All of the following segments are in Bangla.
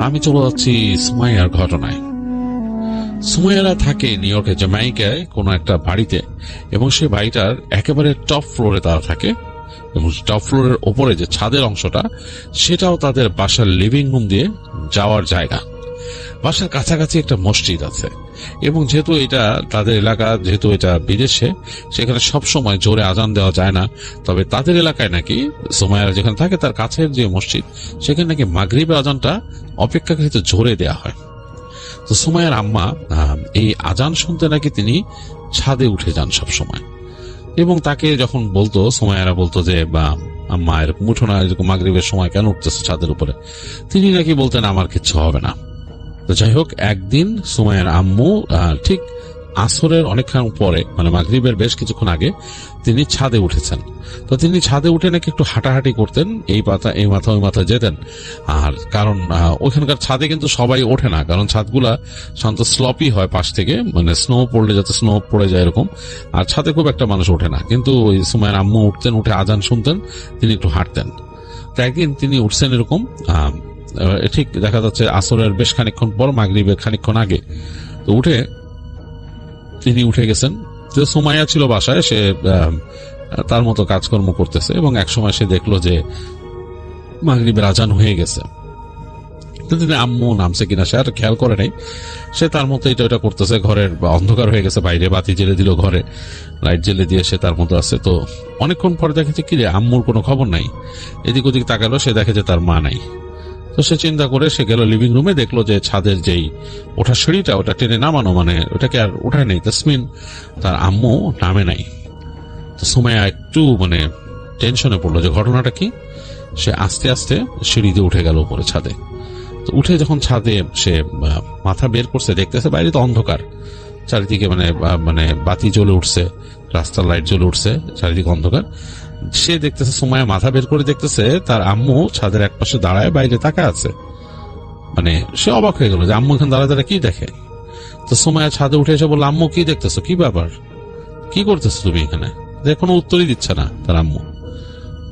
আমি চলে যাচ্ছি সুমাইয়ার ঘটনায়। সুমাইয়ারা থাকে নিউ ইয়র্কের জ্যামাইকায় কোনো একটা বাড়িতে, এবং সেই বাড়িটার একেবারে টপ ফ্লোরে তারা থাকে, এবং টপ ফ্লোরের ওপরে যে ছাদের অংশটা সেটাও তাদের বাসার লিভিং রুম দিয়ে যাওয়ার জায়গা। বাসার কাছাকাছি একটা মসজিদ আছে, এবং যেহেতু এটা তাদের এলাকা, যেহেতু এটা বিদেশে, সেখানে সব সময় জোরে আজান দেওয়া যায় না। তবে তাদের এলাকায় নাকি সুমাইয়ারা যেখানে থাকে তার কাছের যে মসজিদ, সেখানে নাকি মাগরিবের আজানটা অপেক্ষাকৃত জোরে দেয়া হয়। তো সুমাইয়ার আম্মা এই আজান শুনতে নাকি তিনি ছাদে উঠে যান সব সময়, এবং তাকে যখন বলতো, সুমাইয়ারা বলতো যে বা আম্মা এরকম উঠো না, এরকম মাগরিবের সময় কেন উঠতেছে ছাদের উপরে, তিনি নাকি বলতেন আমার কিচ্ছু হবে না। তো যাই হোক, একদিন সুমাইয়ার আম্মু ঠিক আসরের অনেকক্ষণ পরে, মানে মাগরিবের বেশ কিছুক্ষণ আগে তিনি ছাদে উঠেছেন। তো তিনি ছাদে উঠে নাকি একটু হাঁটাহাঁটি করতেন, এই পাতা এই মাথা ওই মাথা যেতেন। আর কারণ ওইখানকার ছাদে কিন্তু সবাই ওঠে না, কারণ ছাদগুলা সাধারণত স্লপি হয় পাশ থেকে, মানে স্নো পড়লে যাতে স্নো পড়ে যায় এরকম, আর ছাদে খুব একটা মানুষ ওঠে না। কিন্তু ওই সুমাইয়ার আম্মু উঠতেন, উঠে আজান শুনতেন, তিনি একটু হাঁটতেন। তো একদিন তিনি উঠছেন এরকম, ঠিক দেখা যাচ্ছে আসরের বেশ খানিকক্ষণ পর, মাগরিবের খানিকক্ষণ আগে। তো তিনি উঠে গেছেন। তো সুমাইয়া ছিল বাসায়, সে তার মতো কাজকর্ম করতেছে, এবং একসময় সে দেখলো যে মাগরিবের আজান হয়ে গেছে। তিনি আম্মু নামছে কিনা সে আর খেয়াল করে নাই, সে তার মতো এটা ওটা করতেছে। ঘরের অন্ধকার হয়ে গেছে, বাইরে বাতি জ্বেলে দিল, ঘরে লাইট জ্বেলে দিয়ে সে তার মতো আছে। তো অনেকক্ষণ পরে দেখেছে কি রে, আম্মুর কোনো খবর নাই। এদিক ওদিক তাকালো, সে দেখে যে তার মা নাই। তো সে চিন্তা করে সে গেল লিভিং রুমে, দেখলো যে ছাদের যেই ওঠার সিঁড়িটা ওটা টেনে নামানো, মানে ওটাকে আর উঠায় নেই। তসমিন তার আম্মু নামে নাই। তো সুমাইয়া একটু মানে টেনশনে পড়লো যে ঘটনাটা কি। সে আস্তে আস্তে সিঁড়িতে উঠে গেল উপরে ছাদে। তো উঠে যখন ছাদে সে মাথা বের করছে, দেখতেছে বাইরে তো অন্ধকার, চারিদিকে মানে বাতি জ্বলে উঠছে, রাস্তার লাইট জ্বলে উঠছে, চারিদিকে অন্ধকার। সে দেখতেছে, সুমাইয়া মাথা বের করে দেখতেছে তার আম্মু ছাদের এক পাশে দাঁড়ায় বাইরে তাকা আছে। মানে সে অবাক হয়ে গেল যে আম্মু এখানে দাঁড়ায় দাঁড়ায় কি দেখে। তো সুমাইয়া ছাদে উঠে এসে বলল, আম্মু কি দেখতেছো, কি ব্যাপার, কি করতেছো তুমি এখানে? কোনো উত্তরই দিচ্ছে না তার আম্মু।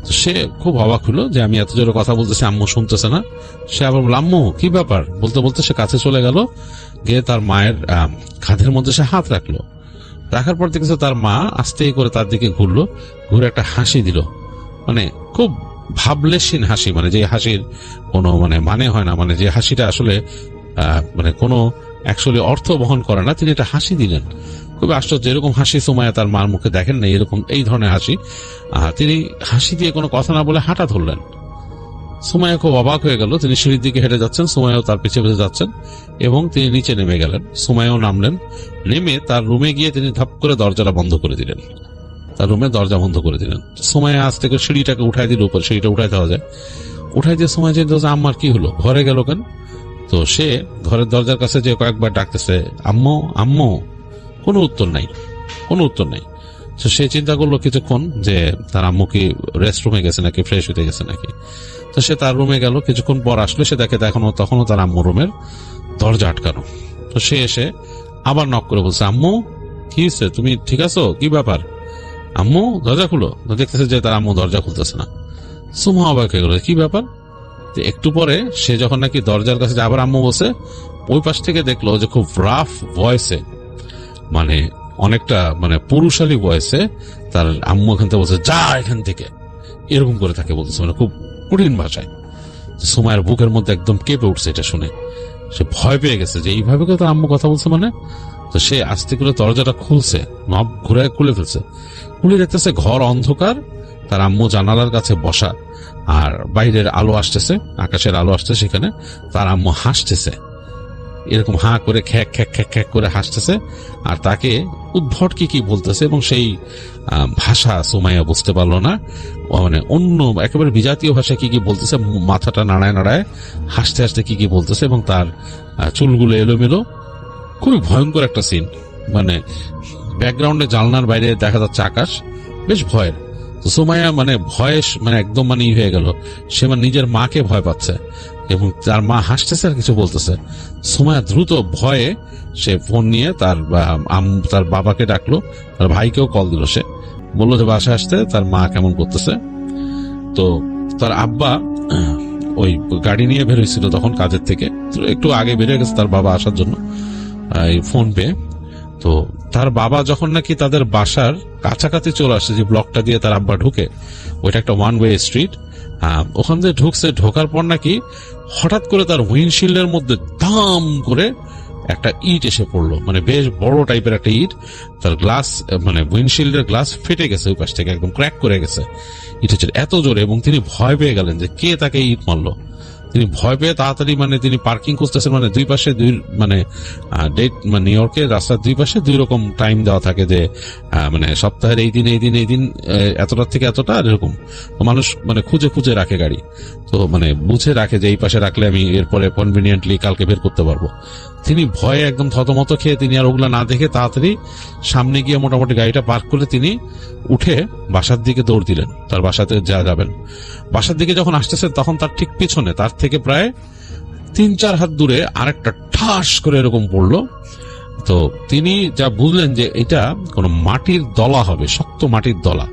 তো সে খুব অবাক হলো যে আমি এত জোরে কথা বলতেছি, আম্মু শুনতেছে না। সে আবার বলল, আম্মু কি ব্যাপার, বলতে বলতে সে কাছে চলে গেল, গিয়ে তার মায়ের কাঁধের মধ্যে সে হাত রাখলো। রাখার পর দেখেছে তার মা আস্তে করে তার দিকে ঘুরলো, ঘুরে একটা হাসি দিল, মানে খুব ভাবলেশহীন হাসি, মানে যে হাসির কোনো মানে হয় না, মানে যে হাসিটা আসলে মানে কোনো অ্যাকচুয়ালি অর্থ বহন করে না। তিনি একটা হাসি দিলেন, খুবই আশ্চর্য। এরকম হাসি সুমাইয়া তার মার মুখে দেখেন না, এরকম এই ধরনের হাসি। তিনি হাসি দিয়ে কোনো কথা না বলে হাঁটা ধরলেন। সুমাইয়া খুব অবাক হয়ে গেল। তিনি সিঁড়ির দিকে হেঁটে যাচ্ছেন, সুমাইয়াও তার পিছে পিছে যাচ্ছেন, এবং তিনি নিচে নেমে গেলেন। সুমাইয়াও নামলেন, নেমে তার রুমে গিয়ে তিনি ধাপ করে দরজাটা বন্ধ করে দিলেন, তার রুমের দরজা বন্ধ করে দিলেন। সুমাইয়া আজ থেকে সিঁড়িটাকে উঠাই দিল, উপর সিঁড়িটা উঠাই দেওয়া যায়, উঠাই দিয়ে সুমাইয়া চিন্তা করছে আম্মার কি হলো, ঘরে গেল কেন? তো সে ঘরের দরজার কাছে যে কয়েকবার ডাকতেছে, আম্মু আম্মু, কোনো উত্তর নাই, কোনো উত্তর নাই। তো সে চিন্তা করলো কিছুক্ষণ যে তার আম্মু কি রেস্ট রুমে গেছে নাকি, ফ্রেশ হতে গেছে নাকি। তো সে তার রুমে গেল, কিছুক্ষণ পর আসলে সে দেখে তখনও তার আম্মু রুমের দরজা আটকানো। তো সে এসে আবার নক করে বলছে, আম্মু কি হয়েছে, তুমি ঠিক আছো, কি ব্যাপার, আম্মু দরজা খুলো। দেখতেছে যে তার আম্মু দরজা খুলতেছে না। সুমা অবাক হয়ে গেল, কি ব্যাপার। একটু পরে সে যখন নাকি দরজার কাছে আবার আম্মু বসে, ওই পাশ থেকে দেখলো যে খুব রাফ ভয়েসে, মানে অনেকটা পুরুষালী ভয়েসে তার আম্মু এখান থেকে বলছে, যা এখান থেকে, এরকম করে তাকে বলতেছে, মানে খুব কঠিন ভাষায়। সুমাইয়ার বুকের মধ্যে একদম কেঁপে উঠছে এটা শুনে। সে ভয় পেয়ে গেছে যে এইভাবে করে তার আম্মু কথা বলছে মানে। তো সে আস্তে করে দরজাটা খুলছে, নব ঘুরে খুলে ফেলছে। খুলে দেখতেছে ঘর অন্ধকার, তার আম্মু জানালার কাছে বসা, আর বাইরের আলো আসতেছে, আকাশের আলো আসছে, সেখানে তার আম্মু হাসতেছে, এরকম হাঁ করে খ্যাক খ্যাক খ্যাক খ্যাক করে হাসতেছে, আর তাকে উদ্ভট কি বলতেছে, এবং সেই ভাষা সুমাইয়া বুঝতে পারলো না, মানে অন্য একেবারে বিজাতীয় ভাষা কি বলতেছে, মাথাটা নাড়ায় নাড়ায় হাসতে হাসতে কি বলতেছে, এবং তার চুলগুলো এলোমেলো। খুবই ভয়ঙ্কর একটা সিন, মানে ব্যাকগ্রাউন্ডে জানলার বাইরে দেখা যাচ্ছে আকাশ, বেশ ভয়ের। সুমাইয়া ভয়ে একদম হয়ে গেল, সে নিজের মাকে ভয় পাচ্ছে, এবং তার মা হাসতেছে আর কিছু বলতেছে। সুমাইয়া দ্রুত ভয়ে সে ফোন নিয়ে তার বাবাকে ডাকলো, তার ভাইকেও কল দিল। সে বললো যে বাসায় আসতে, তার মা কেমন করতেছে। তো তার আব্বা ওই গাড়ি নিয়ে বের হয়েছিল তখন কাজের থেকে, একটু আগে বেরিয়ে গেছে তার বাবা আসার জন্য এই ফোন পেয়ে। তো তার বাবা যখন নাকি তাদের বাসার কাছাকাছি চলে আসছে, যে ব্লকটা দিয়ে তার আব্বা ঢুকে, ওইটা একটা ওয়ান ওয়ে স্ট্রিট, ওখান দিয়ে ঢুকছে, ঢোকার পর নাকি হঠাৎ করে তার উইন্ডশিল্ডের মধ্যে দাম করে একটা ইট এসে পড়লো, মানে বেশ বড় টাইপের একটা ইট। তার গ্লাস, মানে উইন্ডশিল্ডের গ্লাস ফেটে গেছে, ওই পাশ থেকে একদম ক্র্যাক করে গেছে ইট হচ্ছে এত জোরে, এবং তিনি ভয় পেয়ে গেলেন যে কে তাকে ইট মারলো। তিনি ভয় পেয়ে তাড়াতাড়ি, মানে তিনি পার্কিং করতেছেন, মানে দুই পাশে মানে ডেট, মানে নিউ ইয়র্কের রাস্তার দুই পাশে দুই রকম টাইম দেওয়া থাকে, যে মানে সপ্তাহের এই দিন এতটা থেকে এতটা, আর এরকম মানুষ মানে খুঁজে খুঁজে রাখে গাড়ি, তো মানে বুঝে রাখে যে এই পাশে রাখলে আমি এরপরে কনভিনিয়েন্টলি কালকে বের করতে পারবো। তিনি ভয়ে একদম থতমত খেয়ে তিনি আর ওগুলা না দেখে তাড়াতাড়ি সামনে গিয়ে মোটামুটি গাড়িটা পার্ক করে তিনি উঠে বাসার দিকে দৌড় দিলেন, তার বাসাতে যাবেন। বাসার দিকে যখন আসতেছেন তখন তার ঠিক পিছনে, তার থেকে প্রায় 3-4 হাত দূরে আরেকটা ঠাস করে এরকম পড়লো। তো তিনি যা বুঝলেন যে এটা কোনো মাটির দলা হবে, শক্ত মাটির দলা,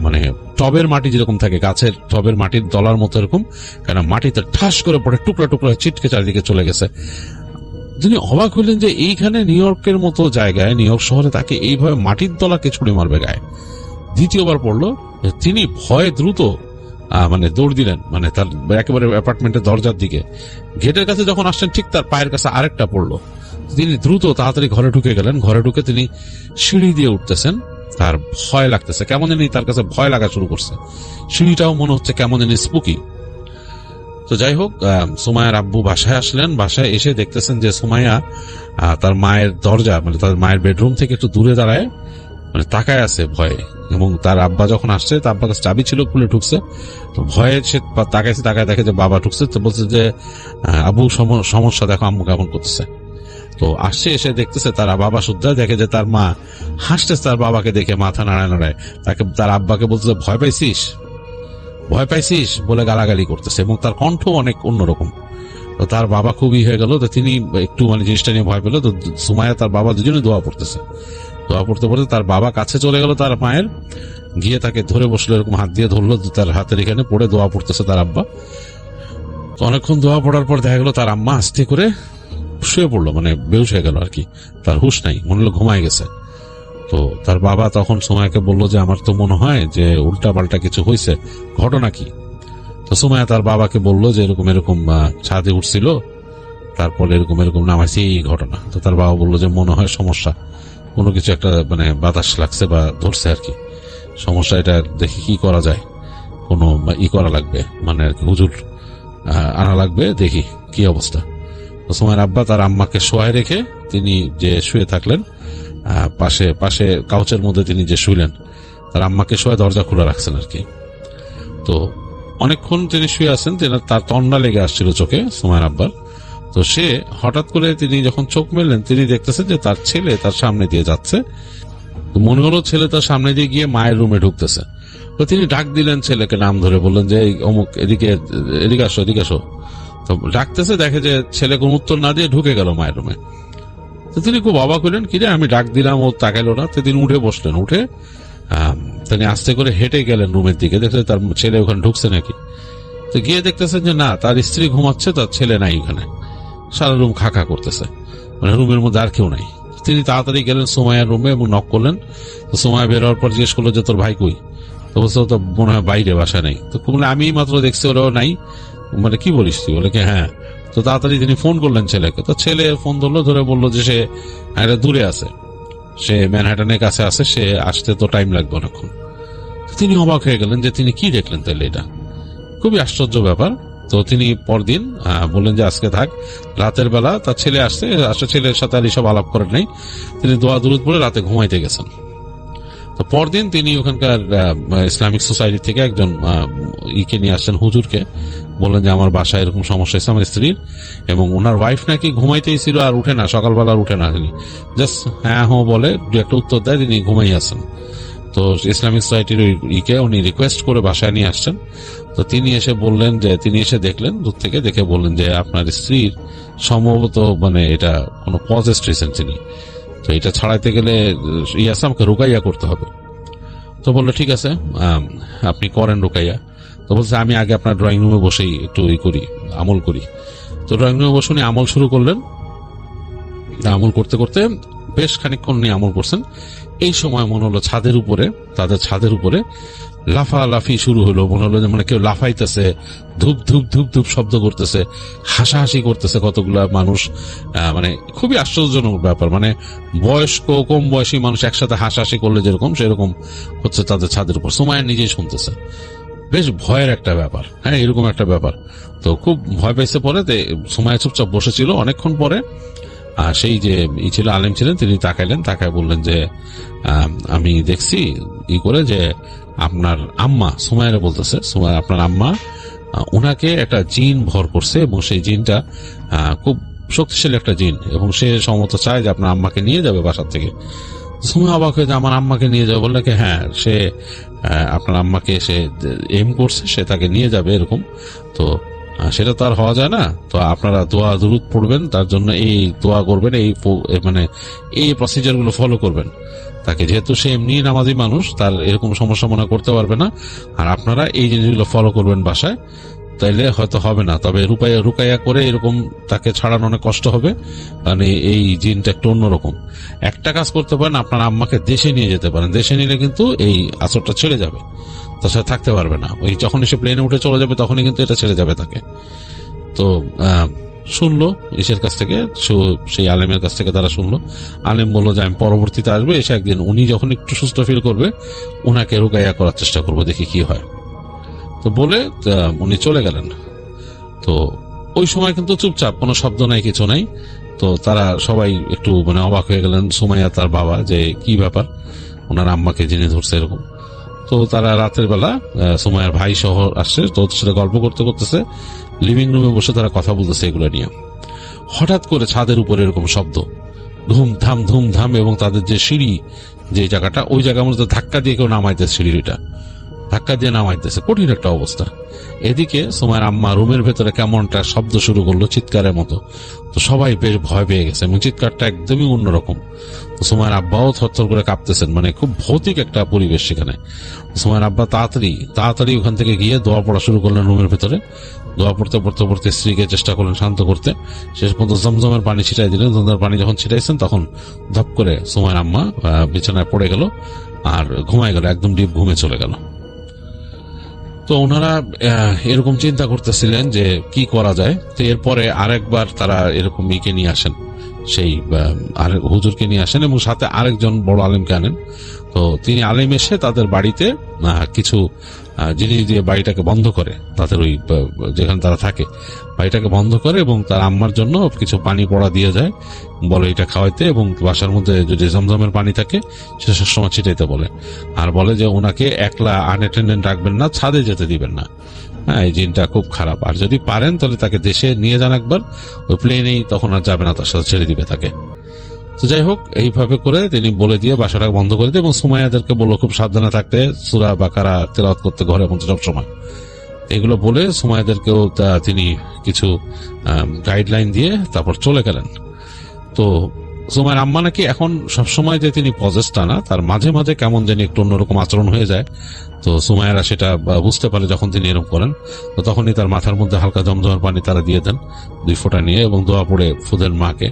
মানে টবের মাটি যেরকম থাকে, গাছের টবের মাটির দলার মতো এরকম, কেন মাটিতে ঠাস করে পড়ে টুকরা টুকরা ছিটকে চারিদিকে চলে গেছে। তিনি অবাক হলেন যে এইখানে নিউ ইয়র্কের মতো জায়গায়, নিউ ইয়র্ক শহরে তাকে এইভাবে মাটির দলাকে ছুড়ে মারবে গায়ে। দ্বিতীয়বার পড়লো, তিনি ভয়ে দ্রুত মানে দৌড় দিলেন, মানে তার একেবারে অ্যাপার্টমেন্টের দরজার দিকে। গেটের কাছে যখন আসছেন ঠিক তার পায়ের কাছে আরেকটা পড়লো। তিনি দ্রুত তাড়াতাড়ি ঘরে ঢুকে গেলেন। ঘরে ঢুকে তিনি সিঁড়ি দিয়ে উঠতেছেন, তার ভয় লাগতেছে, কেমন জানি তার কাছে ভয় লাগা শুরু করছে। সিঁড়িটাও মনে হচ্ছে কেমন জানি স্পুকি। তো যাই হোক, সুমাইয়ার আব্বু বাসায় আসলেন। বাসায় এসে দেখতেছেন যে সুমাইয়া তার মায়ের দরজা, মানে তার মায়ের বেডরুম থেকে একটু দূরে দাঁড়ায়, মানে তাকায় আছে ভয়ে। এবং তার আব্বা যখন আসছে, তার আব্বার কাছে চাবি ছিল, খুলে ঢুকছে। তো ভয়ে সে তাকাইছে, তাকায় দেখে যে বাবা ঢুকছে। তো বলছে যে আব্বু সমস্যা, দেখো আম্মু কেমন করতেছে। তো আসছে, এসে দেখতেছে তার বাবা শুদ্ধা, দেখে যে তার মা হাসতেছে তার বাবাকে দেখে, মাথা নাড়ায় নাড়ায়। তাকে, তার আব্বাকে বলছে ভয় পাইছিস, ভয় পাইছিস বলে গালাগালি করতেছে, এবং তার কণ্ঠ অনেক অন্যরকম। তো তার বাবা খুবই হয়ে গেল। তো তিনি একটু মানে জিনিসটা নিয়ে ভয় পেল। তো সুমাইয়া তার বাবা দুজনে দোয়া পড়তেছে। দোয়া পড়তে পড়তে তার বাবা কাছে চলে গেল তার মায়ের, গিয়ে তাকে ধরে বসলো, এরকম হাত দিয়ে ধরলো, তার হাতের এখানে পড়ে দোয়া পড়তেছে তার আব্বা। তো অনেকক্ষণ দোয়া পড়ার পর দেখা গেল তার আম্মা আস্তে করে শুয়ে পড়লো, মানে বেহুশ হয়ে গেল আর কি, তার হুশ নাই, মনে হলো ঘুমায় গেছে। তো তার বাবা তখন সুমাইয়াকে বললো যে আমার তো মনে হয় যে উল্টা পাল্টা কিছু হয়েছে, ঘটনা কি? তো সুমাইয়া তার বাবাকে বললো যে এরকম এরকম ছাদে উঠছিল, তারপরে এরকম এরকম নামাইছে, এই ঘটনা। তো তার বাবা বললো যে মনে হয় সমস্যা, কোনো কিছু একটা মানে বাতাস লাগছে বা ধরছে আর কি, সমস্যা, এটা দেখি কি করা যায়, কোনো করা লাগবে, মানে আর কি হুজুর আনা লাগবে, দেখি কি অবস্থা। তো সুমাইয়ার আব্বা তার আম্মাকে শোয়ায় রেখে তিনি যে শুয়ে থাকলেন, পাশে পাশে কাউচের মধ্যে তিনি যে শুইলেন, তার আম্মাকে শোয়া দরজা খোলা রাখছেন আর কি। তো অনেকক্ষণ তিনি শুয়ে আছেন, তার তন্ডা লেগে আসছিল চোখে সুমাইয়ার আব্বার। তো সে হঠাৎ করে তিনি যখন চোখ মেললেন, তিনি দেখতেছেন যে তার ছেলে তার সামনে দিয়ে যাচ্ছে। তো মনে হলো ছেলে তার সামনে দিয়ে গিয়ে মায়ের রুমে ঢুকতেছে। তো তিনি ডাক দিলেন ছেলেকে, নাম ধরে বললেন যে অমুক, এদিকে এদিকে আসো, এদিকে আসো। তো ডাকতেছে, দেখে যে ছেলে কোনো উত্তর না দিয়ে ঢুকে গেল মায়ের রুমে। তো তিনি খুব অবাক হলেন, কিরে আমি ডাক দিলাম, ও তাকাইলো না। তো তিনি উঠে বসলেন, উঠে তিনি আস্তে করে হেঁটে গেলেন রুমের দিকে, দেখলেন তার ছেলে ওখানে ঢুকছে নাকি। তো গিয়ে দেখতেছেন যে না, তার স্ত্রী ঘুমাচ্ছে, তার ছেলে নাই ওখানে, সারা রুম খাখা করতেছে, মানে রুমের মধ্যে আর কেউ নাই। তিনি তাড়াতাড়ি গেলেন সুমাইয়ার রুমে এবং নক করলেন। তো সুমাইয়া বের হওয়ার পর জিজ্ঞেস করলো যে তোর ভাই কই? তো বলছে তো মনে হয় বাইরে, বাসায় নাই। তো বলে আমি মাত্র দেখছি ওরাও নাই। মানে কি বলিস তুই? বলে কি হ্যাঁ। তো তাড়াতাড়ি তিনি ফোন করলেন ছেলেকে। তো ছেলে ফোন ধরলো, ধরে বললো যে সে একটা দূরে আছে, সে ম্যানহাটনের কাছে আছে, সে আসতে তো টাইম লাগবে অনেকক্ষণ। তিনি অবাক হয়ে গেলেন যে তিনি কি দেখলেন, তাহলে এটা খুবই আশ্চর্য ব্যাপার। তো তিনি পরদিন বললেন যে আজকে থাক, রাতের বেলা তার ছেলে আসছে, ছেলের সাথে আর এসব আলাপ করেন নাই, তিনি দোয়া দুরুদ পড়ে রাতে ঘুমাইতে গেছেন। তো পরদিন তিনি ওখানকার ইসলামিক সোসাইটি থেকে একজন ইকে নিয়ে আসছেন, হুজুরকে, বললেন যে আমার বাসায় এরকম সমস্যা হয়েছে আমার স্ত্রীর, এবং ওনার ওয়াইফ নাকি ঘুমাইতেই ছিল আর উঠে না, সকালবেলা আর উঠে না, তিনি জাস্ট হ্যাঁ হো বলে দু একটা উত্তর দেয়, তিনি ঘুমাই আছেন। তো ইসলামিক সোসাইটির ইকে উনি রিকোয়েস্ট করে বাসায় নিয়ে আসছেন। তো তিনি এসে বললেন যে, তিনি এসে দেখলেন দূর থেকে, দেখে বললেন যে আপনার স্ত্রীর সম্ভবত মানে এটা কোনো পজেস্ট হয়েছেন তিনি, তো এটা ছাড়াইতে গেলে আমাকে রুকাইয়া করতে হবে। তো বললো ঠিক আছে, আপনি করেন রুকাইয়া। তো বলছে আমি আগে আপনার ড্রয়িং রুমে বসেই একটু করি, আমল করি। তো ড্রয়িং রুমে বসে উনি আমল শুরু করলেন। আমল করতে করতে বেশ খানিকক্ষণ নিয়ে আমল করছেন। এই সময় মনে হলো ছাদের উপরে, তাদের ছাদের উপরে লাফালাফি শুরু হলো। মনে হলো যে মানে কেউ লাফাইতেছে, ধূপ ধূপ ধূপ ধূপ শব্দ করতেছে, হাসাহাসি করতেছে কতগুলা মানুষ। মানে খুবই আশ্চর্যজনক ব্যাপার, মানে বয়স্ক কম বয়সী মানুষ একসাথে হাসাহাসি করলে যেরকম সেরকম হচ্ছে তাদের ছাদের উপর। সুমাইয়া নিজেই শুনতেছে। বেশ ভয়ের একটা ব্যাপার, হ্যাঁ এরকম একটা ব্যাপার। তো খুব ভয় পেয়েছে। পরে সুমাইয়া চুপচাপ বসেছিল। অনেকক্ষণ পরে সেই যে ছিল আলেম ছিলেন, তিনি তাকাইলেন, তাকায় বললেন যে আমি দেখছি করে যে আপনার আম্মা, সুমাইয়া বলতেছে, সুমাইয়া আপনার আম্মা উনাকে একটা জিন ভর করছে এবং সেই জিনটা খুব শক্তিশালী একটা জিন, এবং সে সম্মত চায় যে আপনার আম্মাকে নিয়ে যাবে বাসার থেকে। সুমাইয়া অবাক হয়ে যে আমার আম্মাকে নিয়ে যাবে, বললে কি হ্যাঁ সে আপনার আম্মাকে সে এম করছে, সে তাকে নিয়ে যাবে এরকম। তো সেটা তো আর হওয়া যায় না। তো আপনারা দোয়া দুরুদ পড়বেন, তার জন্য এই দোয়া করবেন, এই মানে এই প্রসিজার গুলো ফলো করবেন তাকে, যেহেতু সে এমনি নামাজি মানুষ, তার এরকম সমস্যা মনে করতে পারবে না। আর আপনারা এই জিনিসগুলো ফলো করবেন বাসায়, তাইলে হয়তো হবে না। তবে রুকাইয়া করে এরকম তাকে ছাড়ানো অনেক কষ্ট হবে, মানে এই জিনটা একটু অন্যরকম। একটা কাজ করতে পারেন, আপনার আম্মাকে দেশে নিয়ে যেতে পারেন। দেশে নিলে কিন্তু এই আসরটা ছেড়ে যাবে, তার সাথে থাকতে পারবে না। ওই যখন সে প্লেনে উঠে চলে যাবে তখনই কিন্তু এটা ছেড়ে যাবে তাকে। তো শুনলো ইসের কাছ থেকে, সেই আলেমের কাছ থেকে তারা শুনলো। আলেম বললো যে আমি পরবর্তীতে আসবে, এসে একদিন উনি যখন একটু সুস্থ ফিল করবে উনাকে রুকাইয়া করার চেষ্টা করবো, দেখি কি হয়। তো বলে উনি চলে গেলেন। তো ওই সময় কিন্তু চুপচাপ, কোনো শব্দ নাই, কিছু নাই। তো তারা সবাই একটু মানে অবাক হয়ে গেলেন, সুমাইয়া তার বাবা, যে কি ব্যাপার, ওনার আম্মাকে জেনে ধরছে এরকম। তো তারা রাতের বেলা সুমাইয়ার ভাই সহ আসছে, তো সেটা গল্প করতেছে, লিভিং রুমে বসে তারা কথা বলতেছে এগুলো নিয়ে। হঠাৎ করে ছাদের উপরে এরকম শব্দ, ধুমধাম ধুমধাম, এবং তাদের যে সিঁড়ি, যে জায়গাটা, ওই জায়গার মধ্যে ধাক্কা দিয়ে কেউ নামাইতেছে, সিঁড়িটা ধাক্কা দিয়ে নামাইতেছে, কঠিন একটা অবস্থা। এদিকে সুমাইয়ার আম্মা রুমের ভেতরে কেমন একটা শব্দ শুরু করলো, চিৎকারের মতো। তো সবাই বেশ ভয় পেয়ে গেছে, এবং চিৎকারটা একদমই অন্যরকম। সুমাইয়ার আব্বাও থরথর করে কাঁপতেছেন, মানে খুব ভৌতিক একটা পরিবেশ সেখানে। সুমাইয়ার আব্বা তাড়াতাড়ি ওখান থেকে গিয়ে দোয়া পড়া শুরু করলেন রুমের ভেতরে। দোয়া পড়তে পড়তে পড়তে স্ত্রীকে চেষ্টা করলেন শান্ত করতে। শেষ পর্যন্ত জমজমের পানি ছিটাই দিলেন। জমজমের পানি যখন ছিটাইছেন তখন ধপ করে সুমাইয়ার আম্মা বিছানায় পড়ে গেল আর ঘুমায় গেল, একদম ডিপ ঘুমে চলে গেল। তো ওনারা এরকম চিন্তা করতেছিলেন যে কি করা যায়। তো এরপরে আরেকবার তারা এরকম ইকে নিয়ে আসেন, সেই হুজুরকে নিয়ে আসেন, এবং সাথে আরেকজন বড় আলেমকে আনেন। তো তিনি আলেম এসে তাদের বাড়িতে কিছু জিনিস দিয়ে বাড়িটাকে বন্ধ করে, তাদের ওই যেখানে তারা থাকে বাড়িটাকে বন্ধ করে, এবং তার আম্মার জন্য কিছু পানি পড়া দিয়ে যায়, বলে এটা খাওয়াইতে, এবং বাসার মধ্যে যদি জমজমের পানি থাকে সেটা সবসময় ছিটাইতে বলে। আর বলে যে ওনাকে একলা আনঅ্যাটেন্ডেন্ট রাখবেন না, ছাদে যেতে দিবেন না। হ্যাঁ, এই জিনটা খুব খারাপ। আর যদি পারেন তাহলে তাকে দেশে নিয়ে যান একবার, ওই প্লেনেই তখন আর যাবে না, তার সাথে ছেড়ে দিবে তাকে। তো যাই হোক, এইভাবে করে তিনি বলে দিয়ে বাসাটা বন্ধ করে দিয়ে, এবং সুমাইয়াদেরকে বললো খুব সাবধানে থাকতে, সূরা বাকারা তেলাওয়াত করতে ঘরে মধ্যে সবসময়। এগুলো বলে সুমাইয়াদেরকেও তিনি কিছু গাইডলাইন দিয়ে তারপর চলে গেলেন। তো সুমাইয়ার আম্মা নাকি এখন সবসময় যে তিনি পজেসটা না, তার মাঝে মাঝে কেমন যেন একটু অন্যরকম আচরণ হয়ে যায়। তো সুমাইয়ারা সেটা বুঝতে পারে যখন তিনি এরকম করেন। তো তখনই তার মাথার মধ্যে হালকা জমজমের পানি তারা দিয়ে দেন 2 ফোঁটা নিয়ে, এবং দোয়া পড়ে ফুদেন মাকে।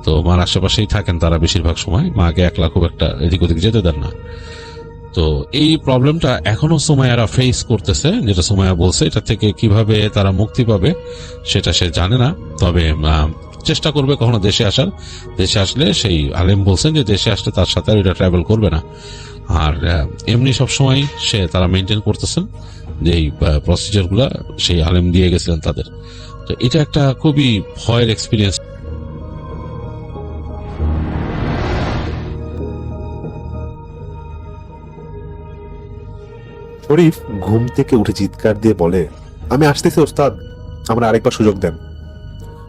তো মার আশেপাশেই থাকেন তারা বেশিরভাগ সময়, মাকে একলা খুব একটা এদিক ওদিক যেতে দেন না। তো এই প্রবলেমটা এখনো সুমাইয়ারা ফেস করতেছে, যেটা সুমাইয়া বলছে। এটা থেকে কিভাবে তারা মুক্তি পাবে সেটা সে জানে না, তবে চেষ্টা করবে কখনো দেশে আসার। দেশে আসলে সেই আলেম বলছেন যে দেশে আসলে তার সাথে আর এটা ট্রাভেল করবে না। আর এমনি সবসময় তারা মেনটেন করতেছেন যে এই প্রসিজার গুলা সেই আলেম দিয়ে গেছিলেন তাদের। তো এটা একটা খুবই ভয়ের এক্সপিরিয়েন্স। শরীফ ঘুম থেকে উঠে চিৎকার দিয়ে বলে, আমি আসতেছি ওস্তাদ, আমরা আরেকবার সুযোগ দেন।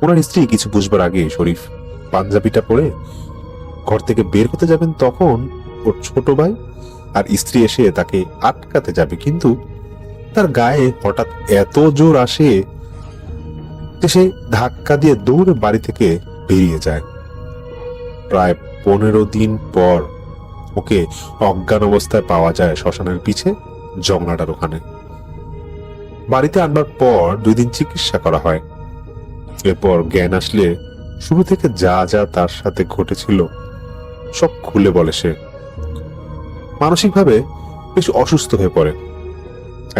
ওনার স্ত্রী কিছু বুঝবার আগে শরীফ পাঞ্জাবিটা পরে ঘর থেকে বের হতে যাবেন, তখন ওর ছোট ভাই আর স্ত্রী এসে তাকে আটকাতে যাবে, কিন্তু তার গায়ে হঠাৎ এত জোর আসে যে সে ধাক্কা দিয়ে দৌড়ে বাড়ি থেকে বেরিয়ে যায়। প্রায় 15 দিন পর ওকে অজ্ঞান অবস্থায় পাওয়া যায় শ্মশানের পিছে জংলাটার ওখানে। বাড়িতে আনবার পর 2 দিন চিকিৎসা করা হয়। এরপর জ্ঞান আসলে শুরু থেকে যা যা তার সাথে ঘটেছিল সব খুলে বলে সে। মানসিকভাবে বেশ অসুস্থ হয়ে পড়ে।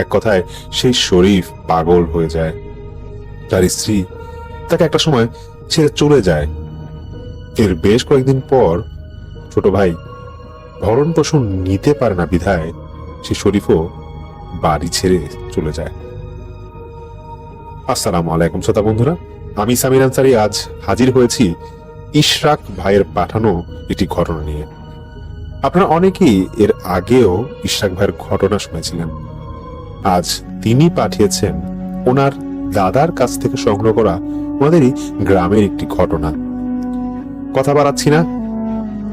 এক কথায় সেই শরীফ পাগল হয়ে যায়। তার স্ত্রী তাকে একটা সময় ছেড়ে চলে যায়। এর বেশ কয়েকদিন পর ছোট ভাই ভরণ পোষণ নিতে পারে না বিধায় সে শরীফও বাড়ি ছেড়ে চলে যায়। আসসালামু আলাইকুম শ্রোতা বন্ধুরা, আমি সামির আনসারি আজ হাজির হয়েছি ইশরাক ভাইয়ের পাঠানো একটি ঘটনা নিয়ে। আপনারা অনেকেই এর আগেও ইশরাক ভাইয়ের ঘটনা শুনেছিলেন। আজ তিনি পাঠিয়েছেন ওনার দাদার কাছ থেকে সংগ্রহ করা ওনাদেরই গ্রামের একটি ঘটনা। কথা বাড়াচ্ছি না,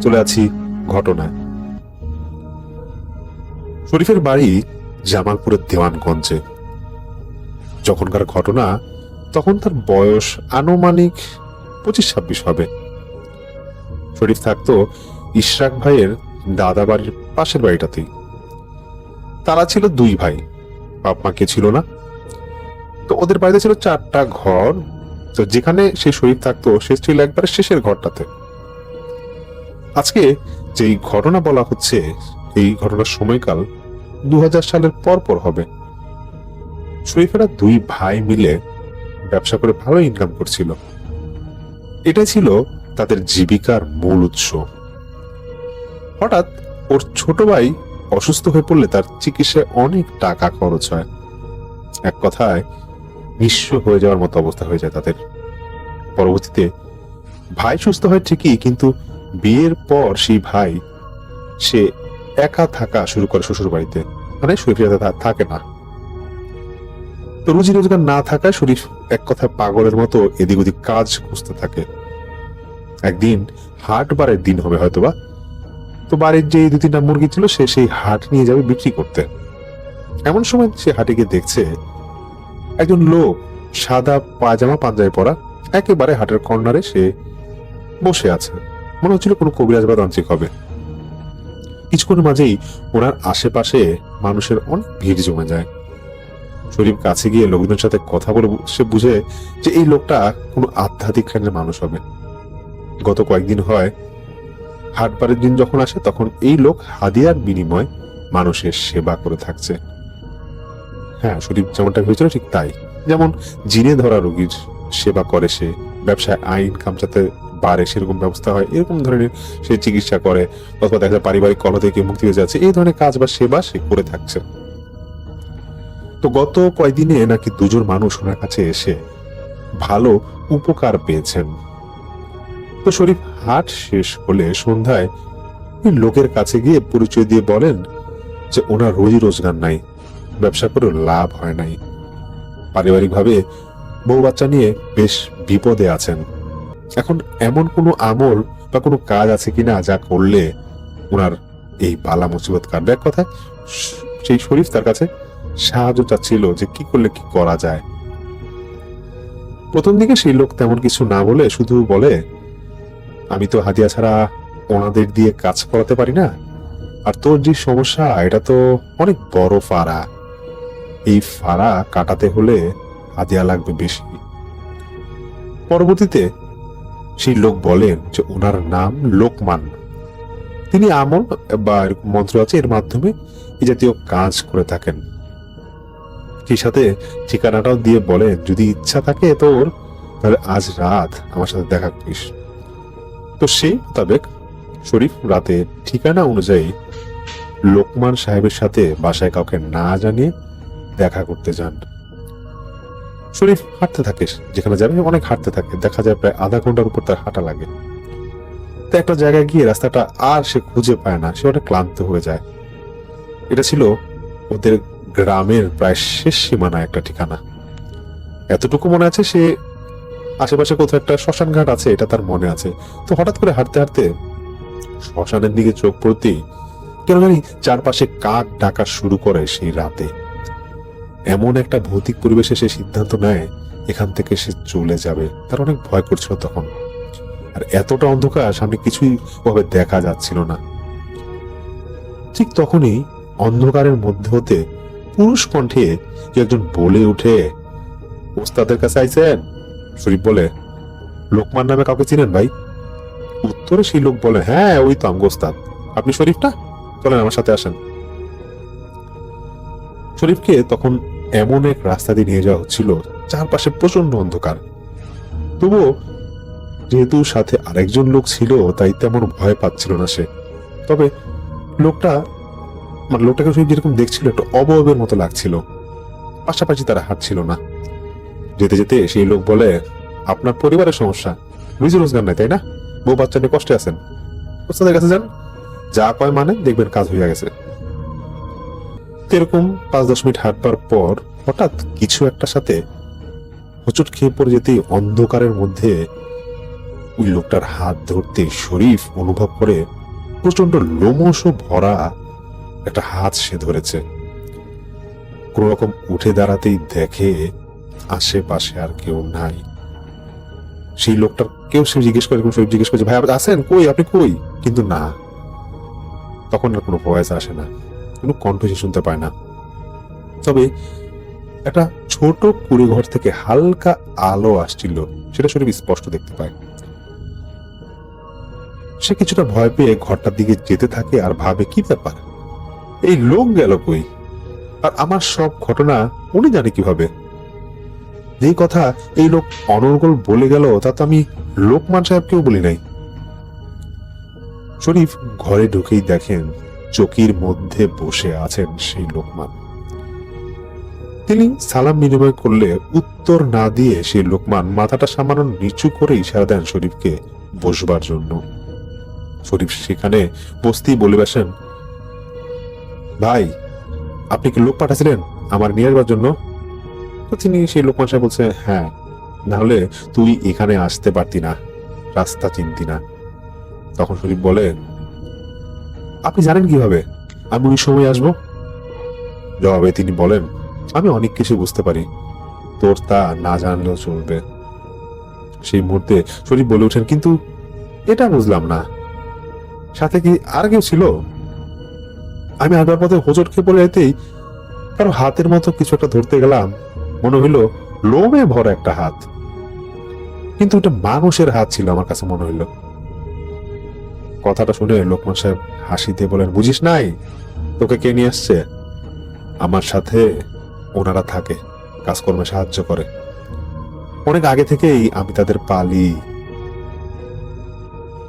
চলে আছি ঘটনায়। শরীফের বাড়ি জামালপুরের দেওয়ানগঞ্জে। যখনকার ঘটনা তখন তার বয়স আনুমানিক 25-26 হবে। শরীফ থাকতো ইশরাক ভাইয়ের দাদা বাড়ির পাশের বাড়িটাতেই। তারা ছিল 2 ভাই, বাপ মা কে ছিল না। তো ওদের বাড়িতে ছিল 4টা ঘর। তো যেখানে সে শরীফ থাকতো সে ছিল একবারে শেষের ঘরটাতে। আজকে যেই ঘটনা বলা হচ্ছে এই ঘটনার সময়কাল 2000 সালের পর হবে। শরীফেরা 2 ভাই মিলে ব্যবসা করে ভালো ইনকাম করছিল। এটাই ছিল তাদের জীবিকার মূল উৎস। হঠাৎ ওর ছোট ভাই অসুস্থ হয়ে পড়লে তার চিকিৎসায় অনেক টাকা খরচ হয়। এক কথায় নিঃস্ব হয়ে যাওয়ার মতো অবস্থা হয়ে যায় তাদের। পরবর্তীতে ভাই সুস্থ হয় ঠিকই, কিন্তু বিয়ের পর সেই ভাই সে একা থাকা শুরু করে শ্বশুর বাড়িতে, মানে শরীফের সাথে থাকে না। তো রুজি রোজগার না থাকায় শরীফ এক কথায় পাগলের মতো এদিক ওদিক কাজ খুঁজতে থাকে। একদিন হাট বারের দিন হবে হয়তোবা। তো বাড়ির যে 2-3টা মুরগি ছিল সে সেই হাট নিয়ে যাবে বিক্রি করতে। এমন সময় সে হাটে গিয়ে দেখছে একজন লোক সাদা পায়জামা পাঞ্জাবি পরা একেবারে হাটের কর্নারে সে বসে আছে। মনে হচ্ছিল কোনো কবিরাজ বা তান্ত্রিক হবে। কিছুক্ষণের মাঝেই ওনার আশেপাশে মানুষের অনেক ভিড় জমে যায়। শরীফ কাছে গিয়ে লোকজনের সাথে কথা বলে সে বুঝে যে এই লোকটা কোনো আধ্যাত্মিক শ্রেণীর মানুষ হবে। গত কয়েকদিন হয় হাটবারের দিন যখন আসে তখন এই লোক হাদিয়ার বিনিময়ে মানুষের সেবা করে থাকছে। হ্যাঁ, শরীফ যেমনটা হয়েছিল ঠিক তাই। যেমন জিনে ধরা রোগীর সেবা করে সে, ব্যবসায় আয় ইনকাম যাতে বাড়ে সেরকম ব্যবস্থা হয়, এরকম ধরনের সে চিকিৎসা করে, অথবা দেখা যায় পারিবারিক কলহ থেকে মুক্তি হয়ে যাচ্ছে, এই ধরনের কাজ বা সেবা সে করে থাকছে। তো গত কয়েকদিনে নাকি 2 জন মানুষ ওনার কাছে এসে ভালো উপকার পেয়েছেন। তো শরীফ হাট শেষ হলে সন্ধ্যায় লোকের কাছে গিয়ে পরিচয় দিয়ে বলেন যে ওনার রোজি রোজগার নাই, ব্যবসা করে লাভ হয় নাই, পারিবারিক ভাবে বউ বাচ্চা নিয়ে বেশ বিপদে আছেন। এখন এমন কোনো আমল বা কোনো কাজ আছে কিনা যা করলে ওনার এই বালা মুসিবত কাটবে। এক কথায় সেই শরীফ তার কাছে সাহায্য চাচ্ছিল যে কি করলে কি করা যায়। প্রথম দিকে সেই লোক তেমন কিছু না বলে শুধু বলে, আমি তো হাদিয়া ছাড়া ওনাদের দিয়ে কাজ করাতে পারি না, আর তোর যে সমস্যা এটা তো অনেক বড় ফাড়া, এই ফাড়া কাটাতে হলে হাদিয়া লাগবে বেশি। পরবর্তীতে সেই লোক বলেন যে ওনার নাম লোকমান, তিনি আমল বা এরকম মন্ত্র আছে এর মাধ্যমে এই জাতীয় কাজ করে থাকেন। সেই সাথে ঠিকানাটাও দিয়ে বলেন যদি ইচ্ছা থাকে তোর তাহলে আজ রাত আমার সাথে দেখা করিস। তো সেই মোতাবেক শরীফ রাতে ঠিকানা অনুযায়ী লোকমান সাহেবের সাথে বাসায় কাউকে না জানিয়ে দেখা করতে যান। শরীফ হাঁটতে থাকে, যেখানে যাবে অনেক হাঁটতে থাকে, দেখা যায় প্রায় আধা ঘন্টার উপর তার হাঁটা লাগে। তো একটা জায়গায় গিয়ে রাস্তাটা আর সে খুঁজে পায় না, সে অনেক ক্লান্ত হয়ে যায়। এটা ছিল ওদের গ্রামের প্রায় শেষ সীমানায় একটা ঠিকানা। এতটুকু মনে আছে সে আশেপাশে কোথাও একটা শ্মশান ঘাট আছে, এটা তার মনে আছে। তো হঠাৎ করে হাঁটতে হাঁটতে শ্মশানের দিকে চোখ পড়তেই কেন জানি চারপাশে কাক ডাকা শুরু করে। সেই রাতে এমন একটা ভৌতিক পরিবেশে সে সিদ্ধান্ত নেয় এখান থেকে সে চলে যাবে। তার অনেক ভয় করছিল তখন, আর এতটা অন্ধকার সামনে কিছুই ভাবে দেখা যাচ্ছিল না। ঠিক তখনই অন্ধকারের মধ্যে হতে পুরুষ কণ্ঠে কেউ একজন বলে উঠে, ওস্তাদের কাছে আইছেন? শরীফ বলে, লোকমান নামে কাউকে চিনেন ভাই? উত্তরে সেই লোক বলে, হ্যাঁ ওই তো আমগো ওস্তাদ। আপনি শরীফটা, চলেন আমার সাথে আসেন। শরীফকে তখন এমন এক রাস্তা দিয়ে নিয়ে যাওয়া হচ্ছিল, চারপাশে প্রচন্ড অন্ধকার। তবুও যেহেতু সাথে আরেকজন লোক ছিল, তাই তেমন ভয় পাচ্ছিল না সে। তবে লোকটাকে শরীফ যেরকম দেখছিল, একটা অবয়বের মতো লাগছিল। পাশাপাশি তারা হাঁটছিল না। যেতে যেতে সেই লোক বলে, আপনার পরিবারের সমস্যা, রুজি রোজগার নাই তাই না? বউ বাচ্চা নিয়ে কষ্টে আছেন, ওস্তাদের কাছে যান, যা কয় মানে দেখবেন কাজ হয়ে গেছে। এরকম 5-10 মিনিট হাঁটবার পর হঠাৎ কিছু একটা সাথে হোঁচট খেয়ে পড়ে যেতেই অন্ধকারের মধ্যে ওই লোকটার হাত ধরতে শরীফ অনুভব করে প্রচন্ড লোমশ ভরা একটা হাত সে ধরেছে। কোন রকম উঠে দাঁড়াতেই দেখে আশেপাশে আর কেউ নাই। সেই লোকটার কেউ সে জিজ্ঞেস করে, শরীফ জিজ্ঞেস করছে, ভাই আছেন কই, আপনি কই? কিন্তু না, তখন আর কোনো ভয়েস আসে না, কোনো কণ্ঠ সে শুনতে পায় না। তবে একটা ছোট কুড়ে ঘর থেকে হালকা আলো আসছিল, সেটা শরীফ স্পষ্ট দেখতে পায়। সে কিছুটা ভয় পেয়ে ঘরটার দিকে যেতে থাকে আর ভাবে, কি ব্যাপার, এই লোক গেল কই? আর আমার সব ঘটনা উনি জানে কিভাবে? যেই কথা এই লোক অনর্গল বলে গেল, তা তো আমি লোকমান সাহেবকেও বলি নাই। শরীফ ঘরে ঢুকেই দেখেন চকির মধ্যে বসে আছেন সেই লোকমান। তিনি সালাম বিনিময় করলে উত্তর না দিয়ে সেই লোকমান মাথাটা সামান্য নিচু করে ইশারা দেন শরীফকে বসবার জন্য। শরীফ সেখানে বসতেই বলে বসেন, ভাই আপনি কি লোক পাঠাছিলেন আমার নিয়ে আসবার জন্য? তো তিনি সেই লোকমান সাহেব বলছে, হ্যাঁ, না হলে তুই এখানে আসতে পারতি না, রাস্তা চিনতি না। তখন শরীফ বলে, আপনি জানেন কিভাবে আমি ওই সময় আসবো? জবাবে তিনি বলেন, আমি অনেক কিছু বুঝতে পারি, তোর তা না জানলেও চলবে। সেই মুহূর্তে শরীফ বলে ওঠেন, কিন্তু এটা বুঝলাম না, সাথে কি আর কেউ ছিল? আমি আসবার পথে হোঁচট খেয়ে পড়ে যেতেই কারো হাতের মতো কিছু একটা ধরতে গেলাম, মনে হইল লোমে ভরা একটা হাত, কিন্তু এটা মানুষের হাত ছিল আমার কাছে মনে হইল। কথাটা শুনে লোকমান সাহেব হাসিতে বলেন, বুঝিস নাই তোকে কে নিয়ে আসছে? আমার সাথে ওনারা থাকে, কাজকর্মে সাহায্য করে, অনেক আগে থেকেই আমি তাদের পালি।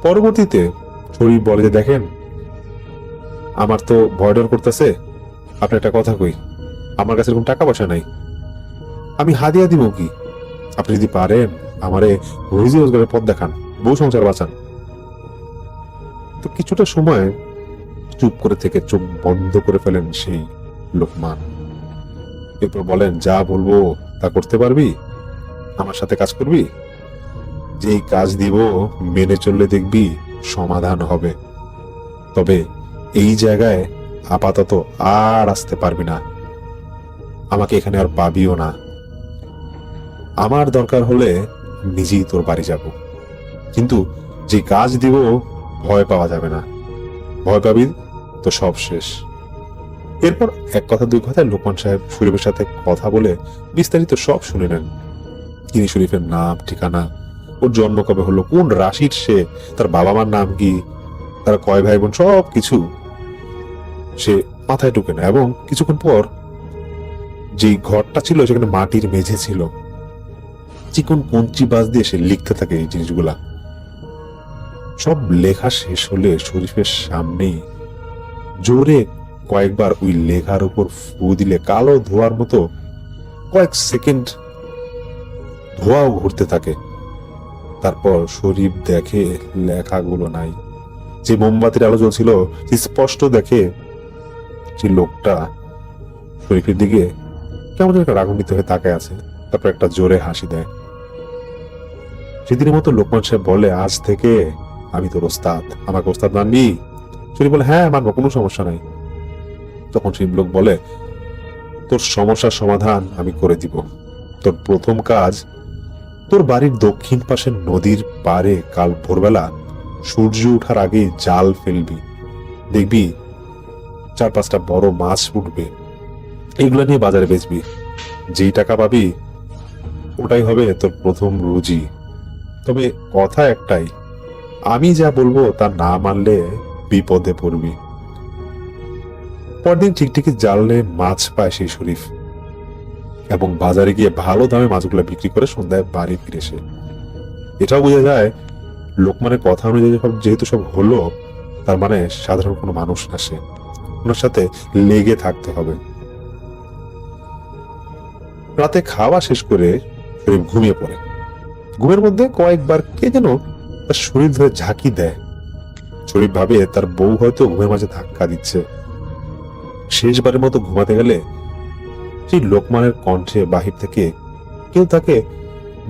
পরবর্তীতে শরীফ বলে যে, দেখেন আমার তো ভয় ডর করতেছে, আপনার একটা কথা কই, আমার কাছে এরকম টাকা পয়সা নাই, আমি হাদিয়া দিব কি? আপনি যদি পারেন আমারে রুজি রোজগারের পথ দেখান, বউ সংসার বাঁচান। তো কিছুটা সময় চুপ করে থেকে চোখ বন্ধ করে ফেলেন সেই লোকমান। এরপর বলেন, যা বলবো তা করতে পারবি? আমার সাথে কাজ করবি? যেই কাজ দিব মেনে চললে দেখবি সমাধান হবে। তবে এই জায়গায় আপাতত আর আসতে পারবি না, আমাকে এখানে আর পাবিও না। আমার দরকার হলে নিজেই তোর বাড়ি যাব, কিন্তু যে কাজ দিব ভয় পাওয়া যাবে না, ভয় পাবি তো সব শেষ। এরপর এক কথা দুই কথায় লোকমান সাহেব শরীফের সাথে কথা বলে বিস্তারিত সব শুনে নেন। তিনি শরীফের নাম, ঠিকানা, ওর জন্ম কবে হলো, কোন রাশির সে, তার বাবা মার নাম কি, তারা কয় ভাই বোন, সব কিছু সে মাথায় ঢুকে না। এবং কিছুক্ষণ পর যে ঘরটা ছিল সেখানে মাটির মেঝে ছিল, চিকন কঞ্চি বাজ দিয়ে সে লিখতে থাকে এই জিনিসগুলা। সব লেখা শেষ হলে শরীফের সামনেই জোরে কয়েকবার ওই লেখার উপর ফু দিলে কালো ধোয়ার মতো কয়েক সেকেন্ড ধোঁয়াও ঘুরতে থাকে। তারপর শরীফ দেখে লেখাগুলো নাই। যে মোমবাতির আলো জ্বলছিল স্পষ্ট দেখে যে লোকটা শরীফের দিকে কেমন যেন একটা রাগান্বিত হয়ে তাকায় আছে। তারপর একটা জোরে হাসি দেয়। সেদিনের মতো লোকমান সাহেব বলে, আজ থেকে আমি তোর ওস্তাদ, আমাকে ওস্তাদ মানবি? শরীফ বলে, হ্যাঁ মানবো, কোনো সমস্যা নাই। তখন সেই লোক বলে, তোর সমস্যার সমাধান আমি করে দিব। তোর প্রথম কাজ, তোর বাড়ির দক্ষিণ পাশের নদীর পাড়ে কাল ভোরবেলা সূর্য ওঠার আগে জাল ফেলবি, দেখবি 4-5টা বড় মাছ উঠবে। এইগুলো নিয়ে বাজারে বেচবি, যেই টাকা পাবি ওটাই হবে তোর প্রথম রুজি। তবে কথা একটাই, আমি যা বলবো তা না মানলে বিপদে পড়বি। পরদিন টিকটিকি জালে মাছ পায় সেই শরীফ, এবং বাজারে গিয়ে ভালো দামে মাছগুলো বিক্রি করে সন্ধ্যায় বাড়ি ফিরে সে। এটাও বোঝা যায় লোকমানের কথা অনুযায়ী যেহেতু সব হলো, তার মানে সাধারণ কোনো মানুষ না সে, ওনার সাথে লেগে থাকতে হবে। রাতে খাওয়া শেষ করে শরীফ ঘুমিয়ে পড়ে। ঘুমের মধ্যে কয়েকবার কে যেন তার শরীর ধরে ঝাঁকি দেয়। শরীফ ভাবে তার বউ হয়তো ঘুমের মাঝে ধাক্কা দিচ্ছে। শেষবারের মতো ঘুমাতে গেলে সেই লোকমানের কণ্ঠে বাহির থেকে কেউ তাকে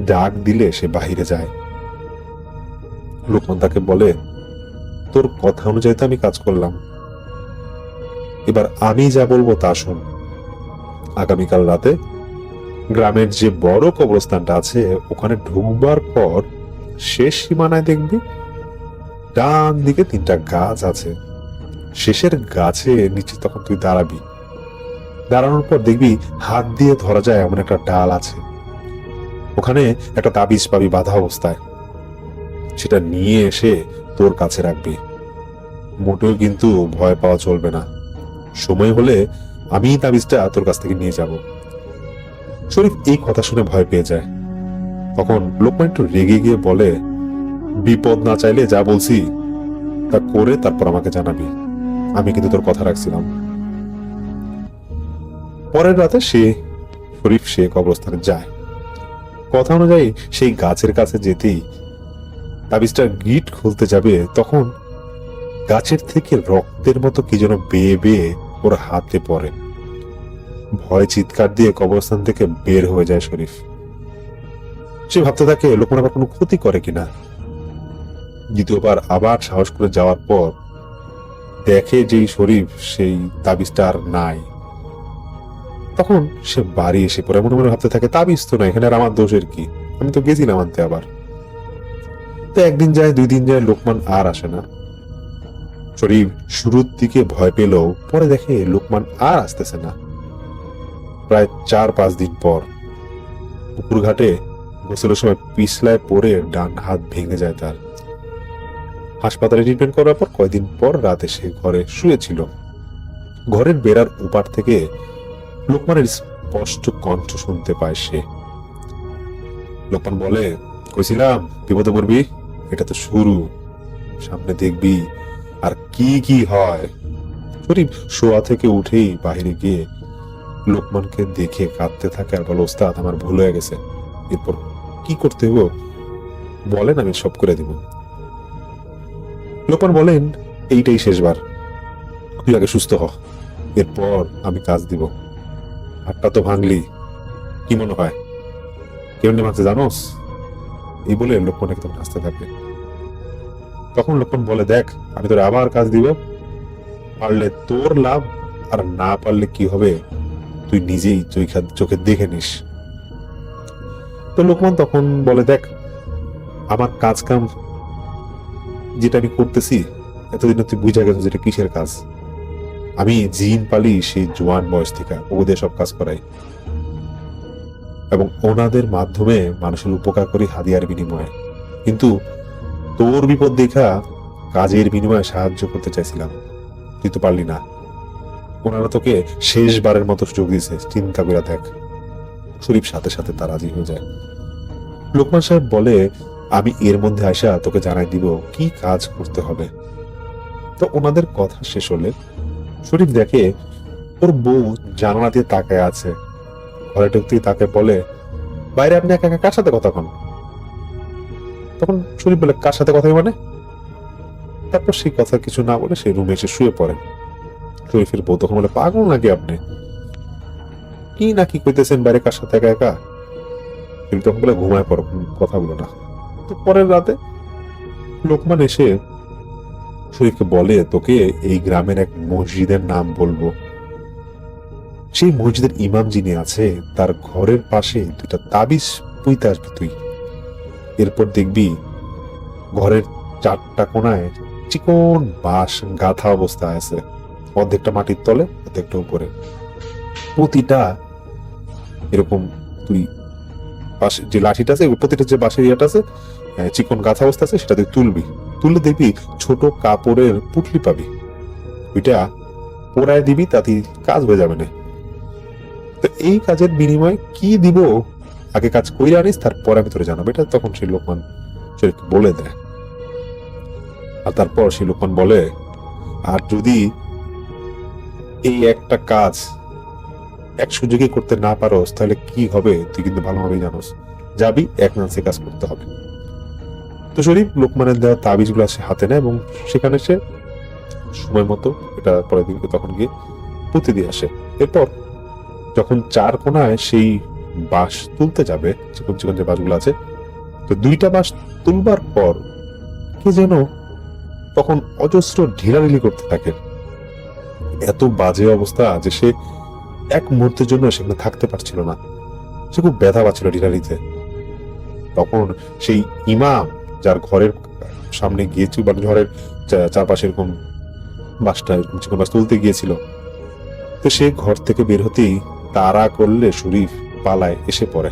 ডাক দিলে সে বাহিরে যায়। লোকমান তাকে বলে, তোর কথা অনুযায়ী তো আমি কাজ করলাম, এবার আমি যা বলবো তা শোন। আগামীকাল রাতে গ্রামের যে বড় কবরস্থানটা আছে ওখানে ঢুকবার পর শেষ সীমানায় দেখবি ডান দিকে 3টা গাছ আছে। শেষের গাছে নিচে তখন তুই দাঁড়াবি। দাঁড়ানোর পর দেখবি হাত দিয়ে ধরা যায় এমন একটা ডাল আছে, ওখানে একটা তাবিজ পাবি বাঁধা অবস্থায়। সেটা নিয়ে এসে তোর কাছে রাখবি। মোটেও কিন্তু ভয় পাওয়া চলবে না। সময় হলে আমি তাবিজটা তোর কাছ থেকে নিয়ে যাব। শরীফ এই কথা শুনে ভয় পেয়ে যায়। তখন লোকমান একটু রেগে গিয়ে বলে, বিপদ না চাইলে যা বলছি তা করে তারপর আমাকে জানাবি, আমি কিন্তু তোর কথা রাখছিলাম। পরের রাতে শরীফ সে কবরস্থানে যায়। কথা অনুযায়ী সেই গাছের কাছে যেতেই তাবিজটা গিট খুলতে যাবে, তখন গাছের থেকে রক্তের মতো কি যেন বেয়ে বেয়ে ওর হাতে পড়ে। ভয় চিৎকার দিয়ে কবরস্থান থেকে বের হয়ে যায় শরীফ। সে ভাবতে থাকে লোকমান আবার কোনো ক্ষতি করে কিনা। দ্বিতীয়বার আবার সাহস করে যাওয়ার পর দেখে যেই শরীফ সেই তাবিজটা আর নাই। তখন সে বাড়ি এসে পরে মনে মনে ভাবতে থাকে, তাবিজ তো না, এখানে আর আমার দোষের কি, আমি তো গেছিলাম আনতে। আবার তো একদিন যায়, 2 দিন যায়, লোকমান আর আসে না। শরীফ শুরুর দিকে ভয় পেলেও পরে দেখে লোকমান আর আসতেছে না। প্রায় 4-5 দিন পর পুকুর ঘাটে গোসলের সময় পিছলায় পড়ে ডান হাত ভেঙে যায় তার। হাসপাতালে ট্রিটমেন্ট করার পর কয়েকদিন পর রাতে সে ঘরে শুয়েছিল। ঘরের বেড়ার উপার থেকে লোকমানের স্পষ্ট কণ্ঠ শুনতে পায় সে। লোকমান বলে, কইছিলাম বিপদে পড়বি, এটা তো শুরু, সামনে দেখবি আর কি কি হয়। শরীফ শোয়া থেকে উঠেই বাহিরে গিয়ে লোকমানকে দেখে কাঁদতে থাকে আর বলে, ওস্তাদ আমার ভুল হয়ে গেছে, এরপর কি করতে হবে বলেন, আমি সব করে দিব। লোকমান বলেন, এইটাই শেষবার, তুই আগে সুস্থ হ, এরপর আমি কাজ দিব। হাতটা তো ভাঙলি, কি মনে হয় কেমনি ভাঙছে জানোস? এই বলে লোকমান একদম হাসতে থাকে। তখন লোকমান বলে, দেখ আমি তোর আবার কাজ দিব, পারলে তোর লাভ, আর না পারলে কি হবে তুই নিজেই চোখে দেখে নিস। তো লোকমান তখন বলে, দেখ আমার কাজ কাম যেটা আমি করতেছি এতদিন তুই বুঝা গেছো যেটা কিসের কাজ। আমি জিন পালি সেই জোয়ান বয়স থেকে, ওদের সব কাজ করাই এবং ওনাদের মাধ্যমে মানুষের উপকার করি হাদিয়ার বিনিময়ে। কিন্তু তোর বিপদ দেখা কাজের বিনিময়ে সাহায্য করতে চাইছিলাম, তুই তো পারলি না। ওনারা তোকে শেষবারের মতো সুযোগ দিয়েছে, চিন্তা করে দেখ। শরীফ সাথে সাথে তার রাজি হয়ে যায়। লোকমান সাহেব বলে, আমি এর মধ্যে আয়সা তোকে জানাই দিব কি কাজ করতে হবে। তো ওনাদের কথা শেষ হলে শরীফ দেখে ওর বউ জানালা দিয়ে তাকায় আছে। ঘরে ঢুকতেই তাকে বলে, বাইরে আপনি একা একা কার সাথে কথা কন? তখন শরীফ বলে, কার সাথে কথা মানে? তারপর সেই কথা কিছু না বলে সেই রুমে এসে শুয়ে পড়ে। শরীফের বউ তখন বলে, পাগল নাকি আপনি, কি নাকি কইতেছেন বাইরে কার সাথে একা একা? শরীফ তখন বলে, ঘুমায় পড়ো, কথা বলো না। তো পরের রাতে লোকমান এসে শরীফকে বলে, তোকে এই গ্রামের এক মসজিদের নাম বলবো। সেই মসজিদের ইমাম যিনি আছে তার ঘরের পাশে 2টা তাবিজ পুঁতে আসবি তুই। এরপর দেখবি ঘরের 4টা কোনায় চিকন বাঁশ গাঁথা অবস্থায় আছে, অর্ধেকটা মাটির তলে অর্ধেকটা উপরে। প্রতিটা এরকম তুই পাশে যে লাঠিটা আছে, প্রতিটা যে বাঁশের ইয়েটা আছে, চিকন গাথা অবস্থা আছে, সেটা তুই তুললে দেখবি ছোট কাপড়ের পুটলি পাবি, ওইটা পোড়ায় দিবি, তাতে কাজ হয়ে যাবে না। তো এই কাজের বিনিময়ে কি দিব, আগে কাজ কইরা আনিস, তারপর আমি তোরে জানাবো। এটা তখন সেই লোকমান শরীফকে বলে দেয়। আর তারপর সেই লোকমান বলে, আর যদি এই একটা কাজ এক সুযোগে করতে না পারোস, তাহলে কি হবে তুই কিন্তু ভালোভাবেই জানোস। যাবি, এক নাচে কাজ করতে হবে। তো শরীফ লোকমানের দেওয়া তাবিজগুলো সে হাতে নেয় এবং সেখানে সে সময় মতো এটা পরের দিনকে তখন গিয়ে পুঁতে দিয়ে আসে। এরপর যখন চার কোনায় সেই বাঁশ তুলতে যাবে, চিকন চিকন যে বাঁশগুলো আছে, তো দুইটা বাঁশ তুলবার পর কে যেন তখন অজস্র ঢিলাঢিলি করতে থাকে। এত বাজে অবস্থা যে সে এক মুহূর্তের জন্য সেখানে থাকতে পারছিল না, সে খুব ব্যথা পাচ্ছিল ঢিলাঢিলিতে। তখন সেই ইমাম যার ঘরের সামনে গিয়েছিল, বা ঘরের চারপাশে এরকম বাঁশটা এরকম চিকন বাঁশ তুলতে গিয়েছিল, তো সে ঘর থেকে বের হতেই তাড়া করলে শরীফ পালায় এসে পড়ে।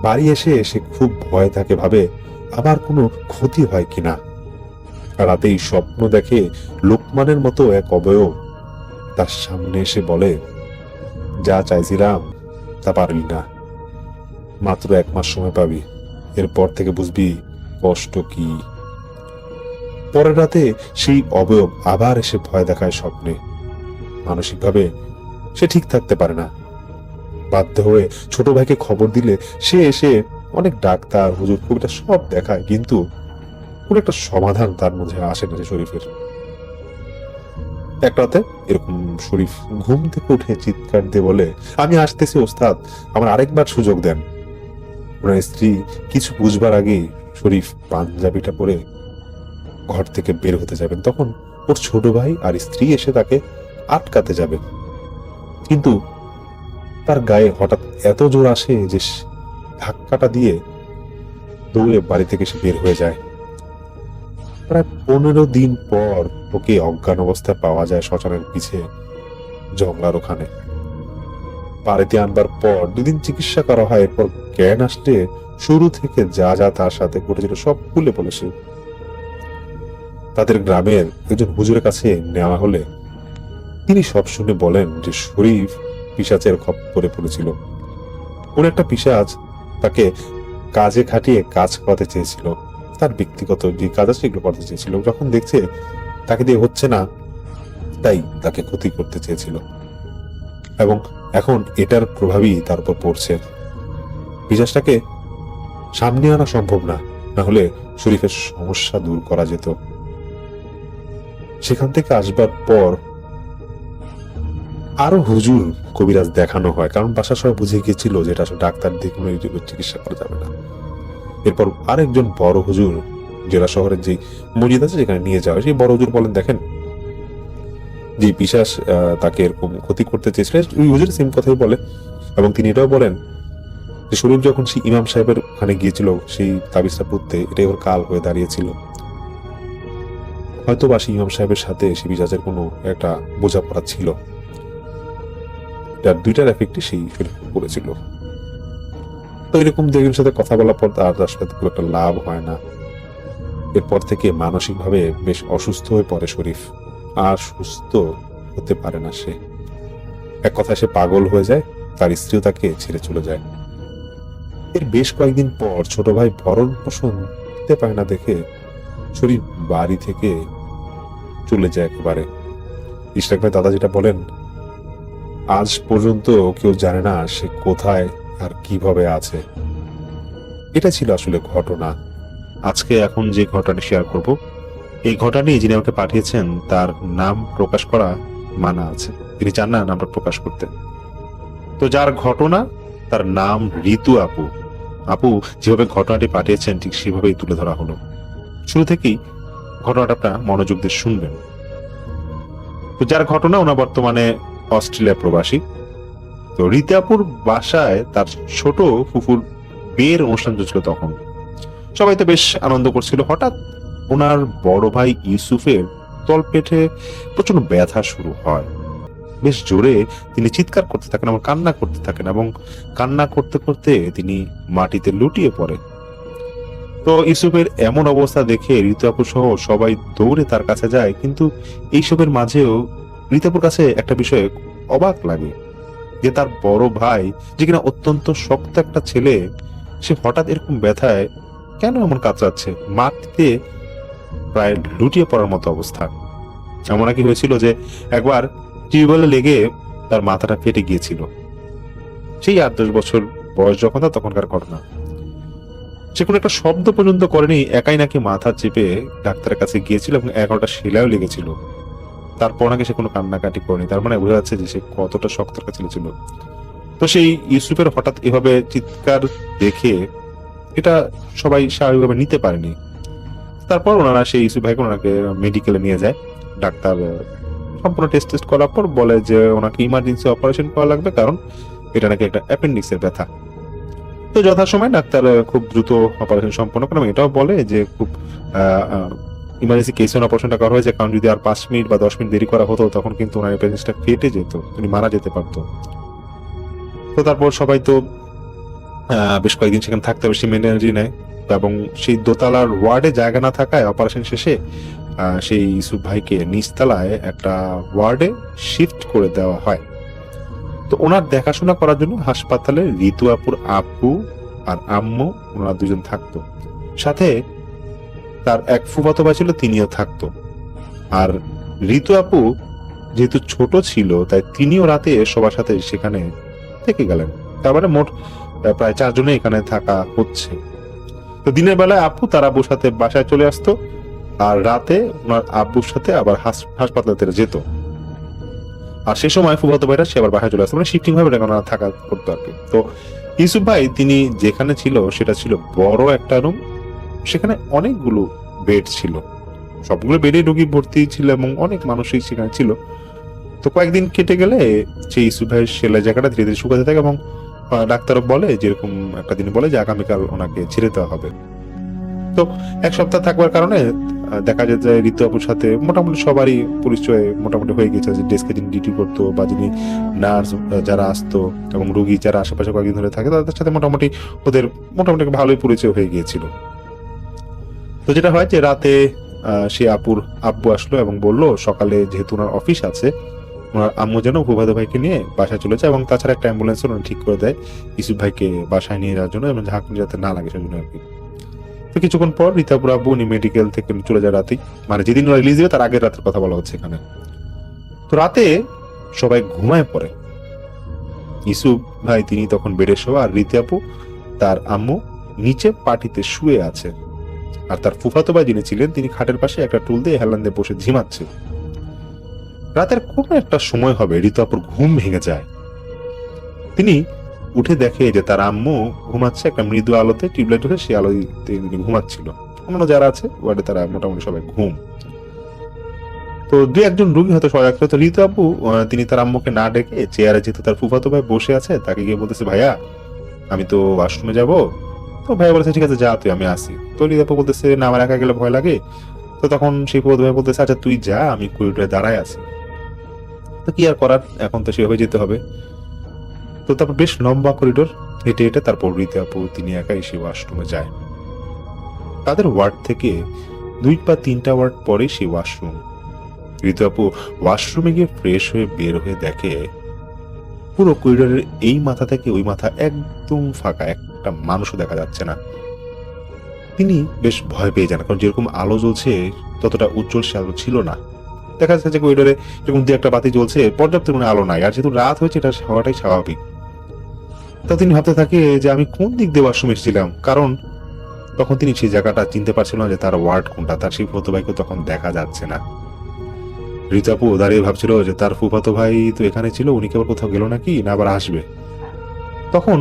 বাড়ি এসে সে খুব ভয় থাকে, ভাবে আবার কোনো ক্ষতি হয় কিনা। রাতেই স্বপ্ন দেখে লোকমানের মতো এক অবয়ব তার সামনে এসে বলে, যা চাইছিলাম তা পারলি না, মাত্র 1 মাস সময় পাবি, এরপর থেকে বুঝবি কষ্ট কি। পরের রাতে সেই অবয়ব আবার এসে ভয় দেখায় স্বপ্নে। মানসিকভাবে সে ঠিক থাকতে পারে না। বাধ্য হয়ে ছোট ভাইকে খবর দিলে সে এসে অনেক ডাক্তার, হুজুর, কবিতা সব দেখায়, কিন্তু কোন একটা সমাধান তার মধ্যে আসে না শরীফের। এক রাতে এরকম শরীফ ঘুম থেকে উঠে চিৎকার দিয়ে বলে, আমি আসতেছি ওস্তাদ, আমার আরেকবার সুযোগ দেন। ওনার স্ত্রী কিছু বুঝবার আগেই শরীফ পাঞ্জাবিটা পরে ঘর থেকে বের হতে যাবেন। তখন ওর ছোট ভাই আর স্ত্রী এসে তাকে আটকাতে যাবে, কিন্তু তার গায়ে হঠাৎ এত জোর আসে যে ধাক্কাটা দিয়ে দৌড়ে বাড়ি থেকে সে বের হয়ে যায়। প্রায় 15 দিন পর ওকে অজ্ঞান অবস্থায় পাওয়া যায় শ্মশানের পিছে জংলার ওখানে। বাড়িতে আনবার পর 2 দিন চিকিৎসা করা হয়। এরপর জ্ঞান আসলে শুরু থেকে যা যা তার সাথে ঘটেছিল সব খুলে বলেছে। তাদের গ্রামের একজন হুজুরের কাছে নেওয়া হলে তিনি সব শুনে বলেন যে শরীফ পিশাচের খপ্পরে পড়েছিল। কোন একটা পিশাচ তাকে কাজে খাটিয়ে কাজ করাতে চেয়েছিল, তার ব্যক্তিগত যে কাজ আছে সেগুলো করতে চেয়েছিল। যখন দেখছে তাকে দিয়ে হচ্ছে না, তাই তাকে ক্ষতি করতে চেয়েছিল, এবং এখন এটার প্রভাবই তার উপর পড়ছে। পিশাচটাকে সামনে আনা সম্ভব না, না হলে শরীফের সমস্যা দূর করা যেত। সেখান থেকে আসবার পর আরো হুজুর কবিরাজ দেখানো হয়, কারণ বাসা সবাই বুঝে গিয়েছিল যে এটা আসলে ডাক্তার দিয়ে কোনো চিকিৎসা করা যাবে না। এরপর আরেকজন বড় হুজুর জেলা শহরের যে মসজিদ আছে সেখানে নিয়ে যাওয়া, সেই বড় হুজুর বলেন, দেখেন যে পিশাচ তাকে এরকম ক্ষতি করতে চেয়েছিলেন, ওই হুজুর সেম কথাই বলে। এবং তিনি এটাও বলেন যে শরীফ যখন সেই ইমাম সাহেবের ওখানে গিয়েছিল সেই তাবিজটা পড়তে, এটাই ওর কাল হয়ে দাঁড়িয়েছিল। হয়তো বা সেই ইমাম সাহেবের সাথে সেই পিশাচের কোনো একটা বোঝাপড়া ছিল, যার দুইটার এফেক্টই সেই শরীফ পড়েছিল। তো এরকম দেখবেন সাথে কথা বলার পর তার সাথে খুব একটা লাভ হয় না। এরপর থেকে মানসিকভাবে বেশ অসুস্থ হয়ে পড়ে শরীফ, আর সুস্থ হতে পারে না সে। এক কথায় সে পাগল হয়ে যায়, তার স্ত্রীও তাকে ছেড়ে চলে যায়। এর বেশ কয়েকদিন পর ছোট ভাই ভরণ পোষণ দিতে পারে না দেখে শরীফ বাড়ি থেকে চলে যায় একেবারে। ইশরাক ভাই দাদা যেটা বলেন, আজ পর্যন্ত কেউ জানে না সে কোথায় আর কিভাবে আছে। এটা ছিল আসলে ঘটনা। আজকে এখন যে ঘটনাটি শেয়ার করব, এই ঘটনাটি যিনি আমাকে পাঠিয়েছেন তার নাম প্রকাশ করা মানা আছে, তিনি চান না নামটা প্রকাশ করতে। তো যার ঘটনা, তার নাম ঋতু আপু। আপু যেভাবে ঘটনাটি পাঠিয়েছেন ঠিক সেভাবেই তুলে ধরা হলো। শুরু থেকেই ঘটনাটা আপনারা মনোযোগ দিয়ে শুনবেন। তো যার ঘটনা, ওনা বর্তমানে অস্ট্রেলিয়া প্রবাসী। তো রিতাপুর বাসায় তার ছোট ফুফুর বিয়ের অনুষ্ঠান চলছিল। তখন সবাই তো বেশ আনন্দ করছিল। হঠাৎ ওনার বড় ভাই ইউসুফের তলপেটে প্রচন্ড ব্যথা শুরু হয়। বেশ জোরে তিনি চিৎকার করতে থাকেন এবং কান্না করতে থাকেন, এবং কান্না করতে করতে তিনি মাটিতে লুটিয়ে পড়ে। তো ইউসুফের এমন অবস্থা দেখে ঋতু আপু সহ সবাই দৌড়ে তার কাছে যায়, কিন্তু এইসবের মাঝেও ঋতু আপুর কাছে একটা বিষয়ে অবাক লাগে যে তার বড় ভাই, যে কিনা অত্যন্ত শক্ত একটা ছেলে, সে হঠাৎ এরকম ব্যথায় কেন এমন কাতরাচ্ছে, মাটিতে প্রায় লুটিয়ে পড়ার মতো অবস্থা। এমন কি হয়েছিল যে একবার টিউবওয়েলে লেগে তার মাথাটা ফেটে গিয়েছিল। সেই 8-10 বছর বয়স যখন তার, তখনকার ঘটনা। সে কোনো একটা শব্দ পর্যন্ত করেনি, একাই নাকি মাথা চেপে ডাক্তারের কাছে গিয়েছিল এবং 11টা সেলাইও লেগেছিল। তারপর নাকি সে কোনো কান্নাকাটি করেনি। তার মানে বোঝা যাচ্ছে যে সে কতটা শক্ত একটা ছেলে ছিল। তো সেই ইউসুফের হঠাৎ এভাবে চিৎকার দেখে এটা সবাই স্বাভাবিকভাবে নিতে পারেনি। তারপর ওনারা সেই ইউসুফ ভাইকে ওনাকে মেডিকেলে নিয়ে যায়। ডাক্তার সম্পূর্ণ টেস্ট করার পর বলে যে ওনাকে ইমার্জেন্সি অপারেশন করা লাগবে, কারণ এটা নাকি একটা অ্যাপেন্ডিক্সের ব্যথা। তো যথাসময়ে ডাক্তার খুব দ্রুত অপারেশন সম্পন্ন করে, এবং এটাও বলে যে খুব ইমার্জেন্সি কেসে অপারেশনটা করা হয়েছে, কারণ যদি আর 5 মিনিট বা 10 মিনিট দেরি করা হতো তখন কিন্তু ওনার অ্যাপেন্ডিক্সটা ফেটে যেত, উনি মারা যেতে পারতো। তো তারপর সবাই তো বেশ কয়েকদিন সেখানে থাকতে হবে, সে মেনে নেয়। এবং সেই দোতলার ওয়ার্ডে জায়গা না থাকায় অপারেশন শেষে সেই ইউসুফ ভাইকে নিচতলায় একটা ওয়ার্ডে শিফট করে দেওয়া হয়। তো ওনার দেখাশোনা করার জন্য হাসপাতালে ঋতু আপুর আব্বু আর আম্মু, ওনারা দুজন থাকতো। সাথে তার এক ফুফাতো ভাই ছিল, তিনিও থাকতো। আর ঋতু আপু যেহেতু ছোট ছিল, তাই তিনিও রাতে সবার সাথে সেখানে থেকে গেলেন। তার মানে মোট প্রায় 4 জনে এখানে থাকা হচ্ছে। তো দিনের বেলায় আপু তার আব্বুর সাথে বাসায় চলে আসতো, আর রাতে ওনার আব্বুর সাথে আবার হাসপাতালে যেত। আর সে সময় ফুফাতো ভাইটা সে আবার বাসায় চলে আসতো, মানে শিফটিং ভাবে ওনারা থাকা করতো আর কি। তো ইউসুফ ভাই তিনি যেখানে ছিল সেটা ছিল বড় একটা রুম, সেখানে অনেকগুলো বেড ছিল, সবগুলো বেডে রোগী ভর্তি ছিল এবং অনেক মানুষই সেখানে ছিল। তো কয়েকদিন কেটে গেলে সেই ইউসুফ ভাইয়ের সেলাই জায়গাটা ধীরে ধীরে শুকাতে থাকে, এবং ডাক্তারও বলে যেরকম একটা দিন বলে যে আগামীকাল ওনাকে ছেড়ে দেওয়া হবে। তো 1 সপ্তাহ থাকবার কারণে দেখা যায় যে ঋতু আপুর সাথে মোটামুটি সবারই পরিচয় মোটামুটি হয়ে গেছে, যে ডেস্কে যিনি ডিউটি করতো বা যিনি নার্স যারা আসতো এবং রোগী যারা আশেপাশে কয়েকদিন ধরে থাকে তাদের সাথে মোটামুটি ওদের মোটামুটি ভালোই পরিচয় হয়ে গিয়েছিল। তো যেটা হয় যে রাতে সে আপুর আব্বু আসলো এবং বলল সকালে যেহেতু ওনার অফিস আছে, ওনার আম্মু যেন ফুফাতো ভাইকে নিয়ে বাসায় চলে যায়, এবং তাছাড়া একটা অ্যাম্বুলেন্স ঠিক করে দেয় ইউসুফ ভাইকে বাসায় নিয়ে যাওয়ার জন্য, এবং ঝাঁকুনি যাতে না লাগে সেজন্য আর কি। তো কিছুক্ষণ পর রিতাপুর আব্বু উনি মেডিকেল থেকে চলে যায় রাতেই, মানে যেদিন ওরা রিলিজ হবে তার আগের রাতের কথা বলা হচ্ছে এখানে। তো রাতে সবাই ঘুমায় পড়ে। ইউসুফ ভাই তিনি তখন বেডে শোয়া, আর রিতাপু তার আম্মু নিচে পাটিতে শুয়ে আছে, আর তার ফুফাতো ভাই যিনি ছিলেন তিনি খাটের পাশে একটা টুল দিয়ে হেলান দিয়ে বসে ঝিমাচ্ছে। রাতের কোনো একটা সময় হবে রিতাপুর ঘুম ভেঙে যায়। তিনি উঠে দেখে যে তার আম্মু ঘুমাচ্ছে একটা মৃদু আলোতে, টিউবলাইট উঠে সে আলোতে তিনি ঘুমাচ্ছিল। অন্য যারা আছে ওয়ার্ডে তারা মোটামুটি সবাই ঘুম। তো 2-1 জন রোগী হয়তো সজাগ ছিল। তো ঋতু আপু তিনি তার আম্মুকে না ডেকে চেয়ারে যেহেতু তার ফুফাতো ভাই বসে আছে তাকে গিয়ে বলতেছে, ভাইয়া আমি তো ওয়াশরুমে যাবো। তো ভাইয়া বলেছে ঠিক আছে যা তুই, আমি আসি। তো ঋতু আপু বলতেছে না আমার একা গেলে ভয় লাগে। তো তখন সেই ফুফাতো ভাই বলতেছে আচ্ছা তুই যা, আমি করিডোরে দাঁড়ায় আছি। তো কি আর করার, এখন তো সেভাবে যেতে হবে। তো তারপর বেশ লম্বা করিডোর হেঁটে হেঁটে তারপর ঋতু আপু তিনি একাই সেই ওয়াশরুমে যায়। তাদের ওয়ার্ড থেকে 2 বা 3টা ওয়ার্ড পরে সেই ওয়াশরুম। ঋতু আপু ওয়াশরুমে গিয়ে ফ্রেশ হয়ে বের হয়ে দেখে পুরো করিডোরের এই মাথা থেকে ওই মাথা একদম ফাঁকা, একটা মানুষও দেখা যাচ্ছে না। তিনি বেশ ভয় পেয়ে যান, কারণ যেরকম আলো জ্বলছে ততটা উজ্জ্বল সে আলো ছিল না। দেখা যাচ্ছে যে করিডোরে যেরকম 2-1টা বাতি জ্বলছে, পর্যাপ্ত কোনো আলো নাই, আর যেহেতু রাত হয়েছে এটা হওয়াটাই স্বাভাবিক। তো তিনি ভাবতে থাকে যে আমি কোন দিক দিয়ে ওয়াশরুমে এসেছিলাম, কারণ তখন তিনি সেই জায়গাটা চিনতে পারছিল না যে তার ওয়ার্ড কোনটা, তার সেই ফুফাতো ভাইকে তখন দেখা যাচ্ছে না। ঋতু আপু দাঁড়িয়ে ভাবছিল যে তার ফুফাতো ভাই তো এখানে ছিল, উনি কেবল কোথাও গেল নাকি, না আবার আসবে। তখন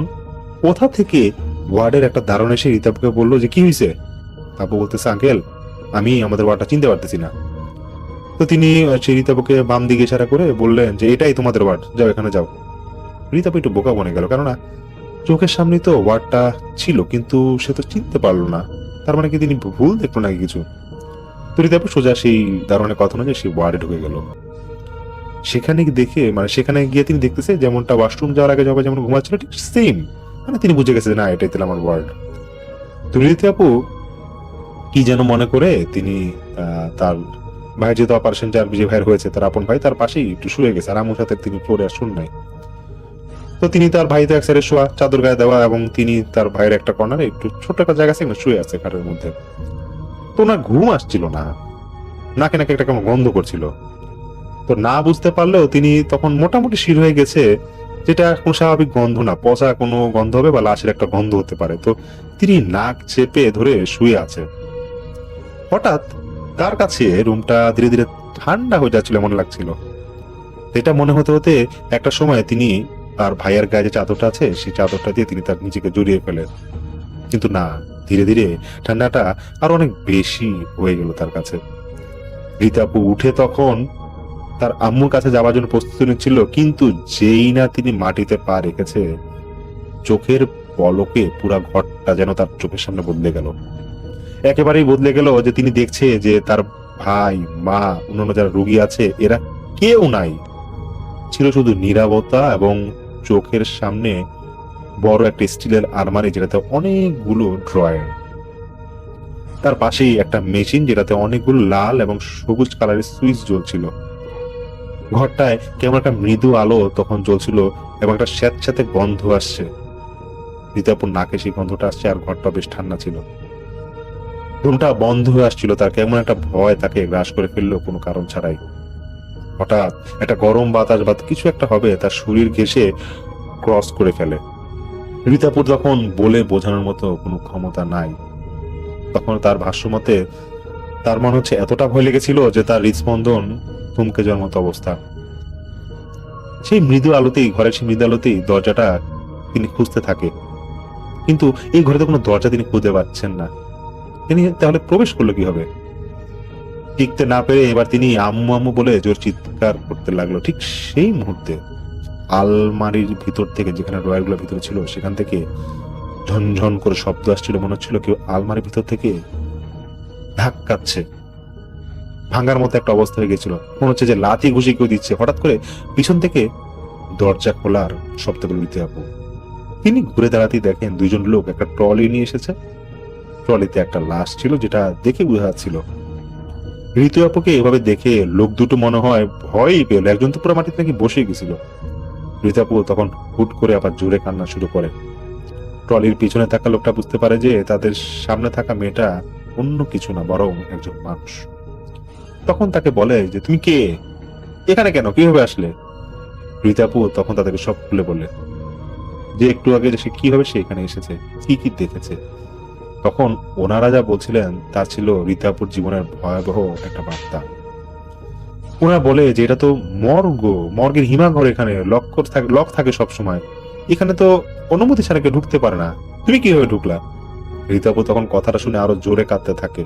কোথা থেকে ওয়ার্ডের একটা দারোয়ান এসে ঋতু আপুকে বললো যে কি হয়েছে। আপু বলতেছে আঙ্কেল আমি আমাদের ওয়ার্ডটা চিনতে পারতেছি না। তো তিনি সেই ঋতু আপুকে বাম দিকে ইশারা করে বললেন যে এটাই তোমাদের ওয়ার্ড, যাও এখানে যাও। ঋতু আপু একটু বোকা বনে গেল, কেননা চোখের সামনে তো ওয়ার্ডটা ছিল কিন্তু সে তো চিনতে পারলো না, তার মানে কি তিনি ভুল দেখলো নাকি কিছু। তো ঋতু আপু সোজা সেই দারোয়ানের কথা অনুযায়ী সেই ওয়ার্ডে ঢুকে গেল। সেখানে দেখে মানে সেখানে গিয়ে তিনি দেখতেছে যেমনটা ওয়াশরুম যাওয়ার আগে যেমন ঘুমাচ্ছিল ঠিক সেম। মানে তিনি বুঝে গেছে যে না, এটাই তাহলে আমার ওয়ার্ল্ড। তো রীতি আপু কি যেন মনে করে তিনি তার ভাইয়ের যেহেতু অপারেশন, যার যে ভাইয়ের হয়েছে তার আপন ভাই, তার পাশেই একটু শুয়ে গেছে। আর আম্মুর সাথে তিনি ফ্লোরে আর শুন নাই। তো তিনি তার ভাইতে এক সাইডে শোয়া, চাদর গায়ে দেওয়া, এবং তিনি তার ভাইয়ের একটা কর্নারে একটু ছোট একটা জায়গা আছে, শুয়ে আছে খাটের মধ্যে। তো ওনার ঘুম আসছিল না, নাকে নাকে একটা কেমন গন্ধ করছিল। তো না বুঝতে পারলেও তিনি তখন মোটামুটি শির হয়ে গেছে যেটা কোনো স্বাভাবিক গন্ধ না, পচা কোনো গন্ধ হবে বা লাশের একটা গন্ধ হতে পারে। তো তিনি নাক চেপে ধরে শুয়ে আছে। হঠাৎ তার কাছে রুমটা ধীরে ধীরে ঠান্ডা হয়ে যাচ্ছিল এমন লাগছিল। এটা মনে হতে হতে একটা সময় তিনি তার ভাইয়ের গায়ে যে চাদরটা আছে সেই চাদরটা দিয়ে তিনি তার নিজেকে জড়িয়ে ফেলেন। কিন্তু না, ধীরে ধীরে ঠান্ডাটা আরো অনেক বেশি হয়ে গেল তার কাছে। রীতা আপু উঠে তখন তার আম্মুর কাছে যাওয়ার জন্য প্রস্তুতি নিচ্ছিল, কিন্তু যেই না তিনি মাটিতে পা রেখেছে, চোখের পলকে পুরা ঘরটা যেন তার চোখের সামনে বদলে গেল। একেবারেই বদলে গেল যে তিনি দেখছে যে তার ভাই, মা, অন্যান্য যারা রোগী আছে এরা কেউ নাই। ছিল শুধু নীরবতা এবং চোখের সামনে বড় একটা স্টিলের আলমারি যেটাতে অনেকগুলো ড্রয়ার, তার পাশেই একটা মেশিন যেটাতে অনেকগুলো লাল এবং সবুজ কালারের সুইচ জ্বলছিল। ঘরটায় কেমন একটা মৃদু আলো তখন জ্বলছিল এবং একটা স্যাঁতস্যাঁতে গন্ধ আসছে। রীতাপুর নাকে সেই গন্ধটা আসছে, আর ঘরটা বেশ ঠান্ডা ছিল। রুমটা বন্ধ হয়ে আসছিল, তার কেমন একটা ভয় তাকে গ্রাস করে ফেললো কোনো কারণ ছাড়াই। হঠাৎ একটা গরম বাতাস বা কিছু একটা হবে তার শরীর ঘেঁষে ক্রস করে ফেলে। রীতাপুর তখন বলে বোঝানোর মতো কোনো ক্ষমতা নাই। তখন তার ভাষ্য মতে তার মনে হচ্ছে এতটা ভয় লেগেছিল যে তার হৃদস্পন্দন থমকে যাওয়ার মতো অবস্থা। সেই মৃদু আলোতেই, ঘরের সেই মৃদু আলোতেই দরজাটা তিনি খুঁজতে থাকে, কিন্তু এই ঘরে তো কোনো দরজা তিনি খুঁজে পাচ্ছেন না। তিনি তাহলে প্রবেশ করলো কিভাবে? টিকতে না পেরে এবার তিনি আম্মু আম্মু বলে জোর চিৎকার করতে লাগলো। ঠিক সেই মুহূর্তে আলমারির ভিতর থেকে, যেখানে ড্রয়ার গুলো ভিতরে ছিল, সেখান থেকে ঝনঝন করে শব্দ আসছিল। মনে হচ্ছিল কেউ আলমারির ভিতর থেকে ধাক্কাচ্ছে, ভাঙার মতো একটা অবস্থা হয়ে গেছিল। মনে হচ্ছে যে লাথি ঘুষি কেউ দিচ্ছে। হঠাৎ করে পিছন থেকে দরজা খোলার শব্দ পেল রীতি আপু। তিনি ঘুরে দাঁড়াতেই দেখেন দুইজন লোক একটা ট্রলি নিয়ে এসেছে। ট্রলিতে একটা লাশ ছিল, যেটা দেখে বোঝা যাচ্ছিল। ঋতু আপুকে এভাবে দেখে লোক দুটো মনে হয় ভয়ই পেল। একজন তো পুরো মাটিতে নাকি বসে গেছিল। ঋতু আপু তখন হুট করে আবার জোরে কান্না শুরু করে। ট্রলির পিছনে থাকা লোকটা বুঝতে পারে যে তাদের সামনে থাকা মেয়েটা অন্য কিছু না, বরং একজন মানুষ। তখন তাকে বলে যে তুমি কে, এখানে কেন, কিভাবে আসলে? ঋতু আপু তখন তাদেরকে সব খুলে বলে যে একটু আগে সে কিভাবে সে এখানে এসেছে, কি কি দেখেছে। তখন ওনারা যা বলছিলেন তা ছিল রীতাপুর জীবনের ভয়াবহ একটা বার্তা। ওনারা বলে যে এটা তো মর্গের হিমাঘর, এখানে লক থাকে সব সময়, এখানে তো অনুমতি ছাড়া কেউ ঢুকতে পারে না, তুমি কিভাবে ঢুকলা? রীতাপু তখন কথাটা শুনে আরো জোরে কাঁদতে থাকে।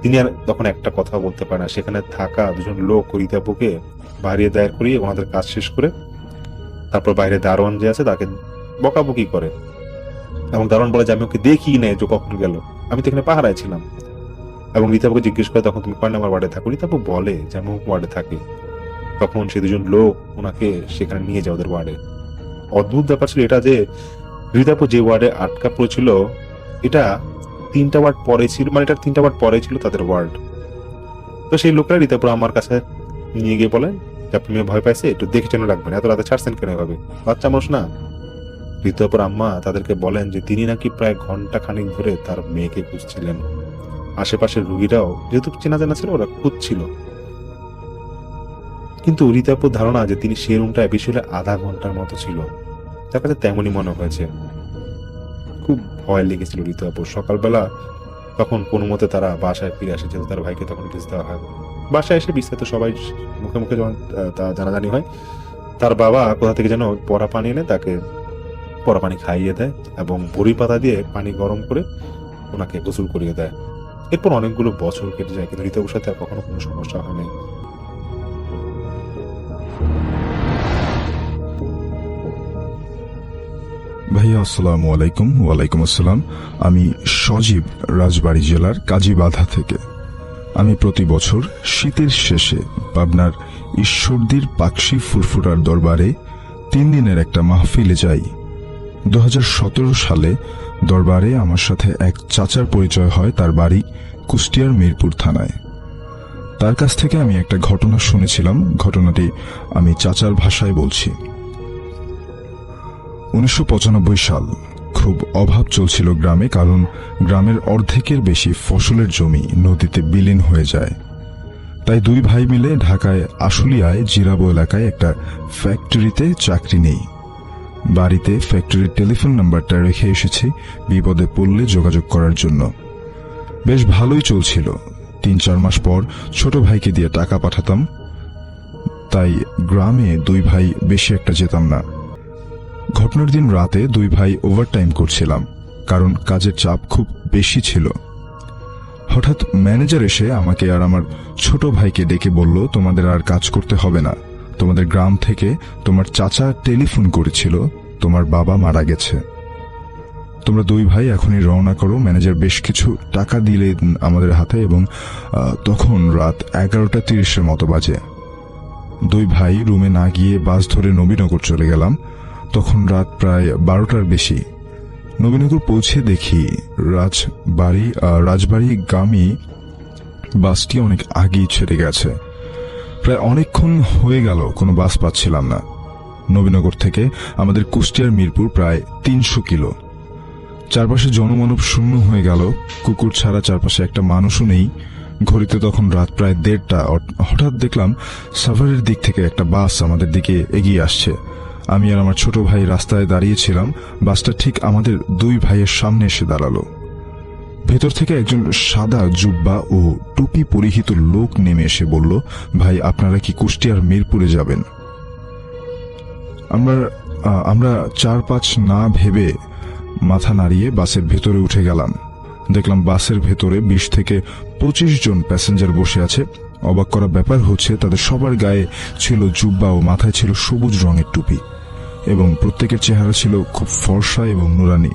তিনি আর তখন একটা কথা বলতে পারে না। সেখানে থাকা দুজন লোক রীতাপুকে বাড়িয়ে দায়ের করিয়ে ওনাদের কাজ শেষ করে তারপর বাইরে দারোয়ান যে আছে তাকে বকাবকি করে, এবং দারোয়ান বলে যে আমি ওকে দেখি নাই, যে কখন গেল, আমি তো এখানে পাহারায় ছিলাম। এবং রীতাপুকে জিজ্ঞেস করে তখন তুমি কয় নাম্বার ওয়ার্ডে থাকো? রীতাপু বলে যে আমি ওয়ার্ডে থাকি। তখন সে দুজন লোক ওনাকে সেখানে নিয়ে যায় ওদের ওয়ার্ডে। অদ্ভুত ব্যাপার ছিল এটা যে রীতাপু যে ওয়ার্ডে আটকা পড়েছিল এটা 3টা ওয়ার্ড পরে ছিল, মানে এটা 3টা ওয়ার্ড পরে ছিল তাদের ওয়ার্ড। তো সেই লোকরা রীতাপুর আমার কাছে নিয়ে গিয়ে বলেন যে আপনি মেয়ে ভয় পাইছে, একটু দেখে টেনে রাখবেন, এত রাতে ছাড়ছেন কেন এভাবে, বাচ্চা মানুষ না। রীতাপুর আম্মা তাদেরকে বলেন যে তিনি নাকি প্রায় ঘন্টা খানিক ধরে তার মেয়েকে খুঁজছিলেন। আশেপাশের রুগীরাও যেহেতু চেনা জানা ছিল ওরা খুঁজছিল, কিন্তু রীতাপুর ধারণা যে তিনি সেই রুমটায় বিষয়ে আধা ঘন্টার মতো ছিল। তার কাছে তেমনই মনে হয়েছে। খুব ভয় লেগেছিল রীতাপুর। সকালবেলা তখন কোনো মতে তারা বাসায় ফিরে আসে, যেহেতু তার ভাইকে তখন ভিজ দেওয়া হয়। বাসায় এসে বিস্তারিত সবাই মুখে মুখে যখন তা জানাজানি হয়, তার বাবা কোথা থেকে যেন পরা পানি এনে তাকে পরা পানি খাইয়ে দেয় এবং বড়ি পাতা দিয়ে পানি গরম করে ওনাকে গোসল করিয়ে দেয়। এরপর অনেকগুলো বছর কেটে যায়, কিন্তু রীতাপুর সাথে আর কখনো কোনো সমস্যা হয়নি। ভাইয়া আসসালামু আলাইকুম। ওয়ালাইকুম আসসালাম। আমি সজীব, রাজবাড়ী জেলার কাজীবাধা থেকে। আমি প্রতি বছর শীতের শেষে পাবনার ঈশ্বরদীর পাকশি ফুরফুরার দরবারে 3 দিনের একটা মাহফিলে যাই। 2017 সালে দরবারে আমার সাথে এক চাচার পরিচয় হয়। তার বাড়ি কুষ্টিয়ার মিরপুর থানায়। তার কাছ থেকে আমি একটা ঘটনা শুনেছিলাম। ঘটনাটি আমি চাচার ভাষায় বলছি। 1995 সাল। খুব অভাব চলছিল গ্রামে, কারণ গ্রামের অর্ধেকের বেশি ফসলের জমি নদীতে বিলীন হয়ে যায়। তাই 2 ভাই মিলে ঢাকায় আশুলিয়ায় জিরাবো এলাকায় একটা ফ্যাক্টরিতে চাকরি নেই। বাড়িতে ফ্যাক্টরির টেলিফোন নাম্বারটা রেখে এসেছি বিপদে পড়লে যোগাযোগ করার জন্য। বেশ ভালোই চলছিল। 3-4 মাস পর ছোট ভাইকে দিয়ে টাকা পাঠাতাম। তাই গ্রামে 2 ভাই বেশি একটা যেতাম না। ঘটনার দিন রাতে 2 ভাই ওভারটাইম করছিলাম, কারণ কাজের চাপ খুব বেশি ছিল। হঠাৎ ম্যানেজার এসে আমাকে আর আমার ছোট ভাইকে ডেকে বলল, তোমাদের আর কাজ করতে হবে না। তোমাদের গ্রাম থেকে তোমার চাচা টেলিফোন করেছিল, তোমার বাবা মারা গেছে। তোমরা 2 ভাই এখনই রওনা করো। ম্যানেজার বেশ কিছু টাকা দিলে আমাদের হাতে, এবং তখন রাত 11:30 মতো বাজে। 2 ভাই রুমে না গিয়ে বাস ধরে নবীনগর চলে গেলাম। তখন রাত প্রায় 12টার বেশি। নবীনগর পৌঁছে দেখি রাজবাড়ি গামী বাসটি অনেক আগেই ছেড়ে গেছে। প্রায় অনেকক্ষণ হয়ে গেল, কোনো বাস পাচ্ছিলাম না। নবীনগর থেকে আমাদের কুষ্টিয়ার মিরপুর প্রায় 300 কিলো। চারপাশে জনমানব শূন্য হয়ে গেল, কুকুর ছাড়া চারপাশে একটা মানুষও নেই। ঘড়িতে তখন রাত প্রায় 1:30। হঠাৎ দেখলাম সাভারের দিক থেকে একটা বাস আমাদের দিকে এগিয়ে আসছে। আমি আর আমার ছোট ভাই রাস্তায় দাঁড়িয়েছিলাম। বাসটা ঠিক আমাদের 2 ভাইয়ের সামনে এসে দাঁড়ালো। ভেতর থেকে একজন সাদা জুব্বা ও টুপি পরিহিত লোক নেমে এসে বলল, ভাই আপনারা কি কুষ্টিয়ার মিরপুরে যাবেন? আমরা 4-5 না ভেবে মাথা নাড়িয়ে বাসের ভেতরে উঠে গেলাম। দেখলাম বাসের ভেতরে 20 থেকে 25 জন প্যাসেঞ্জার বসে আছে। অবাক করা ব্যাপার হচ্ছে, তাদের সবার গায়ে ছিল জুব্বা ও মাথায় ছিল সবুজ রঙের টুপি, এবং প্রত্যেকের চেহারা ছিল খুব ফর্সা এবং নুরানি।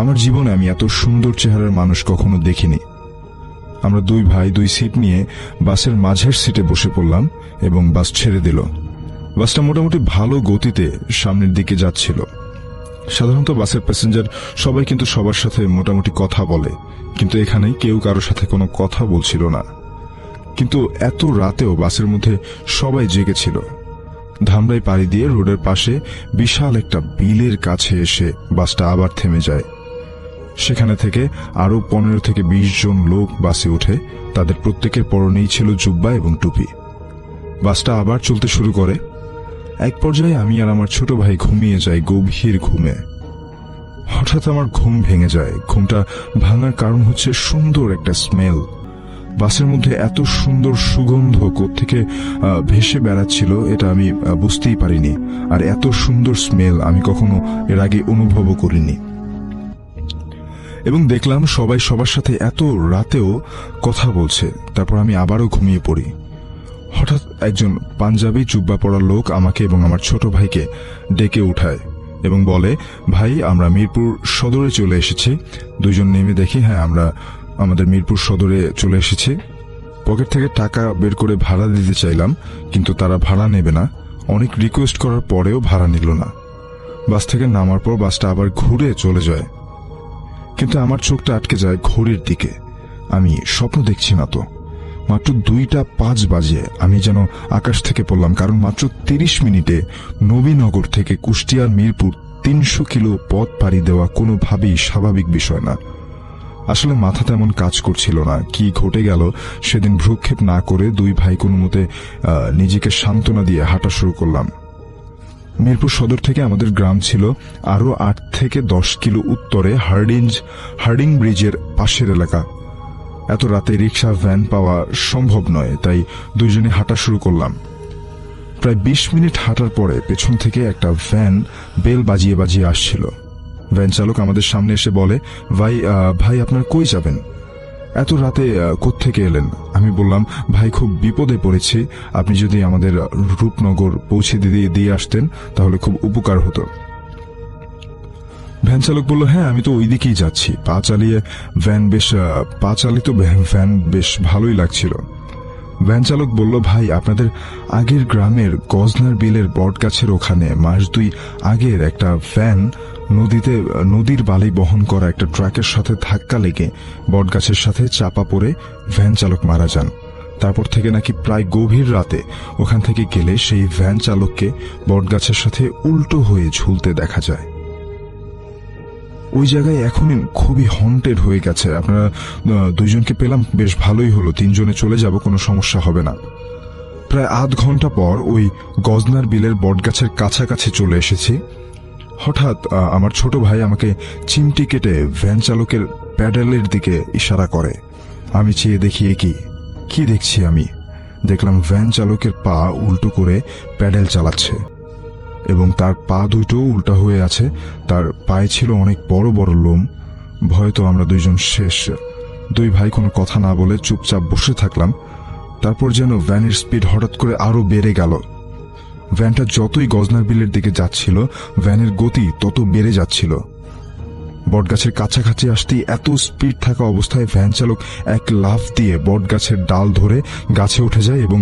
আমার জীবনে আমি এত সুন্দর চেহারার মানুষ কখনো দেখিনি। আমরা 2 ভাই 2 সিট নিয়ে বাসের মাঝের সিটে বসে পড়লাম এবং বাস ছেড়ে দিল। বাসটা মোটামুটি ভালো গতিতে সামনের দিকে যাচ্ছিল। সাধারণত বাসের প্যাসেঞ্জার সবাই কিন্তু সবার সাথে মোটামুটি কথা বলে, কিন্তু এখানে কেউ কারোর সাথে কোনো কথা বলছিল না। কিন্তু এত রাতেও বাসের মধ্যে সবাই জেগেছিল। ধামরাই পাড়ি দিয়ে রোডের পাশে বিশাল একটা বিলের কাছে এসে বাসটা আবার থেমে যায়। সেখানে থেকে আরো 15 থেকে 20 জন লোক বাসে ওঠে। তাদের প্রত্যেকের পরনেই ছিল জুব্বা এবং টুপি। বাসটা আবার চলতে শুরু করে। এক পর্যায়ে আমি আর আমার ছোট ভাই ঘুমিয়ে যাই গভীর ঘুমে। হঠাৎ আমার ঘুম ভেঙে যায়। ঘুমটা ভাঙার কারণ হচ্ছে সুন্দর একটা স্মেল। বাসের মধ্যে এত সুন্দর সুগন্ধ কোত্থেকে ভেসে বেড়াচ্ছিল এটা আমি বুঝতেই পারিনি। আর এত সুন্দর স্মেল আমি কখনো এর আগে অনুভবও করিনি। এবং দেখলাম সবাই সবার সাথে এত রাতেও কথা বলছে। তারপর আমি আবারও ঘুমিয়ে পড়ি। হঠাৎ একজন পাঞ্জাবি জুব্বা পরা লোক আমাকে এবং আমার ছোট ভাইকে ডেকে উঠায় এবং বলে, ভাই আমরা মিরপুর সদরে চলে এসেছি। 2 জন নেমে দেখি, হ্যাঁ আমরা আমাদের মিরপুর সদরে চলে এসেছি। পকেট থেকে টাকা বের করে ভাড়া দিতে চাইলাম, কিন্তু তারা ভাড়া নেবে না। অনেক রিকোয়েস্ট করার পরেও ভাড়া নিল না। বাস থেকে নামার পর বাসটা আবার ঘুরে চলে যায়। কিন্তু আমার চোখটা আটকে যায় ঘড়ির দিকে। আমি স্বপ্ন দেখছি না তো। মাত্র 2:05 বাজে আমি যেন আকাশ থেকে পড়লাম, কারণ মাত্র 30 মিনিটে নবীনগর থেকে কুষ্টিয়ার মিরপুর 300 কিলো পথ পাড়ি দেওয়া কোনোভাবেই স্বাভাবিক বিষয় না। আসলে মাথা তেমন কাজ করছিল না। কি ঘটে গেল সেদিন ভ্রুক্ষেপ না করে 2 ভাই কোনো মতে নিজেকে সান্ত্বনা দিয়ে হাঁটা শুরু করলাম। মিরপুর সদর থেকে আমাদের গ্রাম ছিল আরো 8 থেকে 10 কিলো উত্তরে হার্ডিং ব্রিজের পাশের এলাকা। এত রাতে রিক্সা ভ্যান পাওয়া সম্ভব নয়, তাই 2 জনে হাঁটা শুরু করলাম। প্রায় 20 মিনিট হাঁটার পরে পেছন থেকে একটা ভ্যান বেল বাজিয়ে বাজিয়ে আসছিল। ভ্যান চালক আমাদের সামনে এসে বলে, ভাই আপনারা কই যাবেন? এত রাতে কোত্থেকে এলেন? আমি বললাম, ভাই খুব বিপদে পড়েছি, আপনি যদি আমাদের রূপনগর পৌঁছে দিয়ে আসতেন তাহলে খুব উপকার হতো। ভ্যান চালক বলল, হ্যাঁ আমি তো ওই দিকেই যাচ্ছি। পা চালিত ভ্যান বেশ ভালোই লাগছিল। ভ্যান চালক বলল, ভাই আপনাদের আগের গ্রামের গজনার বিলের বট গাছের ওখানে মাস 2 আগের একটা ভ্যান নদীর বালি বহন করা একটা ট্রাকের সাথে ধাক্কা লেগে বট গাছের সাথে চাপা পড়ে ভ্যান চালক মারা যান। তারপর থেকে নাকি প্রায় গভীর রাতে ওখান থেকে গেলে সেই ভ্যান চালককে বট গাছের সাথে উল্টো হয়ে ঝুলতে দেখা যায়। ওই জায়গায় এখনই খুবই হন্টেড হয়ে গেছে। আপনারা 2 জনকে পেলাম, বেশ ভালোই হলো, 3 জনে চলে যাব, কোনো সমস্যা হবে না। প্রায় আধ ঘন্টা পর ওই গজনার বিলের বটগাছের কাছাকাছি চলে এসেছি। হঠাৎ আমার ছোট ভাই আমাকে চিমটি কেটে ভ্যান চালকের প্যাডেলের দিকে ইশারা করে। আমি চেয়ে দেখি কি দেখছি আমি দেখলাম ভ্যান চালকের পা উল্টো করে প্যাডেল চালাচ্ছে এবং তার পা দুটো উল্টা হয়ে আছে। তার পায়ে ছিল অনেক বড় বড় লোম। ভয়ে তো আমরা 2 জন শেষ। 2 ভাই কোনো কথা না বলে চুপচাপ বসে থাকলাম। তারপর যেন ভ্যানের স্পিড হঠাৎ করে আরো বেড়ে গেল। ভ্যানটা যতই গজনার বিলের দিকে যাচ্ছিল, ভ্যানের গতি তত বেড়ে যাচ্ছিল। বটগাছের কাছাকাছি আসতেই এত স্পিড থাকা অবস্থায় ভ্যান চালক এক লাফ দিয়ে বটগাছের ডাল ধরে গাছে উঠে যায় এবং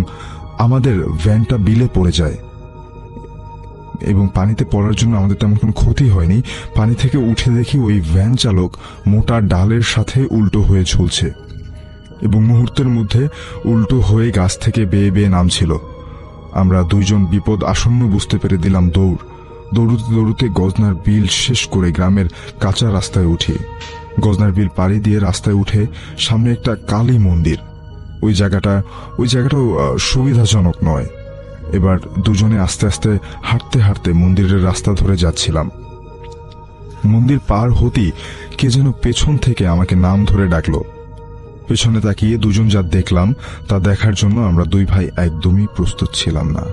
আমাদের ভ্যানটা বিলে পড়ে যায়। এবং পানিতে পড়ার জন্য আমাদের তেমন কোনো ক্ষতি হয়নি। পানি থেকে উঠে দেখি ওই ভ্যান চালক মোটা ডালের সাথে উল্টো হয়ে ঝুলছে এবং মুহূর্তের মধ্যে উল্টো হয়ে গাছ থেকে বেয়ে বেয়ে নামছিল। আমরা 2 জন বিপদ আসন্ন বুঝতে পেরে দিলাম দৌড়তে দৌড়তে গজনার বিল শেষ করে গ্রামের কাঁচা রাস্তায় উঠি। গজনার বিল পাড়ি দিয়ে রাস্তায় উঠে সামনে একটা কালী মন্দির। ওই জায়গাটাও সুবিধাজনক নয়। এবার 2 জনে আস্তে আস্তে হাঁটতে হাঁটতে মন্দিরের রাস্তা ধরে যাচ্ছিলাম। মন্দির পার হতেই কে যেন পেছন থেকে আমাকে নাম ধরে ডাকলো। পেছনে তাকিয়ে 2 জন যা দেখলাম তা দেখার জন্য আমরা 2 ভাই একদমই প্রস্তুত ছিলাম না।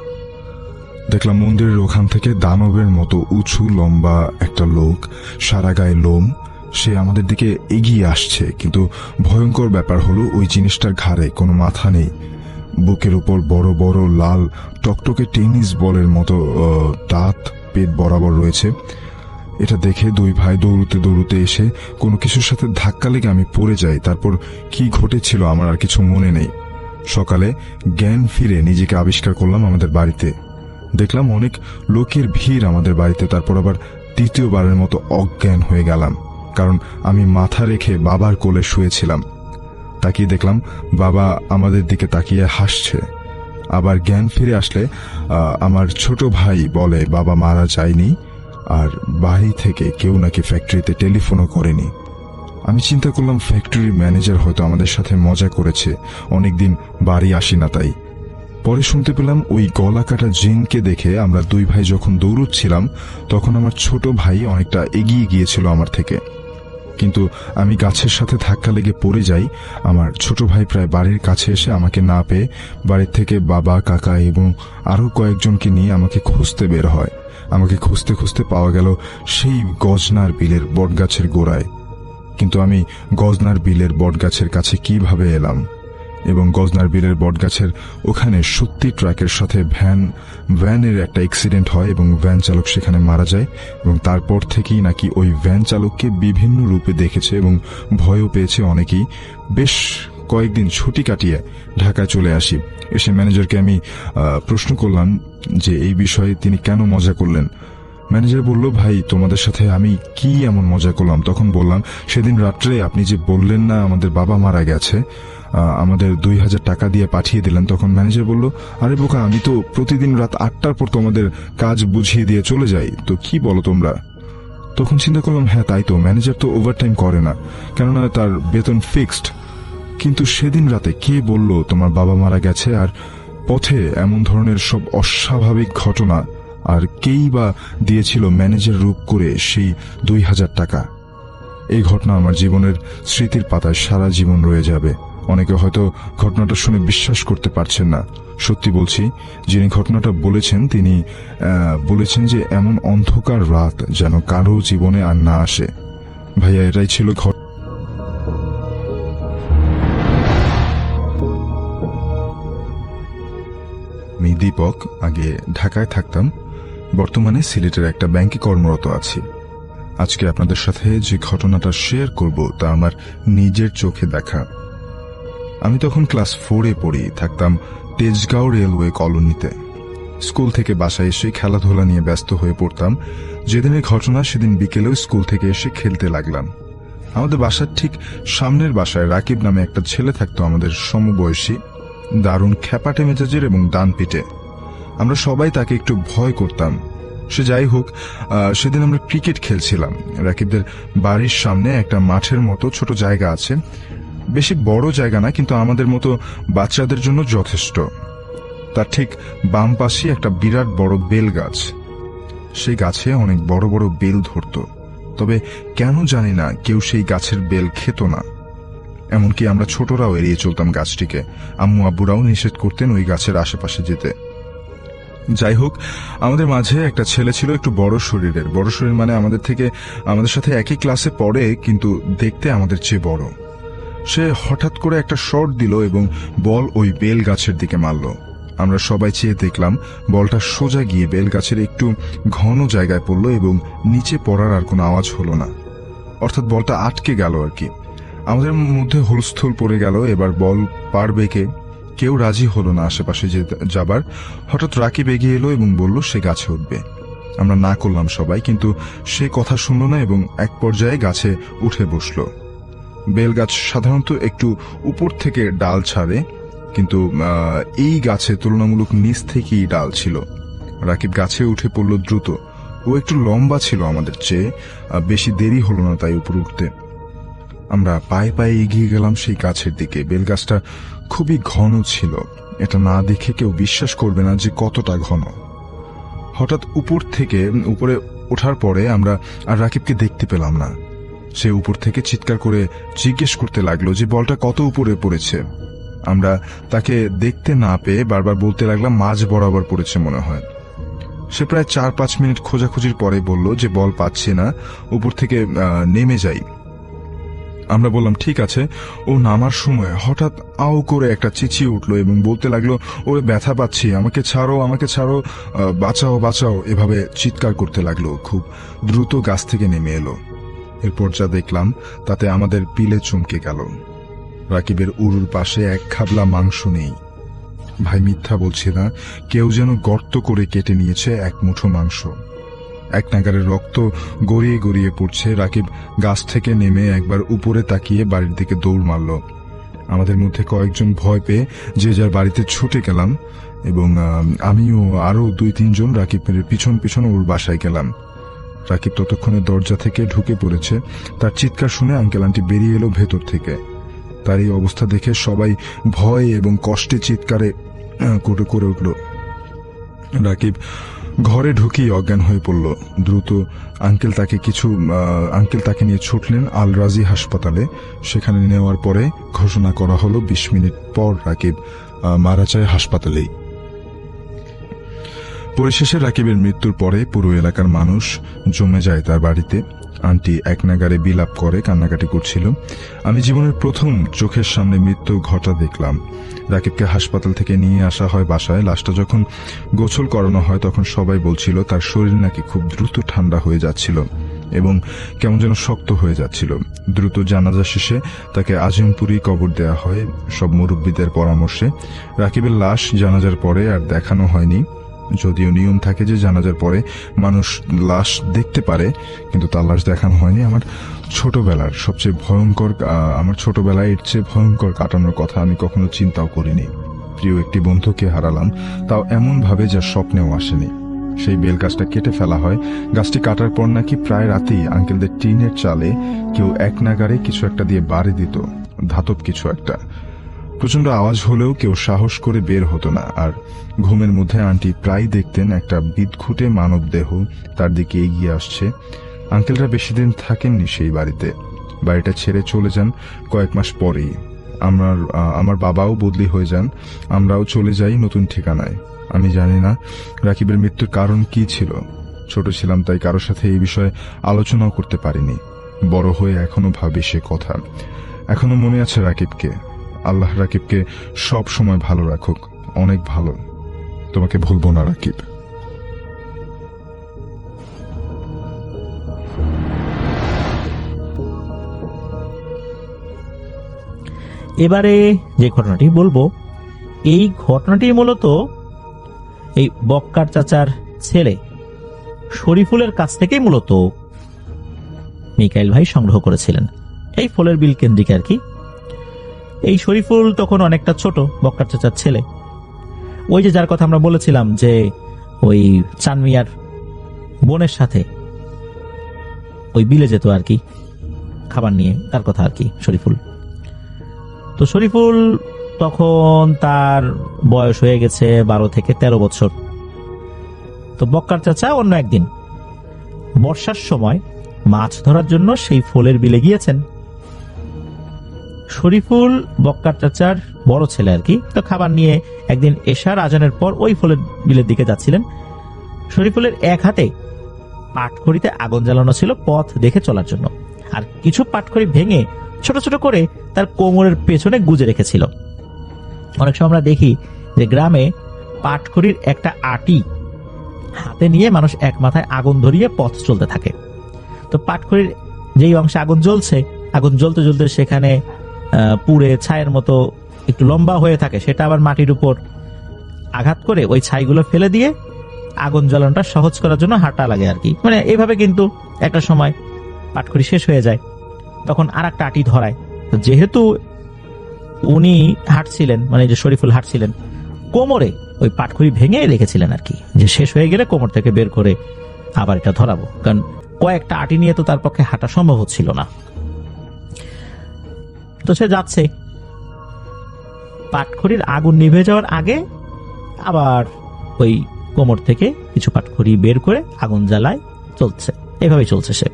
দেখলাম মন্দিরের ওখান থেকে দানবের মতো উঁচু লম্বা একটা লোক, সারা গায়ে লোম। সে আমাদের দিকে এগিয়ে আসছে, কিন্তু ভয়ঙ্কর ব্যাপার হলো ওই জিনিসটার ঘাড়ে কোনো মাথা নেই। বুকের উপর বড় বড় লাল টকটকে টেনিস বলের মতো দাঁত পেট বরাবর রয়েছে। এটা দেখে 2 ভাই দৌড়তে দৌড়তে এসে কোনো কিছুর সাথে ধাক্কা লেগে আমি পড়ে যাই। তারপর কি ঘটেছিল আমার আর কিছু মনে নেই। সকালে জ্ঞান ফিরে নিজেকে আবিষ্কার করলাম আমাদের বাড়িতে। দেখলাম অনেক লোকের ভিড় আমাদের বাড়িতে। তারপর আবার 3য়বারের মতো অজ্ঞান হয়ে গেলাম, কারণ আমি মাথা রেখে বাবার কোলে শুয়েছিলাম। তাকিয়ে দেখলাম বাবা আমাদের দিকে তাকিয়ে হাসছে। আবার জ্ঞান ফিরে আসলে আমার ছোট ভাই বলে বাবা মারা যায়নি, আর বাড়ি থেকে কেউ নাকি ফ্যাক্টরিতে টেলিফোনও করেনি। আমি চিন্তা করলাম ফ্যাক্টরির ম্যানেজার হয়তো আমাদের সাথে মজা করেছে, অনেকদিন বাড়ি আসি না তাই। পরে শুনতে পেলাম ওই গলা কাটা জিনকে দেখে আমরা 2 ভাই যখন দৌড়চ্ছিলাম তখন আমার ছোট ভাই অনেকটা এগিয়ে গিয়েছিল আমার থেকে, কিন্তু আমি গাছের সাথে ধাক্কা লেগে পড়ে যাই। আমার ছোট ভাই প্রায় বাড়ির কাছে এসে আমাকে না পেয়ে বাড়ির থেকে বাবা, কাকা এবং আরো কয়েকজনকে নিয়ে আমাকে খুঁজতে বের হয়। আমাকে খুঁজতে খুঁজতে পাওয়া গেল সেই গজনার বিলের বটগাছের গোড়ায়। কিন্তু আমি গজনার বিলের বটগাছের কাছে কিভাবে এলাম এবং গজনার বিলের বটগাছের ওখানে সত্যি ট্রাকের সাথে ভ্যানের একটা অ্যাক্সিডেন্ট হয় এবং ভ্যান চালক সেখানে মারা যায়। এবং তারপর থেকেই নাকি ওই ভ্যান চালককে বিভিন্ন রূপে দেখেছে এবং ভয়ও পেয়েছে অনেকেই। বেশ কয়েকদিন ছুটি কাটিয়ে ঢাকায় চলে আসি। এসে ম্যানেজারকে আমি প্রশ্ন করলাম যে এই বিষয়ে তিনি কেন মজা করলেন। ম্যানেজার বলল, ভাই তোমাদের সাথে আমি কি এমন মজা করলাম? তখন বললাম, সেদিন রাত্রে আপনি যে বললেন না আমাদের বাবা মারা গেছে, আমাদের 2000 টাকা দিয়ে পাঠিয়ে দিলেন। তখন ম্যানেজার বলল, আরে বোকা, আমি তো প্রতিদিন রাত 8টার পর তোমাদের কাজ বুঝিয়ে দিয়ে চলে যাই, তো কি বলো তোমরা? তখন চিন্তা করলাম, হ্যাঁ তাই তো, ম্যানেজার তো ওভারটাইম করে না, কেননা তার বেতন ফিক্সড। কিন্তু সেদিন রাতে কে বলল তোমার বাবা মারা গেছে? আর পথে এমন ধরনের সব অস্বাভাবিক ঘটনা, আর কেই বা দিয়েছিল ম্যানেজার রূপ করে সেই 2000 টাকা? এই ঘটনা আমার জীবনের স্মৃতির পাতায় সারা জীবন রয়ে যাবে। অনেকে হয়তো ঘটনাটা শুনে বিশ্বাস করতে পারছেন না। সত্যি বলছি, যিনি ঘটনাটা বলেছেন তিনি বলেছেন যে এমন অন্ধকার রাত যেন কারো জীবনে আর না আসে। ভাইয়া, এটাই ছিল আমি দীপক। আগে ঢাকায় থাকতাম, বর্তমানে সিলেটের একটা ব্যাংকে কর্মরত আছি। আজকে আপনাদের সাথে যে ঘটনাটা শেয়ার করব তা আমার নিজের চোখে দেখা। আমি তখন ক্লাস 4-এ পড়ি, থাকতাম তেজগাঁও রেলওয়ে কলোনিতে। স্কুল থেকে বাসায় এসে খেলাধুলা নিয়ে ব্যস্ত হয়ে পড়তাম। যেদিনের ঘটনা সেদিন বিকেলেও স্কুল থেকে এসে খেলতে লাগলাম। আমাদের বাসার ঠিক সামনের বাসায় রাকিব নামে একটা ছেলে থাকতো, আমাদের সমবয়সী, দারুণ খ্যাপাটে মেজাজের এবং ডান পিটে। আমরা সবাই তাকে একটু ভয় করতাম। সে যাই হোক, সেদিন আমরা ক্রিকেট খেলছিলাম। রাকিবদের বাড়ির সামনে একটা মাঠের মতো ছোট জায়গা আছে, বেশি বড় জায়গা না, কিন্তু আমাদের মতো বাচ্চাদের জন্য যথেষ্ট। তার ঠিক বাম পাশে একটা বিরাট বড় বেল গাছ। সেই গাছে অনেক বড় বড় বেল ধরত, তবে কেন জানি না কেউ সেই গাছের বেল খেত না। এমনকি আমরা ছোটরাও এড়িয়ে চলতাম গাছটিকে। আম্মু আব্বুরাও নিষেধ করতেন ওই গাছের আশেপাশে যেতে। যাই হোক, আমাদের মাঝে একটা ছেলে ছিল একটু বড় শরীরের। বড় শরীর মানে আমাদের সাথে একই ক্লাসে পড়ে, কিন্তু দেখতে আমাদের চেয়ে বড়। সে হঠাৎ করে একটা শট দিল এবং বল ওই বেল গাছের দিকে মারল। আমরা সবাই চেয়ে দেখলাম বলটা সোজা গিয়ে বেল গাছের একটু ঘন জায়গায় পড়ল এবং নিচে পড়ার আর কোনো আওয়াজ হলো না। অর্থাৎ বলটা আটকে গেল আর কি। আমাদের মধ্যে হুলস্থুল পড়ে গেল। এবার বল পারবে কে? কেউ রাজি হলো না আশেপাশে যাবার। হঠাৎ রাকিব এগিয়ে এলো এবং বলল সে গাছে উঠবে। আমরা না করলাম সবাই, কিন্তু সে কথা শুনল না এবং এক পর্যায়ে গাছে উঠে বসল। বেল গাছ সাধারণত একটু উপর থেকে ডাল ছাড়ে, কিন্তু এই গাছে তুলনামূলক নিচ থেকেই ডাল ছিল। রাকিব গাছে উঠে পড়ল দ্রুত। ও একটু লম্বা ছিল আমাদের চেয়ে, বেশি দেরি হলো না তাই উপরে উঠতে। আমরা পায়ে পায়ে এগিয়ে গেলাম সেই গাছের দিকে। বেল গাছটা খুবই ঘন ছিল, এটা না দেখে কেউ বিশ্বাস করবে না যে কতটা ঘন। হঠাৎ উপরে ওঠার পরে আমরা আর রাকিবকে দেখতে পেলাম না। সে উপর থেকে চিৎকার করে জিজ্ঞেস করতে লাগলো যে বলটা কত উপরে পড়েছে। আমরা তাকে দেখতে না পেয়ে বারবার বলতে লাগলাম মাঝ বরাবর পড়েছে মনে হয়। সে প্রায় 4-5 মিনিট খোঁজাখুঁজির পরে বলল যে বল পাচ্ছি না, উপর থেকে নেমে যাই। আমরা বললাম ঠিক আছে। ও নামার সময় হঠাৎ আউ করে একটা চেঁচিয়ে উঠলো এবং বলতে লাগলো ওরে ব্যথা পাচ্ছি, আমাকে ছাড়ো, আমাকে ছাড়ো, বাঁচাও বাঁচাও, এভাবে চিৎকার করতে লাগলো। খুব দ্রুত গাছ থেকে নেমে এলো। এরপর যা দেখলাম তাতে আমাদের পিলে চমকে গেল। রাকিবের উরুর পাশে এক খাবলা মাংস নেই। ভাই মিথ্যা বলছি না, কেউ যেন গর্ত করে কেটে নিয়েছে এক মুঠো মাংস। এক নাগারে রক্ত গড়িয়ে গড়িয়ে পড়ছে। রাকিব গাছ থেকে নেমে একবার উপরে তাকিয়ে বাড়ির দিকে দৌড় মারল। আমাদের মধ্যে কয়েকজন ভয় পেয়ে যে যার বাড়িতে ছুটে গেলাম এবং আমিও আরো 2-3 জন রাকিবের পিছন পিছন ওর বাসায় গেলাম। রাকিব ততক্ষণে দরজা থেকে ঢুকে পড়েছে। তার চিৎকার শুনে আঙ্কেল আন্টি বেরিয়ে এলো ভেতর থেকে। তার এই অবস্থা দেখে সবাই ভয় এবং কষ্টে চিৎকারে করে উঠল। রাকিব ঘরে ঢুকেই অজ্ঞান হয়ে পড়ল। দ্রুত আঙ্কেল তাকে নিয়ে ছুটলেন আল রাজি হাসপাতালে। সেখানে নেওয়ার পরে ঘোষণা করা হলো 20 মিনিট পর রাকিব মারা যায় হাসপাতালেই। পরিশেষে রাকিবের মৃত্যুর পরে পুরো এলাকার মানুষ জমে যায় তার বাড়িতে। আন্টি এক নাগারে বিলাপ করে কান্নাকাটি করছিল। আমি জীবনের প্রথম চোখের সামনে মৃত্যু ঘটা দেখলাম। রাকিবকে হাসপাতাল থেকে নিয়ে আসা হয় বাসায়। লাশটা যখন গোসল করানো হয় তখন সবাই বলছিল তার শরীর নাকি খুব দ্রুত ঠান্ডা হয়ে যাচ্ছিল এবং কেমন যেন শক্ত হয়ে যাচ্ছিল। দ্রুত জানাজা শেষে তাকে আজিমপুরি কবর দেয়া হয় সব মুরব্বীদের পরামর্শে। রাকিবের লাশ জানাজার পরে আর দেখানো হয়নি, যদিও নিয়ম থাকে যে জানাজার পরে মানুষ লাশ দেখতে পারে, কিন্তু তার লাশ দেখানো হয়নি। আমার ছোটবেলায় এর চেয়ে ভয়ঙ্কর কাটানোর কথা আমি কখনো চিন্তাও করিনি। প্রিয় একটি বন্ধুকে হারালাম, তাও এমন ভাবে যা স্বপ্নেও আসেনি। সেই বেল গাছটা কেটে ফেলা হয়। গাছটি কাটার পর নাকি প্রায় রাতেই আঙ্কেলদের টিনের চালে কেউ এক নাগারে কিছু একটা দিয়ে বাড়ি দিত, ধাতব কিছু একটা। প্রচন্ড আওয়াজ হলেও কেউ সাহস করে বের হতো না। আর ঘুমের মধ্যে আন্টি প্রায় দেখতেন একটা বিদঘুটে মানব দেহ তার দিকে এগিয়ে আসছে। আঙ্কেলরা বেশি দিন থাকেননি সেই বাড়িতে, বাড়িটা ছেড়ে চলে যান কয়েক মাস পরেই। আমার বাবাও বদলি হয়ে যান, আমরাও চলে যাই নতুন ঠিকানায়। আমি জানি না রাকিবের মৃত্যুর কারণ কি ছিল। ছোট ছিলাম তাই কারোর সাথে এই বিষয়ে আলোচনাও করতে পারিনি। বড় হয়ে এখনো ভাবি সে কথা। এখনো মনে আছে রাকিবকে। আল্লাহ রাকিবকে সব সময় ভালো রাখুক, অনেক ভালো। তোমাকে ভুলবো না রাকিব। এবারে যে ঘটনাটি বলবো, এই ঘটনাটি মূলত এই বক্কার চাচার ছেলে শরীফুলের কাছ থেকেই মূলত মিকাইল ভাই সংগ্রহ করেছিলেন, এই ফলের বিল কেন্দ্রিক আর কি। এই শরীফুল তখন অনেকটা ছোট, বক্কার চাচার ছেলে। ওই যে যার কথা আমরা বলেছিলাম যে ওই চানমিয়ার বোনের সাথে ওই বিলে যেত আর কি খাবার নিয়ে, তার কথা আর কি শরীফুল। তো শরীফুল তখন তার বয়স হয়ে গেছে 12 থেকে 13 বছর। তো বক্কার চাচা অন্য একদিন বর্ষার সময় মাছ ধরার জন্য সেই ফলের বিলে গিয়েছেন। শরীফুল বক্কার চাচার বড় ছেলে আর কি, তো খাবার নিয়ে একদিন এশার আজানের পর ওই ফলের বিলের দিকে যাচ্ছিলেন। শরীফুলের এক হাতে পাটখড়িতে আগুন জ্বালানো ছিল পথ দেখে চলার জন্য, আর কিছু পাটখড়ি ভেঙে ছোট ছোট করে তার কোমরের পেছনে গুজে রেখেছিল। অনেক সময় আমরা দেখি যে গ্রামে পাটখড়ির একটা আটি হাতে নিয়ে মানুষ এক মাথায় আগুন ধরিয়ে পথ চলতে থাকে। তো পাটখড়ির যেই অংশে আগুন জ্বলছে, আগুন জ্বলতে জ্বলতে সেখানে পুড়ে ছায়ের মতো একটু লম্বা হয়ে থাকে, সেটা আবার মাটির উপর আঘাত করে ওই ছাইগুলো ফেলে দিয়ে আগুন জ্বালানোটা সহজ করার জন্য হাঁটা লাগে আর কি। মানে এইভাবে কিন্তু একটা সময় পাটখড়ি শেষ হয়ে যায়, তখন আর একটা আটি ধরায়। তো যেহেতু উনি হাঁটছিলেন, মানে যে শরীফুল হাঁটছিলেন, কোমরে ওই পাটখড়ি ভেঙে রেখেছিলেন আর কি, যে শেষ হয়ে গেলে কোমর থেকে বের করে আবার এটা ধরাবো, কারণ কয়েকটা আটি নিয়ে তো তার পক্ষে হাঁটা সম্ভব হচ্ছিল না। তো সে যাচ্ছে, পাটখড়ির আগুন নিভে যাওয়ার আগে আবার ওই কোমর থেকে কিছু পাটখড়ি বের করে আগুন জ্বালায়, চলছে, এভাবেই চলছে সে।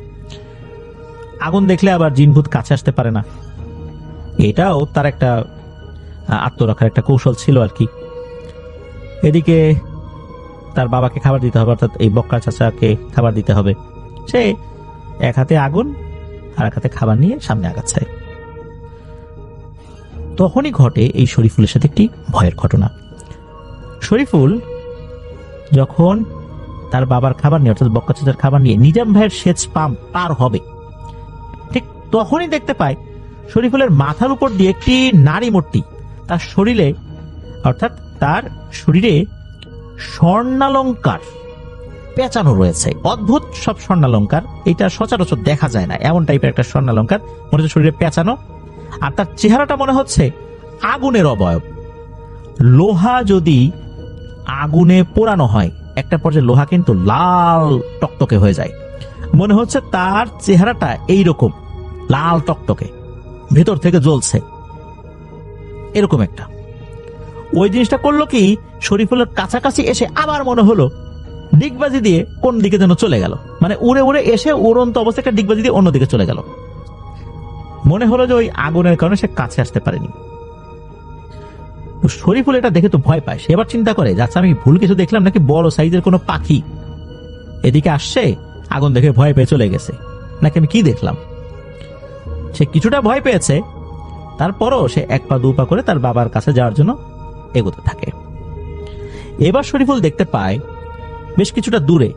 আগুন দেখলে আবার জিনভূত কাছে আসতে পারে না, এটাও তার একটা আত্মরক্ষার একটা কৌশল ছিল আর কি। এদিকে তার বাবাকে খাবার দিতে হবে, অর্থাৎ এই বক্কা চাচাকে খাবার দিতে হবে। সে এক হাতে আগুন আর এক হাতে খাবার নিয়ে সামনে আগাচ্ছে। তখনই ঘটে এই শরীফুলের সাথে একটি ভয়ের ঘটনা। শরীফুল যখন তার বাবার খাবার নিয়ে, অর্থাৎ বক্কা চাচার খাবার নিয়ে নিজাম ভাইয়ের সেচ পাম্প পার হবে, ঠিক তখনই দেখতে পায় শরীফুলের মাথার উপর দিয়ে একটি নারী মূর্তি তার শরীরে, অর্থাৎ তার শরীরে স্বর্ণালঙ্কার পেঁচানো রয়েছে। অদ্ভুত সব স্বর্ণালঙ্কার, এটা সচরাচর দেখা যায় না, এমন টাইপের একটা স্বর্ণালঙ্কার মনে হচ্ছে শরীরে পেঁচানো। আর তার চেহারাটা মনে হচ্ছে আগুনের অবয়ব। লোহা যদি আগুনে পোড়ানো হয়, একটা পর্যায়ে লোহা কিন্তু লাল টকটকে হয়ে যায়, মনে হচ্ছে তার চেহারাটা এইরকম লাল টকটকে, ভেতর থেকে জ্বলছে এরকম একটা। ওই জিনিসটা করলো কি, শরীফুলের কাছাকাছি এসে আবার মনে হলো ডিগবাজি দিয়ে কোন দিকে যেন চলে গেল, মানে উড়ে উড়ে এসে উড়ন্ত অবস্থায় একটা ডিগবাজি দিয়ে অন্যদিকে চলে গেল। মনে হলো যে ওই আগুনের কারণে সে কাছে আসতে পারেনি। শরীফুল এটা দেখে তো ভয় পায়, সে এবার চিন্তা করে যাচ্ছে আমি ভুল কিছু দেখলাম নাকি বড় সাইজের কোনো পাখি এদিকে আসছে, আগুন দেখে ভয় পেয়ে চলে গেছে, নাকি আমি কি দেখলাম। সে কিছুটা ভয় পেয়েছে, তারপরও সে এক পা দু পা করে তার বাবার কাছে যাওয়ার জন্য এগোতে থাকে। এবার শরীফুল দেখতে পায় বেশ কিছুটা দূরে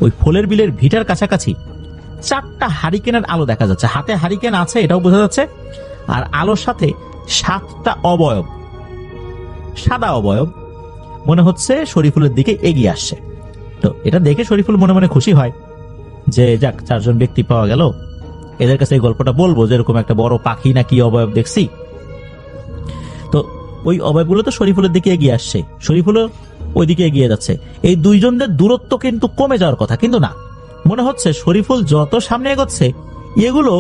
ওই ফলের বিলের ভিটার কাছাকাছি 4টা হারিকেনের আলো দেখা যাচ্ছে, হাতে হারিকেন আছে এটাও বোঝা যাচ্ছে, আর আলোর সাথে 7টা অবয়ব, সাদা অবয়ব মনে হচ্ছে শরীফুলের দিকে এগিয়ে আসছে। তো এটা দেখে শরীফুল মনে মনে খুশি হয় যে যাক, 4 জন ব্যক্তি পাওয়া গেল, এদের কাছে এই গল্পটা বলবো যে এরকম একটা বড় পাখি না কি অবয়ব দেখছি। তো ওই অবয়বগুলো তো শরীফুলের দিকে এগিয়ে আসছে, শরীফুলও ওই দিকে এগিয়ে যাচ্ছে। এই দুইজনদের দূরত্ব কিন্তু কমে যাওয়ার কথা, কিন্তু না, মনে হচ্ছে শরীফুল যত সামনে এগোচ্ছে এগুলো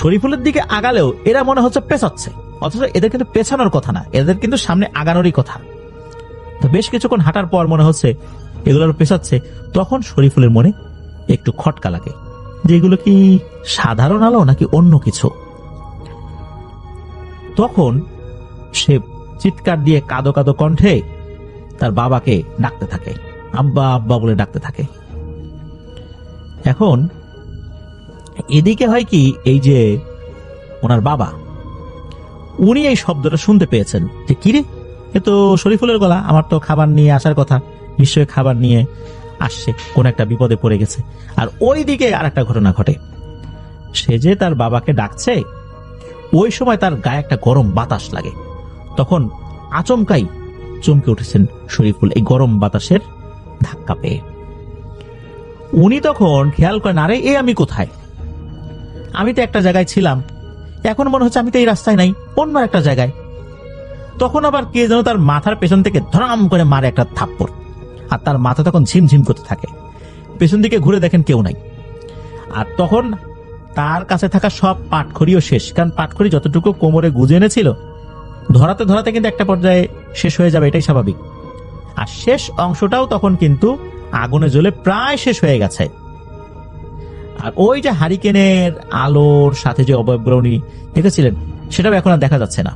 শরীফুলের দিকে আগালেও এরা মনে হচ্ছে পেছাচ্ছে, অথচ এদের কিন্তু পেছানোর কথা না, এদের কিন্তু সামনে আগানোরই কথা। তো বেশ কিছুক্ষণ হাঁটার পর মনে হচ্ছে এগুলোর পেছাচ্ছে। তখন শরীফুলের মনে একটু খটকা লাগে যে এগুলো কি সাধারণ আলো নাকি অন্য কিছু। তখন সে চিৎকার দিয়ে কাঁদো কাঁদো কণ্ঠে তার বাবাকে ডাকতে থাকে, আব্বা আব্বা বলে ডাকতে থাকে। এখন এদিকে হয় কি, এই যে ওনার বাবা, উনি এই শব্দটা শুনতে পেয়েছেন যে কিরে, এ তো শরীফুলের গলা, আমার তো খাবার নিয়ে আসার কথা, নিশ্চয়ই খাবার নিয়ে আসছে, কোন একটা বিপদে পড়ে গেছে। আর ওই দিকে আর একটা ঘটনা ঘটে, সে যে তার বাবাকে ডাকছে, ওই সময় তার গায়ে একটা গরম বাতাস লাগে। তখন আচমকাই চমকে উঠেছেন শরীফুল এই গরম বাতাসের ধাক্কা পেয়ে। উনি তখন খেয়াল করেন, আরে এ আমি কোথায়? আমি তো একটা জায়গায় ছিলাম, এখন মনে হচ্ছে আমি তো এই রাস্তায় নাই, অন্য একটা জায়গায়। তখন আবার কে যেন তার মাথার পেছন থেকে ধরাম করে মারে একটা থাপ্পড়, আর তার মাথা তখন ঝিমঝিম করতে থাকে। পেছন দিকে ঘুরে দেখেন কেউ নাই। আর তখন তার কাছে থাকা সব পাটখড়িও শেষ, কারণ পাটখড়ি যতটুকু কোমরে গুজে এনেছিল ধরাতে ধরাতে কিন্তু একটা পর্যায়ে শেষ হয়ে যাবে, এটাই স্বাভাবিক। আর শেষ অংশটাও তখন কিন্তু আগুনে জ্বলে প্রায় শেষ হয়ে গেছে। আর ওই যে হারিকেনের আলোর সাথে যে অবয়বগুলো উনি দেখেছিলেন সেটাও এখন আর দেখা যাচ্ছে না।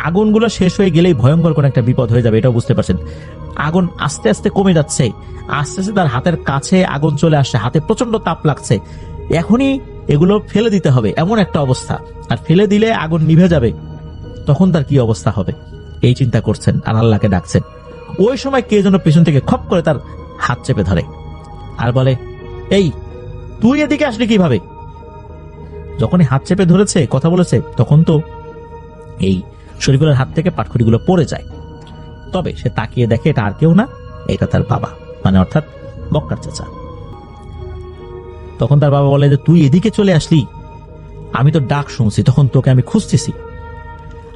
আগুনগুলো শেষ হয়ে গেলেই ভয়ঙ্কর কোন একটা বিপদ হয়ে যাবে, এটাও বুঝতে পারছেন। আগুন আস্তে আস্তে কমে যাচ্ছে, আস্তে আস্তে তার হাতের কাছে আগুন চলে আসছে, হাতে প্রচন্ড তাপ লাগছে। এখনই এগুলো ফেলে দিতে হবে এমন একটা অবস্থা, আর ফেলে দিলে আগুন নিভে যাবে, তখন তার কি অবস্থা হবে এই চিন্তা করছেন আর আল্লাহকে ডাকছেন। ওই সময় কে যেন পেছন থেকে খপ করে তার হাত চেপে ধরে আর বলে, এই তুই এদিকে আসলি কিভাবে? যখনই হাত চেপে ধরেছে, কথা বলেছে, তখন তো এই শরীফুলের হাত থেকে পাটখড়িগুলো পড়ে যায়। তবে সে তাকিয়ে দেখে এটা আর কেউ না, এটা তার বাবা, মানে অর্থাৎ বক্কার চাচা। তখন তার বাবা বলে যে, তুই এদিকে চলে আসলি, আমি তো ডাক শুনছি, তখন তোকে আমি খুঁজতেছি।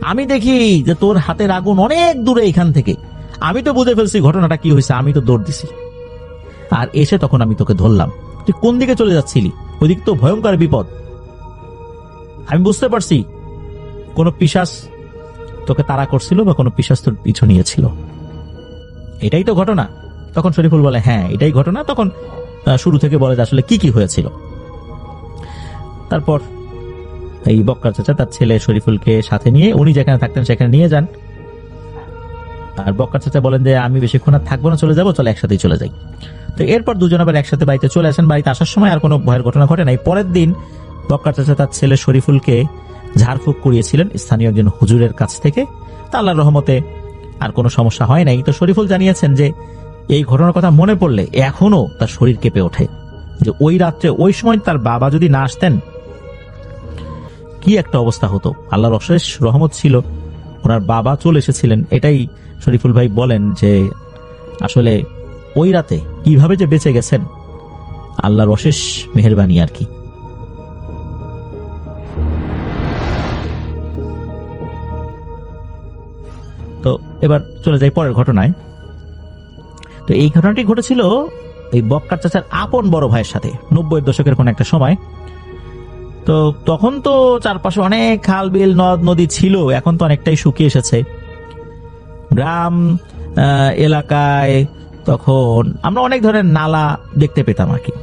আমি দেখি যে তোর হাতের আগুন অনেক দূরে এখান থেকে, আমি তো বুঝে ফেলছি ঘটনাটা কি হয়েছে, আমি তো দৌড় দিছি। আর এসে তখন আমি তোকে ধরলাম। তুই কোন দিকে চলে যাচ্ছিলি? ওইদিক তো ভয়ঙ্কর বিপদ। আমি বুঝতে পারছি কোন পিশাচ তোকে তাড়া করছিল বা কোনো পিশাচ তোর পিছু নিয়েছিল, এটাই তো ঘটনা। তখন শরীফুল বলে, হ্যাঁ এটাই ঘটনা। তখন শুরু থেকে বলে যে আসলে কি কি হয়েছিল। তারপর এই বক্কার চাচা তার ছেলে শরীফুলকে সাথে নিয়ে, উনি যেখানে থাকতেন সেখানে নিয়ে যান। আর বক্কার চাচা বলেন যে আমি বেশিক্ষণ আর থাকবো না, চলে যাবো, চলে একসাথেই চলে যাই। তো এরপর দুজন আবার একসাথে বাড়িতে চলে আসেন। বাড়িতে আসার সময় আর কোনো ভয়ের ঘটনা ঘটে নাই। পরের দিন বক্কার চাচা তার ছেলে শরীফুলকে ঝাড়ফুঁক করিয়েছিলেন স্থানীয় একজন হুজুরের কাছ থেকে। তা আল্লাহর রহমতে আর কোনো সমস্যা হয় নাই। তো শরীফুল জানিয়েছেন যে এই ঘটনার কথা মনে পড়লে এখনো তার শরীর কেঁপে ওঠে, যে ওই রাত্রে ওই সময় তার বাবা যদি না আসতেন কি একটা অবস্থা হতো। আল্লাহর অশেষ রহমত ছিল, ওনার বাবা চলে এসেছিলেন। এটাই শরীফুল ভাই বলেন যে আসলে ওই রাতে কিভাবে যে বেঁচে গেছেন আল্লাহর অশেষ মেহেরবানি আর কি। তো এবার চলে যাই পরের ঘটনায়। তো এই ঘটনাটি ঘটেছিল এই বক্কার চাচার আপন বড় ভাইয়ের সাথে 90-এর দশকের কোন একটা সময়। তো তখন তো চারপাশে অনেক খাল বিল নদ নদী ছিল, এখন তো অনেকটাই শুকিয়ে এসেছে। গ্রাম এলাকায় তখন আমরা অনেক ধরনের নালা দেখতে পেতাম আর কি।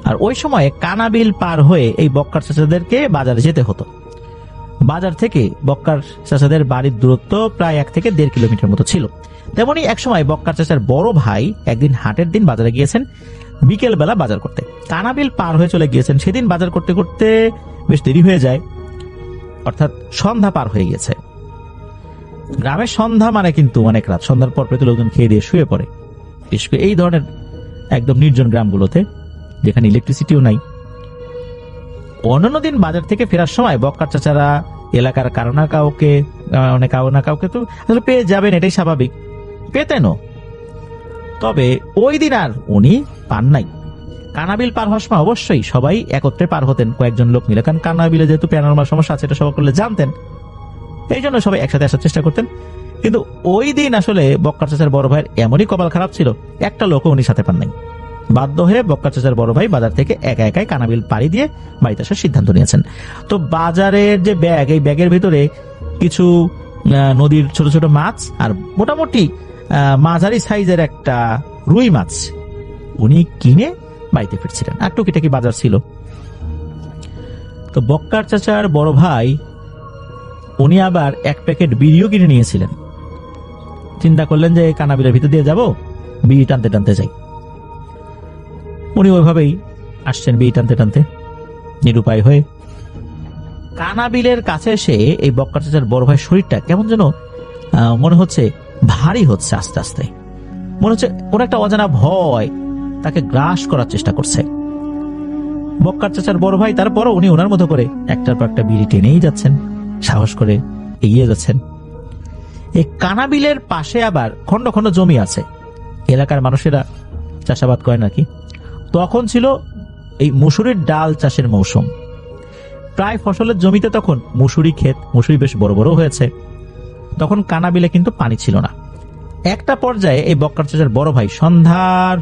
আর ওই সময় কানাবিল পার হয়ে এই বক্কার চাচাদেরকে বাজারে যেতে হতো। বাজার থেকে বক্কার চাচাদের বাড়ির দূরত্ব প্রায় 1 থেকে 1.5 কিলোমিটার মতো ছিল। তেমনি একসময় বক্কার চাচার বড় ভাই একদিন হাটের দিন বাজারে গিয়েছেন বিকেল বেলা বাজার করতে। কানাবিল পার হয়ে চলে গিয়েছেন। সেদিন বাজার করতে করতে বেশ দেরি হয়ে যায়, অর্থাৎ সন্ধ্যা পার হয়ে গেছে। গ্রামের সন্ধ্যা মানে কিন্তু অনেক রাত, সন্ধ্যার পর প্রতি লোকজন খেয়ে দিয়ে শুয়ে পড়ে, বিশেষ করে এই ধরনের একদম নির্জন গ্রামগুলোতে যেখানে ইলেকট্রিসিটিও নাই। অন্যান্য দিন বাজার থেকে ফেরার সময় বক্কার চাচারা এলাকার কারো না কাউকে তো আসলে পেয়ে যাবেন, এটাই স্বাভাবিক, পেতেনও। তবে ওই দিন আর উনি পান নাই। কানাবিল পার হওয়ার সময় অবশ্যই সবাই একত্রে পার হতেন, কয়েকজন লোক মিলে, কারণ কানাবিলে যেহেতু প্যানোরমাল সমস্যা আছে এটা সবাই করলে জানতেন, এই জন্য সবাই একসাথে আসার চেষ্টা করতেন। কিন্তু ওই দিন আসলে বক্কার চাচার বড় ভাইয়ের এমনই কপাল খারাপ ছিল, একটা লোকও উনি সাথে পান নাই। বাধ্য হয়ে বক্কার চাচার বড় ভাই বাজার থেকে একা একাই কানাবিল পাড়ি দিয়ে বাড়িতে আসার সিদ্ধান্ত নিয়েছেন। তো বাজারের যে ব্যাগ, এই ব্যাগের ভিতরে কিছু নদীর ছোট ছোট মাছ আর মোটামুটি মাঝারি সাইজের একটা রুই মাছ উনি কিনে বাড়িতে ফিরছিলেন। আর টুকিটাকি বাজার ছিল। তো বক্কার চাচার বড় ভাই উনি আবার 1 প্যাকেট বিড়িও কিনে নিয়েছিলেন। চিন্তা করলেন যে কানাবিলের ভিতর দিয়ে যাব, বিড়ি টানতে টানতে যাই। উনি ওইভাবেই আসছেন বিড়ি টানতে টানতে নিরুপায় হয়ে। কানাবিলের কাছে এসে এই বক্কার চাচার বড় ভাই শরীরটা কেমন যেন মনে হচ্ছে ভারী হচ্ছে, আস্তে আস্তে মনে হচ্ছে কোন একটা অজানা ভয় তাকে গ্রাস করার চেষ্টা করছে। বক্কার চাচার বড় ভাই, তারপরও উনি ওনার মতো করে একটার পর একটা বিড়ি টেনেই যাচ্ছেন, সাহস করে এগিয়ে যাচ্ছেন। এই কানাবিলের পাশে আবার খন্ড খন্ড জমি আছে, এলাকার মানুষেরা চাষাবাদ করে নাকি। তখন ছিল এই মুসুরির ডাল চাষের মৌসুম। প্রায় ফসলের জমিতে তখন মুসুরি ক্ষেত, মুসুরি বেশ বড় বড় হয়েছে। তখন কানাবিলে কিন্তু পানি ছিল না। একটা পর্যায়ে এই বক্কার চাচার বড় ভাই সন্ধ্যার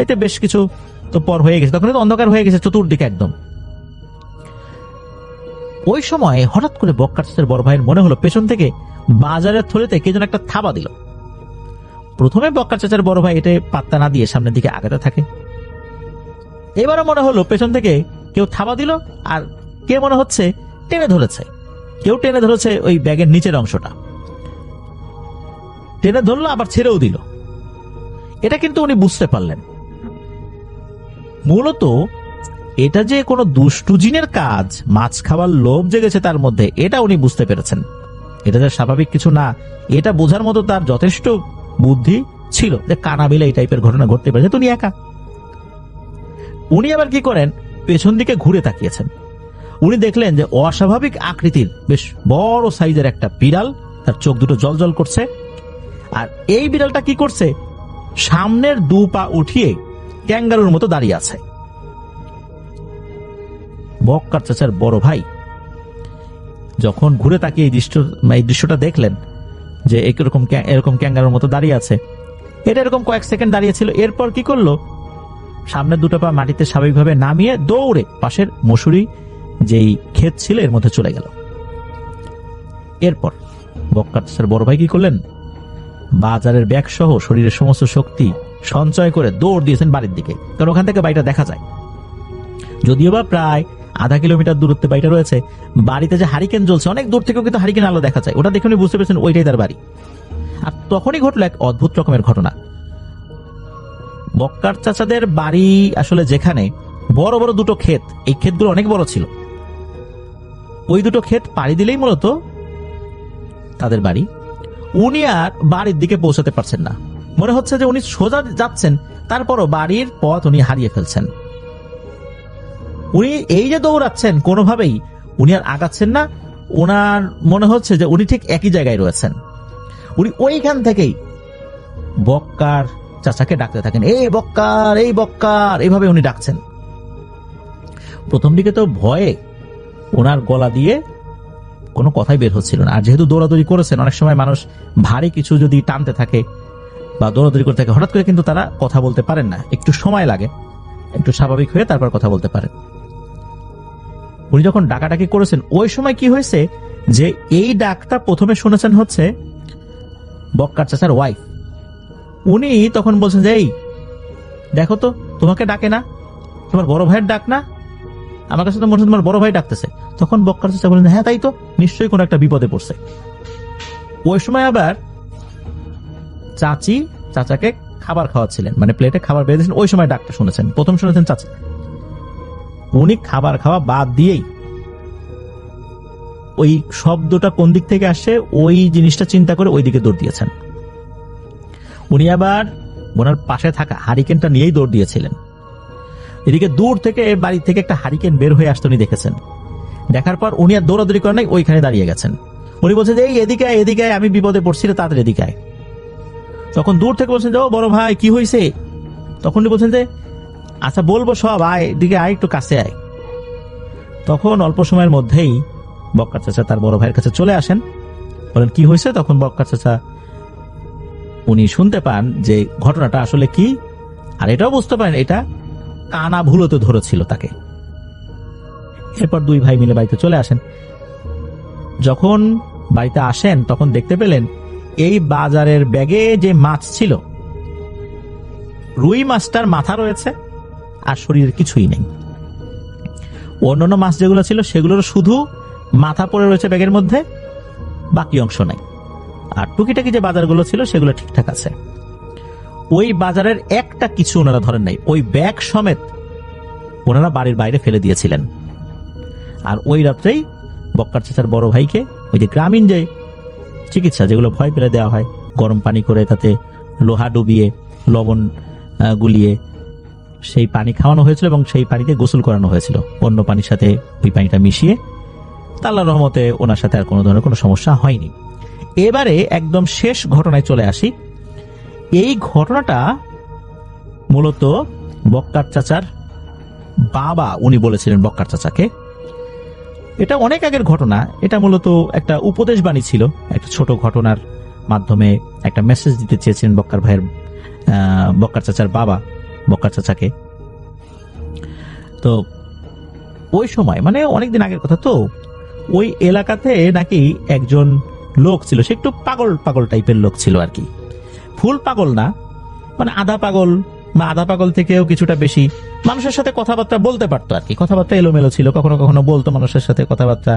এতে বেশ কিছু তো পর হয়ে গেছে, তখন তো অন্ধকার হয়ে গেছে চতুর্দিকে একদম। ওই সময় হঠাৎ করে বক্কার চাচার বড় ভাইয়ের মনে হলো পেছন থেকে বাজারের থলিতে কে যেন একটা থাবা দিল। প্রথমে বক্কার চাচার বড় ভাই এটা পাত্তা না দিয়ে সামনের দিকে আগাতে থাকে। এবারও মনে হলো পেছন থেকে কেউ থাবা দিল, আর কে মনে হচ্ছে টেনে ধরেছে, কেউ টেনে ধরেছে ওই ব্যাগের নিচের অংশটা, টেনে ধরলো আবার ছেড়েও দিল। এটা কিন্তু উনি বুঝতে পারলেন মূলত এটা যে কোনো দুষ্টু জিনের কাজ, মাছ খাওয়ার লোভ জেগেছে তার মধ্যে, এটা উনি বুঝতে পেরেছেন। এটা যে স্বাভাবিক কিছু না, এটা বোঝার মতো তার যথেষ্ট বুদ্ধি ছিল যে কানাবিলে এই টাইপের ঘটনা ঘটতে পারে, যেহেতু উনি একা। উনি আবার কি করেন, পেছন দিকে ঘুরে তাকিয়েছেন। উনি দেখলেন যে অস্বাভাবিক আকৃতির বেশ বড় সাইজের একটা বিড়াল, তার চোখ দুটো জল জল করছে। আর এই বিড়ালটা কি করছে, সামনের 2 পা উঠিয়ে ক্যাঙ্গারুর মতো দাঁড়িয়ে আছে। বক্কার চাচার বড় ভাই যখন ঘুরে তাকিয়ে এই দৃশ্যটা দেখলেন যে এরকম ক্যাঙ্গারুর মতো দাঁড়িয়ে আছে, এটা এরকম কয়েক সেকেন্ড দাঁড়িয়ে ছিল। এরপর কি করলো, সামনের 2 পা মাটিতে স্বাভাবিকভাবে নামিয়ে দৌড়ে পাশের মসুরি যেই ক্ষেত ছিল এর মধ্যে চলে গেল। এরপর বক্কার চাচার বড় ভাই কি করলেন, বাজারের ব্যাগ সহ শরীরের সমস্ত শক্তি সঞ্চয় করে দৌড় দিয়েছেন বাড়ির দিকে, কারণ ওখান থেকে বাড়িটা দেখা যায়। যদিও বা প্রায় আধা কিলোমিটার দূরত্বে বাড়িটা রয়েছে, বাড়িতে যে হারিকেন জ্বলছে অনেক দূর থেকেও কিন্তু হারিকেন আলো দেখা যায়। ওটা দেখে উনি বুঝতে পেরেছেন ওইটাই তার বাড়ি। আর তখনই ঘটলো এক অদ্ভুত রকমের ঘটনা। বক্কার চাচাদের বাড়ি আসলে যেখানে বড় বড় 2টো ক্ষেত, এই ক্ষেতগুলো অনেক বড় ছিল, ওই 2টো ক্ষেত পাড়ি দিলেই মূলত তাদের বাড়ি। উনি আর বাড়ির দিকে পৌঁছাতে পারছেন না, মনে হচ্ছে যে উনি সোজা যাচ্ছেন, তারপরও বাড়ির পথ উনি হারিয়ে ফেলছেন। উনি এই যে দৌড়াচ্ছেন কোনোভাবেই উনি আর আগাচ্ছেন না, ওনার মনে হচ্ছে যে উনি ঠিক একই জায়গায় রয়েছেন। উনি ওইখান থেকেই বক্কার চাচাকে ডাকতে থাকেন, এই বক্কার, এই বক্কার, এইভাবে উনি ডাকছেন। প্রথম দিকে তো ভয়ে ওনার গলা দিয়ে কোনো কথাই বের হচ্ছিল না। আর যেহেতু দৌড়াদৌড়ি করেছেন, অনেক সময় মানুষ ভারী কিছু যদি টানতে থাকে বা দৌড়াদৌড়ি করতে থাকে, হঠাৎ করে কিন্তু তারা কথা বলতে পারেন না, একটু সময় লাগে, একটু স্বাভাবিক হয়ে তারপর কথা বলতে পারেন। উনি যখন ডাকাডাকি করেছেন ওই সময় কি হয়েছে, যে এই ডাকটা প্রথমে শুনেছেন হচ্ছে বক্কার চাচার ওয়াইফ। উনি তখন বলছেন যে এই দেখো তো, তোমাকে ডাকে না, তোমার বড় ভাইয়ের ডাক না, আমার কাছে তো মনে হচ্ছে তোমার বড় ভাই ডাকতেছে। তখন বক্কার চাচা বলেন, হ্যাঁ তাই তো, নিশ্চয়ই কোনো একটা বিপদে পড়ছে। ওই সময় আবার চাচি চাচাকে খাবার খাওয়াচ্ছিলেন, মানে প্লেটে খাবার বেড়ে দিয়েছেন, ওই সময় ডাকটা শুনেছেন, প্রথম শুনেছেন চাচি। উনি খাবার খাওয়া বাদ দিয়েই ওই শব্দটা কোন দিক থেকে আসছে ওই জিনিসটা চিন্তা করে ওই দিকে দৌড় দিয়েছেন। উনি আবার ওনার পাশে থাকা হারিকেনটা নিয়েই দৌড় দিয়েছিলেন। এদিকে দূর থেকে বাড়ি থেকে একটা হারিকেন বের হয়ে আসতে উনি দেখেছেন। দেখার পর উনি আর দৌড়াদৌড়ি করেন নাই, ওইখানে দাঁড়িয়ে গেছেন। উনি বলছেন যে এই এদিকে আয়, এদিকে আয়, আমি বিপদে পড়ছি রে, তাড়াতাড়ি এদিকে আয়। তখন দূর থেকে বলছেন যে ও বড় ভাই কি হয়েছে? তখন উনি বলছেন যে আচ্ছা বলবো সব, আয় এদিকে আয়, একটু কাছে আয়। তখন অল্প সময়ের মধ্যেই বক্কার চাচা তার বড় ভাইয়ের কাছে চলে আসেন, বলেন কি হয়েছে? তখন বক্কার চাচা উনি শুনতে পান যে ঘটনাটা আসলে কি, আর এটাও বুঝতে পারেন এটা কানা ভুলোতে ধরেছিল তাকে। এরপর 2 ভাই মিলে বাড়িতে চলে আসেন। যখন বাড়িতে আসেন তখন দেখতে পেলেন এই বাজারের ব্যাগে যে মাছ ছিল, রুই মাছটার মাথা রয়েছে আর শরীরের কিছুই নেই। অন্যান্য মাছ যেগুলো ছিল সেগুলোর শুধু মাথা পড়ে রয়েছে ব্যাগের মধ্যে, বাকি অংশ নাই। আর টুকিটাকি যে বাজারগুলো ছিল সেগুলো ঠিকঠাক আছে। ওই বাজারের একটা কিছু ওনারা ধরেন নাই, ওই ব্যাগ সমেত ওনারা বাড়ির বাইরে ফেলে দিয়েছিলেন। আর ওই রাত্রেই বক্কার চাচার বড় ভাইকে ওই যে গ্রামীণ যে চিকিৎসা যেগুলো ভয় পেলে দেওয়া হয়, গরম পানি করে তাতে লোহা ডুবিয়ে লবণ গুলিয়ে সেই পানি খাওয়ানো হয়েছিল এবং সেই পানিতে গোসল করানো হয়েছিল অন্য পানির সাথে ওই পানিটা মিশিয়ে। তা আল্লাহর রহমতে ওনার সাথে আর কোনো ধরনের কোনো সমস্যা হয়নি। এবারে একদম শেষ ঘটনায় চলে আসি। এই ঘটনাটা মূলত বক্কার চাচার বাবা উনি বলেছিলেন বক্কার চাচাকে। এটা অনেক আগের ঘটনা। এটা মূলত একটা উপদেশ বাণী ছিল, একটা ছোট ঘটনার মাধ্যমে একটা মেসেজ দিতে চেয়েছিলেন বক্কার চাচার বাবা বক্কার চাচাকে। তো ওই সময় মানে অনেকদিন আগের কথা, তো ওই এলাকাতে নাকি একজন লোক ছিল, সে একটু পাগল পাগল টাইপের লোক ছিল আর কি। ফুল পাগল না, মানে আধা পাগল বা আধা পাগল থেকেও কিছুটা বেশি। মানুষের সাথে কথাবার্তা বলতে পারতো আর কি, কথাবার্তা এলোমেলো ছিল, কখনো কখনো বলতো মানুষের সাথে কথাবার্তা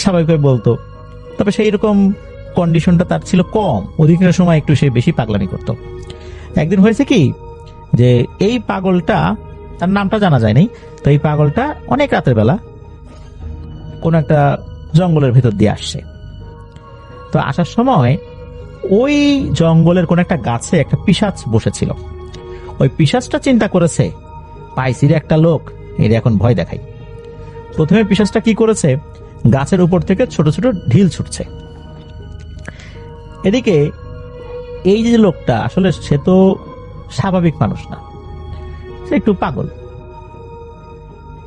স্বাভাবিকভাবে বলতো। তবে সেই রকম কন্ডিশনটা তার ছিল কম, অধিকাংশ সময় একটু সে বেশি পাগলামি করতো। একদিন হয়েছে কি যে এই পাগলটা, তার নামটা জানা যায়নি, তো এই পাগলটা অনেক রাতের বেলা কোন একটা জঙ্গলের ভেতর দিয়ে আসছে। তো আসার সময় ওই জঙ্গলের কোন একটা গাছে একটা পিশাচ বসেছিল। ওই পিশাচটা চিন্তা করেছে পাইছি রে একটা লোক, এর এখন ভয় দেখাই। প্রথমে পিশাচটা কি করেছে, গাছের উপর থেকে ছোট ছোট ঢিল ছুটছে। এদিকে এই যে লোকটা আসলে সে তো স্বাভাবিক মানুষ না, সে একটু পাগল।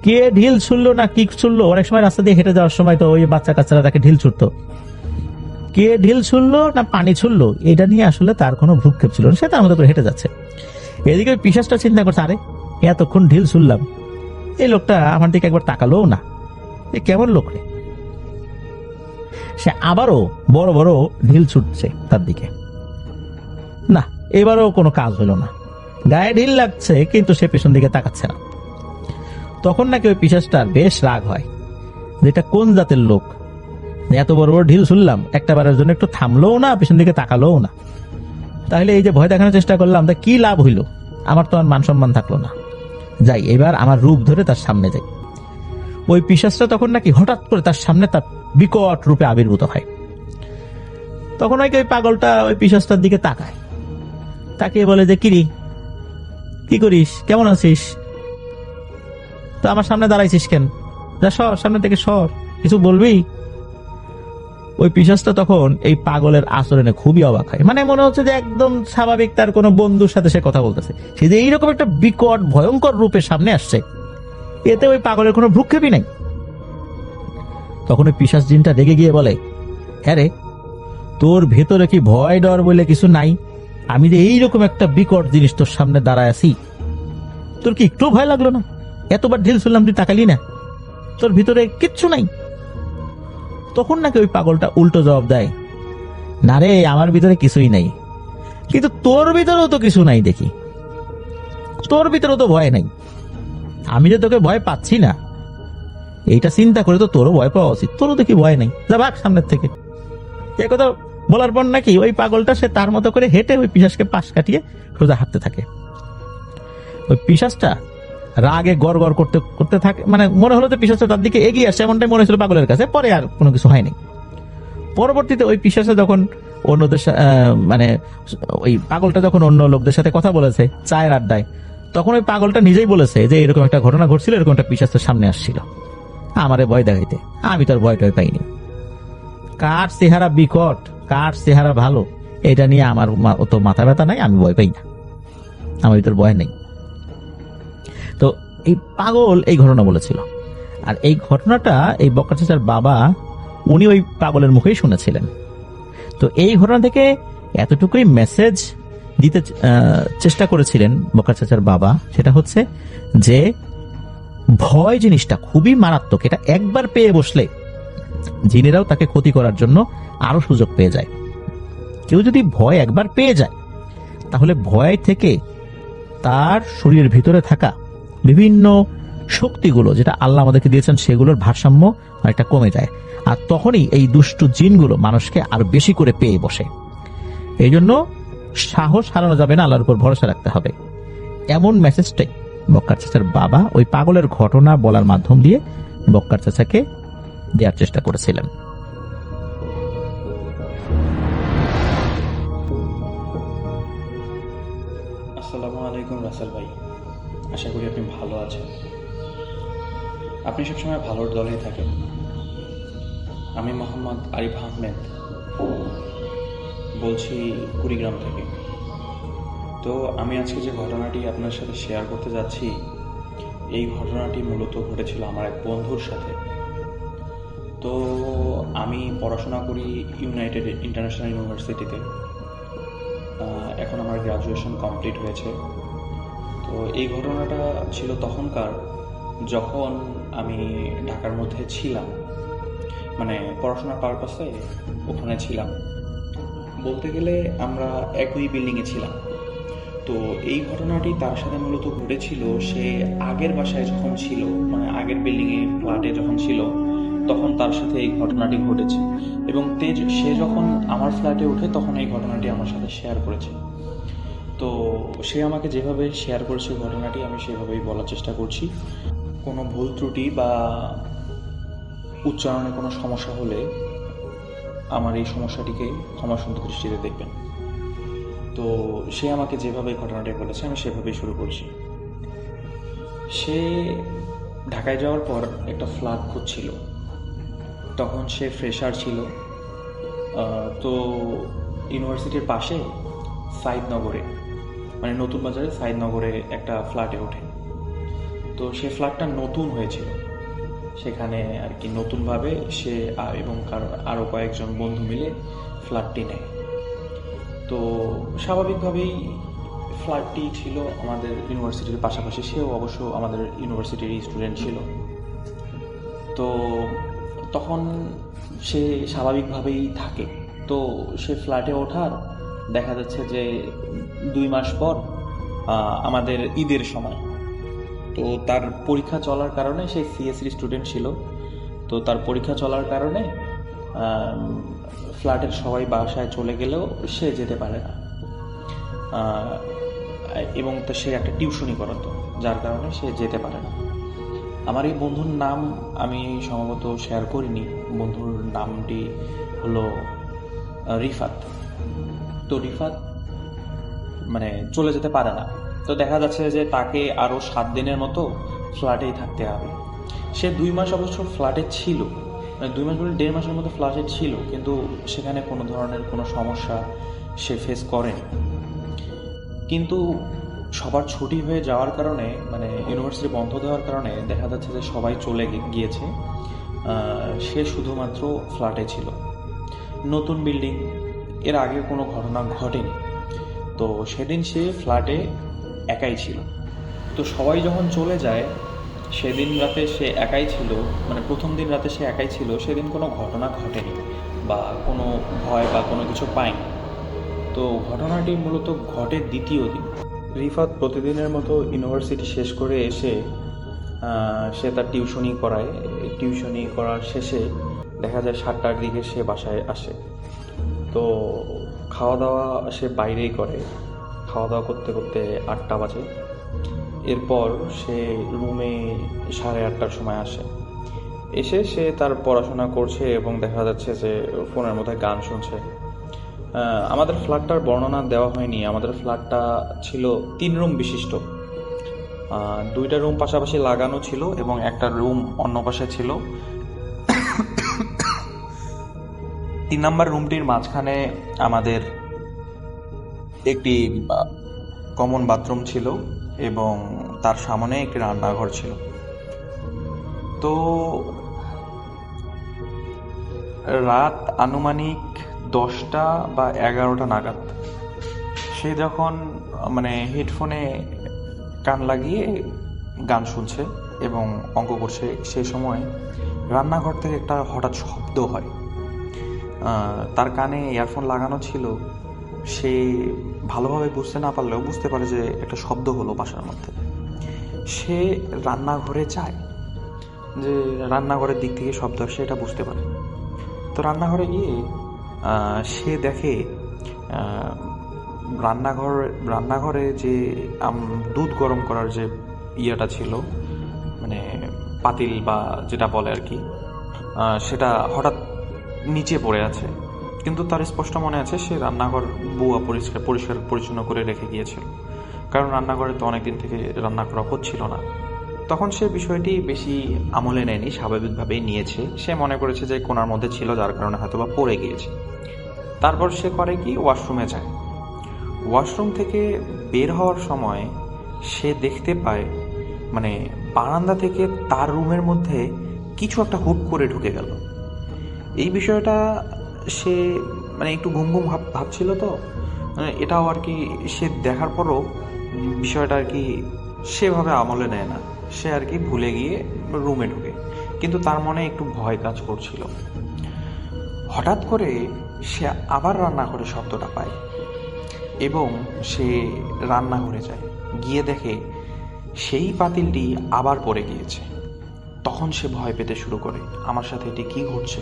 কে ঢিল ছুড়লো না কি ছুড়লো, অনেক সময় রাস্তা দিয়ে হেঁটে যাওয়ার সময় তো ওই বাচ্চা কাচ্চারা তাকে ঢিল ছুটতো, কে ঢিল ছুড়লো না পানি ছুড়লো এটা নিয়ে আসলে তার কোনো ভ্রুক্ষেপ ছিল না, সে তার মতো করে হেঁটে যাচ্ছে। এদিকে ওই পিশাচটা চিন্তা করছে, আরে এতক্ষণ ঢিল ছুড়লাম, এই লোকটা আমার দিকে একবার তাকালো না, এ কেমন লোক রে। সে আবারও বড় বড় ঢিল ছুটছে তার দিকে, না এবারও কোনো কাজ হলো না, গায়ে ঢিল লাগছে কিন্তু সে পেছন দিকে তাকাচ্ছে না। তখন নাকি ওই পিশাচটার বেশ রাগ হয়, যেটা কোন জাতের লোক, এত বড় বড় ঢিল ছুড়লাম, একটা বারের জন্য একটু থামলোও না, পেছন দিকে তাকালোও না, তাহলে এই যে ভয় দেখানোর চেষ্টা করলাম তা কি লাভ হইল, আমার তো আর মান সম্মান থাকলো না, যাই এবার আমার রূপ ধরে তার সামনে যাই। ওই পিশাচটা তখন নাকি হঠাৎ করে তার সামনে তার বিকট রূপে আবির্ভূত হয়। তখন ওই পাগলটা ওই পিশাচটার দিকে তাকায়, তাকিয়ে বলে যে কিরি কি করিস, কেমন আছিস, তো আমার সামনে দাঁড়াইছিস কেন, যা সর সামনে থেকে সর, কিছু বলবি। ওই পিশাচটা তখন এই পাগলের আচরণে খুবই অবাক হয়, মানে মনে হচ্ছে যে একদম স্বাভাবিক তার কোনো বন্ধুর সাথে সে কথা বলতেছে, সে যে এইরকম একটা বিকট ভয়ঙ্কর রূপে সামনে আসছে, এতে ওই পাগলের কোনো ভ্রুক্ষেপই নাই। তখন ওই পিশাচ জিনটা রেগে গিয়ে বলে, হ্যাঁ রে, তোর ভেতরে কি ভয় ডর বলে কিছু নাই? আমি যে এইরকম একটা বিকট জিনিস তোর সামনে দাঁড়ায় আছি, তোর কি একটু ভয় লাগলো না? এতবার ঢিল শুনলাম তুই তাকালি না, তোর ভিতরে কিচ্ছু নাই? তখন নাকি ওই পাগলটা উল্টো জবাব দেয়, না রে আমার ভিতরে কিছুই নাই, কিন্তু তোর ভিতরেও তো কিছু নাই দেখি, তোর ভিতরেও তো ভয় নাই, আমি যে তোকে ভয় পাচ্ছি না এইটা চিন্তা করে তো তোরও ভয় পাওয়া উচিত, তোরও দেখি ভয় নাই, যা ভাগ সামনের থেকে। এ কথা বলার পর নাকি ওই পাগলটা সে তার মতো করে হেঁটে ওই পিশাচকে পাশ কাটিয়ে সোজা হাঁটতে থাকে। ওই পিশাচটা রাগে গড় গড় করতে করতে থাকে, মানে মনে হলো যে পিশাচটা তার দিকে এগিয়ে আসছে, এমনটাই মনে হয়েছিল পাগলের কাছে, পরে আর কোনো কিছু হয়নি। পরবর্তীতে ওই পিশাচটা যখন অন্যদের মানে ওই পাগলটা যখন অন্য লোকদের সাথে কথা বলেছে চায়ের আড্ডায়, তখন ওই পাগলটা নিজেই বলেছে যে এরকম একটা ঘটনা ঘটছিল, এরকম একটা পিশাচের সামনে আসছিল আমারে ভয় দেখাইতে, আমি তার ভয় টয় পাইনি। কার চেহারা বিকট কার চেহারা ভালো এটা নিয়ে আমার অত মাথা ব্যথা নাই, আমি ভয় পাই না, আমার ভিতর ভয় নেই। তো এই পাগল এই ঘটনা বলেছিল, আর এই ঘটনাটা এই বক্কার চাচার বাবা উনি ওই পাগলের মুখেই শুনেছিলেন। তো এই ঘটনা থেকে এতটুকুই মেসেজ দিতে চেষ্টা করেছিলেন বক্কার চাচার বাবা, সেটা হচ্ছে যে ভয় জিনিসটা খুবই মারাত্মক, এটা একবার পেয়ে বসলে জিনেরাও তাকে ক্ষতি করার জন্য আরো সুযোগ পেয়ে যায়। কেউ যদি ভয় একবার পেয়ে যায় তাহলে ভয় থেকে তার শরীরের ভিতরে থাকা বিভিন্ন শক্তিগুলো যেটা আল্লাহ আমাদেরকে দিয়েছেন সেগুলোর ভারসাম্য অনেকটা কমে যায়, আর তখনই এই দুষ্টু জিনগুলো মানুষকে আরো বেশি করে পেয়ে বসে। এই জন্য সাহস হারানো যাবে না, আল্লাহর উপর ভরসা রাখতে হবে। এমন মেসেজটাই বক্কার চাচার বাবা ওই পাগলের ঘটনা বলার মাধ্যম দিয়ে বক্কার চাচাকে দেওয়ার চেষ্টা করেছিলেন। আসসালামু আলাইকুম রাসেল ভাই, আশা করি আপনি ভালো আছেন। আপনি সবসময় ভালোর দলেই থাকেন। আমি মোহাম্মদ আরিফ আহমেদ বলছি কুড়িগ্রাম থেকে। তো আমি আজকে যে ঘটনাটি আপনার সাথে শেয়ার করতে যাচ্ছি, এই ঘটনাটি মূলত ঘটেছিল আমার এক বন্ধুর সাথে। তো আমি পড়াশোনা করি ইউনাইটেড ইন্টারন্যাশনাল ইউনিভার্সিটিতে। এখন আমার গ্র্যাজুয়েশন কমপ্লিট হয়েছে। তো এই ঘটনাটা ছিল তখনকার, যখন আমি ঢাকার মধ্যে ছিলাম, মানে পড়াশোনার পারপাসে ওখানে ছিলাম। বলতে গেলে আমরা একই বিল্ডিংয়ে ছিলাম। তো এই ঘটনাটি তার সাথে মূলত ঘটেছিল সে আগের বাসায় যখন ছিল, মানে আগের বিল্ডিংয়ে ফ্ল্যাটে যখন ছিল, তখন তার সাথে এই ঘটনাটি ঘটেছে। এবং সে যখন আমার ফ্ল্যাটে ওঠে তখন এই ঘটনাটি আমার সাথে শেয়ার করেছে। তো সে আমাকে যেভাবে শেয়ার করেছে ঘটনাটি, আমি সেভাবেই বলার চেষ্টা করছি। কোনো ভুল ত্রুটি বা উচ্চারণে কোনো সমস্যা হলে আমার এই সমস্যাটিকে ক্ষমাসুন্দর দৃষ্টিতে দেখবেন। তো সে আমাকে যেভাবে ঘটনাটি বলেছে আমি সেভাবেই শুরু করছি। সে ঢাকায় যাওয়ার পর একটা ফ্ল্যাট খুঁজছিল। তখন সে ফ্রেশার ছিল। তো ইউনিভার্সিটির পাশে সাইদনগরে, মানে নতুন বাজারে সাইদনগরে একটা ফ্ল্যাটে ওঠে। তো সে ফ্ল্যাটটা নতুন হয়েছিল, সেখানে আর কি নতুনভাবে সে এবং আরও কয়েকজন বন্ধু মিলে ফ্ল্যাটটি নেয়। তো স্বাভাবিকভাবেই ফ্ল্যাটটি ছিল আমাদের ইউনিভার্সিটির পাশাপাশি, সেও অবশ্য আমাদের ইউনিভার্সিটির স্টুডেন্ট ছিল। তো তখন সে স্বাভাবিকভাবেই থাকে। তো সে ফ্ল্যাটে ওঠার দেখা যাচ্ছে যে 2 মাস পর আমাদের ঈদের সময়, তো তার পরীক্ষা চলার কারণে, সে সিএসসির স্টুডেন্ট ছিল। তো তার পরীক্ষা চলার কারণে ফ্ল্যাটের সবাই বাসায় চলে গেলেও সে যেতে পারে না। এবং সে একটা টিউশনি করাতো, যার কারণে সে যেতে পারে না। আমার এই বন্ধুর নাম আমি সম্ভবত শেয়ার করিনি। বন্ধুর নামটি হলো রিফাত। তো রিফাত মানে চলে যেতে পারে না। তো দেখা যাচ্ছে যে তাকে আরও 7 দিনের মতো ফ্ল্যাটেই থাকতে হবে। সে 2 মাস অবশ্য ফ্ল্যাটে ছিল, মানে 2 মাস বলে 1.5 মাসের মতো ফ্ল্যাটে ছিল, কিন্তু সেখানে কোনো ধরনের কোনো সমস্যা সে ফেস করেনি। কিন্তু সবার ছুটি হয়ে যাওয়ার কারণে, মানে ইউনিভার্সিটি বন্ধ দেওয়ার কারণে দেখা যাচ্ছে যে সবাই চলে গিয়েছে। সে শুধুমাত্র ফ্ল্যাটে ছিল। নতুন বিল্ডিং, এর আগে কোনো ঘটনা ঘটেনি। তো সেদিন সে ফ্ল্যাটে একাই ছিল। তো সবাই যখন চলে যায়, সেদিন রাতে সে একাই ছিল, মানে প্রথম দিন রাতে সে একাই ছিল। সেদিন কোনো ঘটনা ঘটেনি বা কোনো ভয় বা কোনো কিছু পায়নি। তো ঘটনাটি মূলত ঘটে দ্বিতীয় দিন। রিফাত প্রতিদিনের মতো ইউনিভার্সিটি শেষ করে এসে সে তার টিউশনি করায়। টিউশনি করার শেষে দেখা যায় 7টার দিকে সে বাসায় আসে। তো খাওয়া দাওয়া সে বাইরেই করে। খাওয়া দাওয়া করতে করতে 8টা বাজে। এরপর সে রুমে 8:30টার সময় আসে। এসে সে তার পড়াশোনা করছে এবং দেখা যাচ্ছে যে ফোনের মধ্যে গান শুনছে। আমাদের ফ্ল্যাটটার বর্ণনা দেওয়া হয়নি। আমাদের ফ্ল্যাটটা ছিল 3 রুম বিশিষ্ট। 2টা রুম পাশাপাশি লাগানো ছিল এবং একটা রুম অন্য পাশে ছিল। 3 নম্বর রুমটির মাঝখানে আমাদের একটি কমন বাথরুম ছিল এবং তার সামনে একটি রান্নাঘর ছিল। তো রাত আনুমানিক 10টা বা 11টা নাগাদ সে যখন মানে হেডফোনে কান লাগিয়ে গান শুনছে এবং অঙ্ক করছে, সেই সময় রান্নাঘর থেকে একটা হঠাৎ শব্দ হয়। তার কানে ইয়ারফোন লাগানো ছিল। সে ভালোভাবে বুঝতে না পারলেও বুঝতে পারে যে একটা শব্দ হলো বাসার মধ্যে। সে রান্নাঘরে যায়, যে রান্নাঘরের দিক থেকে শব্দ আসছে এটা বুঝতে পারে। তো রান্নাঘরে গিয়ে সে দেখে রান্নাঘরে যে দুধ গরম করার যে ইয়েটা ছিল, মানে পাতিল বা যেটা বলে আর কি, সেটা হঠাৎ নিচে পড়ে আছে। কিন্তু তার স্পষ্ট মনে আছে সে রান্নাঘর বুয়া পরিষ্কার পরিচ্ছন্ন করে রেখে গিয়েছিল, কারণ রান্নাঘরে তো অনেকদিন থেকে রান্না করা হচ্ছিল না। তখন সে বিষয়টি বেশি আমলে নেয়নি, স্বাভাবিকভাবেই নিয়েছে। সে মনে করেছে যে কোণার মধ্যে ছিল, যার কারণে হয়তোবা পড়ে গিয়েছে। তারপর সে করে কি, ওয়াশরুমে যায়। ওয়াশরুম থেকে বের হওয়ার সময় সে দেখতে পায় মানে বারান্দা থেকে তার রুমের মধ্যে কিছু একটা হুট করে ঢুকে গেল। এই বিষয়টা সে মানে একটু ঘুম ঘুম ভাবছিল, তো এটাও আর কি সে দেখার পরও বিষয়টা আর কি সেভাবে আমলে নেয় না। সে আর কি ভুলে গিয়ে রুমে ঢুকে, কিন্তু তার মনে একটু ভয় কাজ করছিল। হঠাৎ করে সে আবার রান্নাঘরে শব্দটা পায় এবং সে রান্নাঘরে যায়, গিয়ে দেখে সেই পাতিলটি আবার পড়ে গিয়েছে। তখন সে ভয় পেতে শুরু করে, আমার সাথে এটি কী ঘটছে,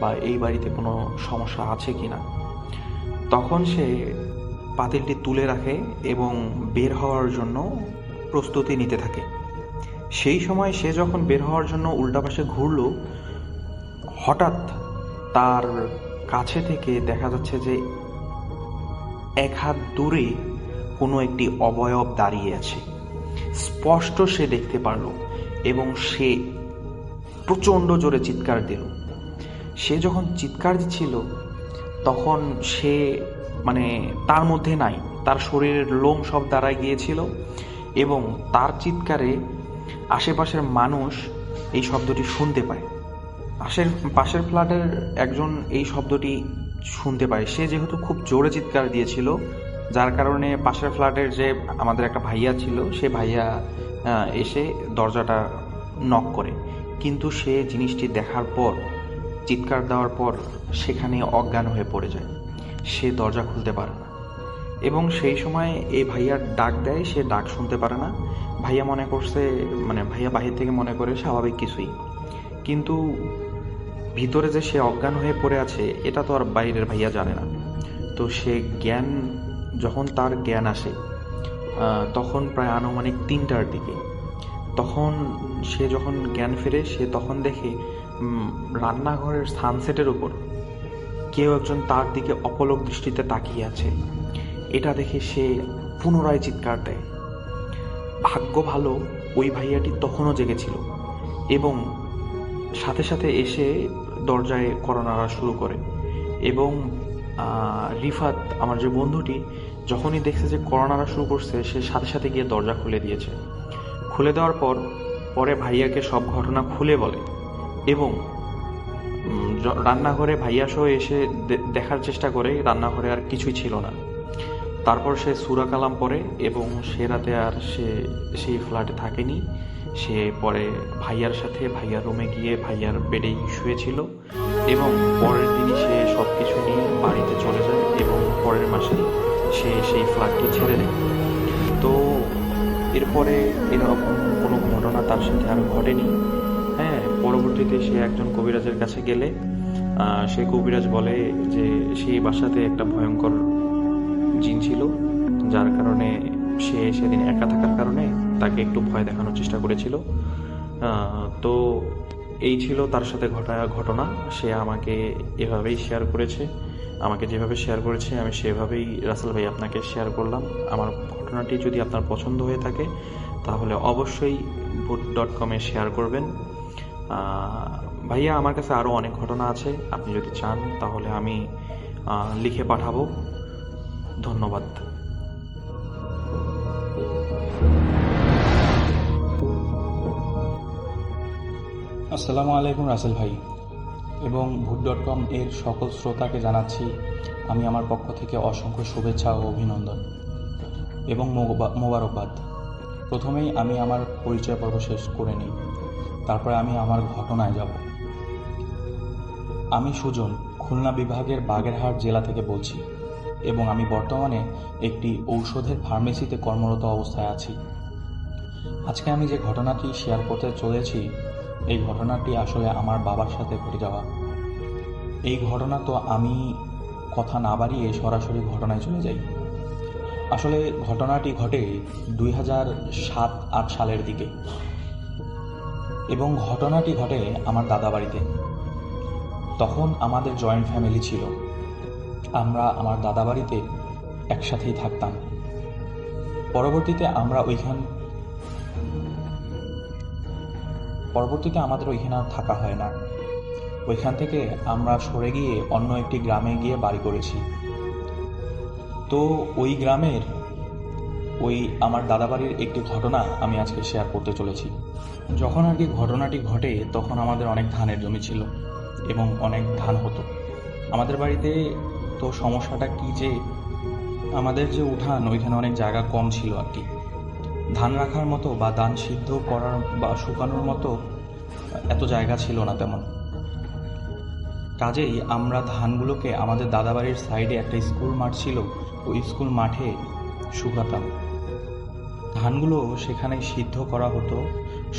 বা এই বাড়িতে কোনো সমস্যা আছে কি না। তখন সে পাতিলটি তুলে রাখে এবং বের হওয়ার জন্য প্রস্তুতি নিতে থাকে। সেই সময় সে যখন বের হওয়ার জন্য উল্টা পাশে ঘুরল, হঠাৎ তার কাছে থেকে দেখা যাচ্ছে যে এক হাত দূরে কোনো একটি অবয়ব দাঁড়িয়ে আছে। স্পষ্ট সে দেখতে পারল এবং সে প্রচণ্ড জোরে চিৎকার দিল। সে যখন চিৎকার দিচ্ছিল তখন সে মানে তার মধ্যে নাই, তার শরীরের লোম সব দাঁড়ায় গিয়েছিল এবং তার চিৎকারে আশেপাশের মানুষ এই শব্দটি শুনতে পায়। পাশের ফ্ল্যাটের একজন এই শব্দটি শুনতে পায়। সে যেহেতু খুব জোরে চিৎকার দিয়েছিল, যার কারণে পাশের ফ্ল্যাটের যে আমাদের একটা ভাইয়া ছিল, সে ভাইয়া এসে দরজাটা নক করে। কিন্তু সে জিনিসটি দেখার পর, চিৎকার দেওয়ার পর সেখানে অজ্ঞান হয়ে পড়ে যায়। সে দরজা খুলতে পারে না এবং সেই সময় এই ভাইয়ার ডাক দেয়, সে ডাক শুনতে পারে না। ভাইয়া মনে করছে মানে ভাইয়া বাহির থেকে মনে করে স্বাভাবিক কিছুই, কিন্তু ভিতরে যে সে অজ্ঞান হয়ে পড়ে আছে এটা তো আর বাইরের ভাইয়া জানে না। তো সে যখন তার জ্ঞান আসে তখন প্রায় আনুমানিক 3টার দিকে। তখন সে যখন জ্ঞান ফেরে, সে তখন দেখে রান্নাঘরের সানসেটের উপর কেউ একজন তার দিকে অপলক দৃষ্টিতে তাকিয়ে আছে। এটা দেখে সে পুনরায় চিৎকার দেয়। ভাগ্য ভালো ওই ভাইয়াটি তখনও জেগেছিল এবং সাথে সাথে এসে দরজায় কড়া নাড়া শুরু করে। এবং রিফাত, আমার যে বন্ধুটি, যখনই দেখছে যে কড়া নাড়া শুরু করছে, সে সাথে সাথে গিয়ে দরজা খুলে দিয়েছে। খুলে দেওয়ার পরে ভাইয়াকে সব ঘটনা খুলে বলে এবং রান্নাঘরে ভাইয়া সহ এসে দেখার চেষ্টা করে, রান্নাঘরে আর কিছুই ছিল না। তারপর সে সূরা কালাম পড়ে এবং সে রাতে আর সে সেই ফ্ল্যাটে থাকেনি। সে পরে ভাইয়ার সাথে ভাইয়ার রুমে গিয়ে ভাইয়ার বেডেই শুয়েছিল এবং পরের দিনই সে সব কিছু নিয়ে বাড়িতে চলে যায় এবং পরের মাসেই সে সেই ফ্ল্যাটটি ছেড়ে দেয়। তো এরপরে এরকম কোনো ঘটনা তার সাথে আর ঘটেনি। হ্যাঁ, পরবর্তীতে সে একজন কবিরাজের কাছে গেলে সে কবিরাজ বলে যে সেই বাসাতে একটা ভয়ঙ্কর জিন ছিল, যার কারণে সে সেদিন একা থাকার কারণে তাকে একটু ভয় দেখানোর চেষ্টা করেছিল। তো এই ছিল তার সাথে ঘটনা। সে আমাকে এভাবেই শেয়ার করেছে, আমাকে যেভাবে শেয়ার করেছে আমি সেভাবেই রাসেল ভাই আপনাকে শেয়ার করলাম। আমার ঘটনাটি যদি আপনার পছন্দ হয়ে থাকে তাহলে অবশ্যই ভূত.com শেয়ার করবেন। ভাইয়া, আমার কাছে আরও অনেক ঘটনা আছে, আপনি যদি চান তাহলে আমি লিখে পাঠাবো। ধন্যবাদ। আসসালামু আলাইকুম রাসেল ভাই এবং ভূত.com এর সকল শ্রোতাকে জানাচ্ছি আমি আমার পক্ষ থেকে অসংখ্য শুভেচ্ছা ও অভিনন্দন এবং মোবারকবাদ। প্রথমেই আমি আমার পরিচয় পর্ব শেষ করে নিই, তারপরে আমি আমার ঘটনায় যাব। আমি সুজন, খুলনা বিভাগের বাগেরহাট জেলা থেকে বলছি এবং আমি বর্তমানে একটি ঔষধের ফার্মেসিতে কর্মরত অবস্থায় আছি। আজকে আমি যে ঘটনাটি শেয়ার করতে চলেছি, এই ঘটনাটি আসলে আমার বাবার সাথে ঘটে যাওয়া। এই ঘটনা তো আমি কথা না বাড়িয়ে সরাসরি ঘটনায় চলে যাই। আসলে ঘটনাটি ঘটে 2007-08 সালের দিকে এবং ঘটনাটি ঘটে আমার দাদা বাড়িতে। তখন আমাদের জয়েন্ট ফ্যামিলি ছিল, আমরা আমার দাদা বাড়িতে একসাথেই থাকতাম। পরবর্তীতে আমাদের ওইখানে আর থাকা হয় না। ওইখান থেকে আমরা সরে গিয়ে অন্য একটি গ্রামে গিয়ে বাড়ি করেছি। তো ওই গ্রামের আমার দাদাবাড়ির একটি ঘটনা আমি আজকে শেয়ার করতে চলেছি। যখন আর কি ঘটনাটি ঘটে তখন আমাদের অনেক ধানের জমি ছিল এবং অনেক ধান হতো আমাদের বাড়িতে। তো সমস্যাটা কি যে আমাদের যে উঠান ওইখানে অনেক জায়গা কম ছিল আর কি, ধান রাখার মতো বা ধান সিদ্ধ করার বা শুকানোর মতো এত জায়গা ছিল না তেমন। কাজেই আমরা ধানগুলোকে আমাদের দাদাবাড়ির সাইডে একটা স্কুল মাঠ ছিল, ওই স্কুল মাঠে শুকাতাম। ধানগুলো সেখানে সিদ্ধ করা হতো,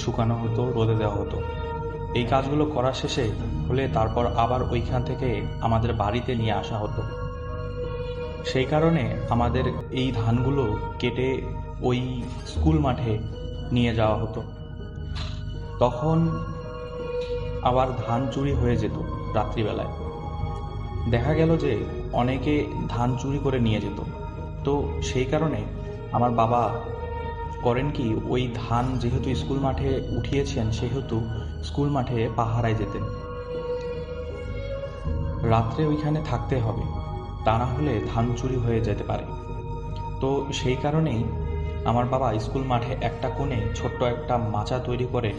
শুকানো হতো, রোদে দেওয়া হতো। এই কাজগুলো করা শেষে হলে তারপর আবার ওইখান থেকে আমাদের বাড়িতে নিয়ে আসা হতো। সেই কারণে আমাদের এই ধানগুলো কেটে ওই স্কুল মাঠে নিয়ে যাওয়া হতো। তখন আবার ধান চুরি হয়ে যেত রাত্রিবেলায়। দেখা গেল যে অনেকে ধান চুরি করে নিয়ে যেত। তো সেই কারণে আমার বাবা করেন কি, ওই ধান যেহেতু স্কুল মাঠে উঠিয়েছেন সেহেতু স্কুল মাঠে পাহারায় যেতেন। রাত্রে ওইখানে থাকতে হবে, তা না হলে ধান চুরি হয়ে যেতে পারে। তো সেই কারণেই আমার বাবা স্কুল মাঠে একটা কোণে ছোট্ট একটা মাচা তৈরি করে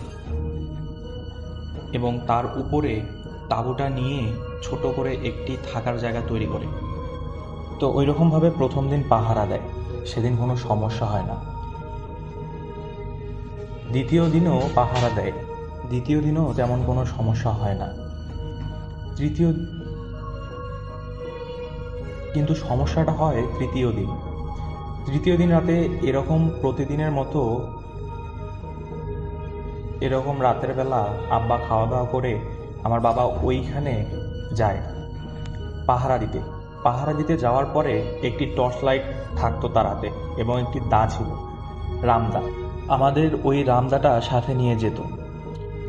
এবং তার উপরে তাঁবুটা নিয়ে ছোট করে একটি থাকার জায়গা তৈরি করে। তো ওই রকমভাবে প্রথম দিন পাহারা দেয়, সেদিন কোনো সমস্যা হয় না। দ্বিতীয় দিনও পাহারা দেয়, দ্বিতীয় দিনও তেমন কোনো সমস্যা হয় না। কিন্তু সমস্যাটা হয় তৃতীয় দিন রাতে এরকম প্রতিদিনের মতো এরকম রাতের বেলা আব্বা খাওয়া দাওয়া করে আমার বাবা ওইখানে যায় পাহারা দিতে যাওয়ার পরে একটি টর্চ লাইট থাকতো তার হাতে এবং একটি দা ছিল, রামদা। আমাদের ওই রামদাটা সাথে নিয়ে যেত,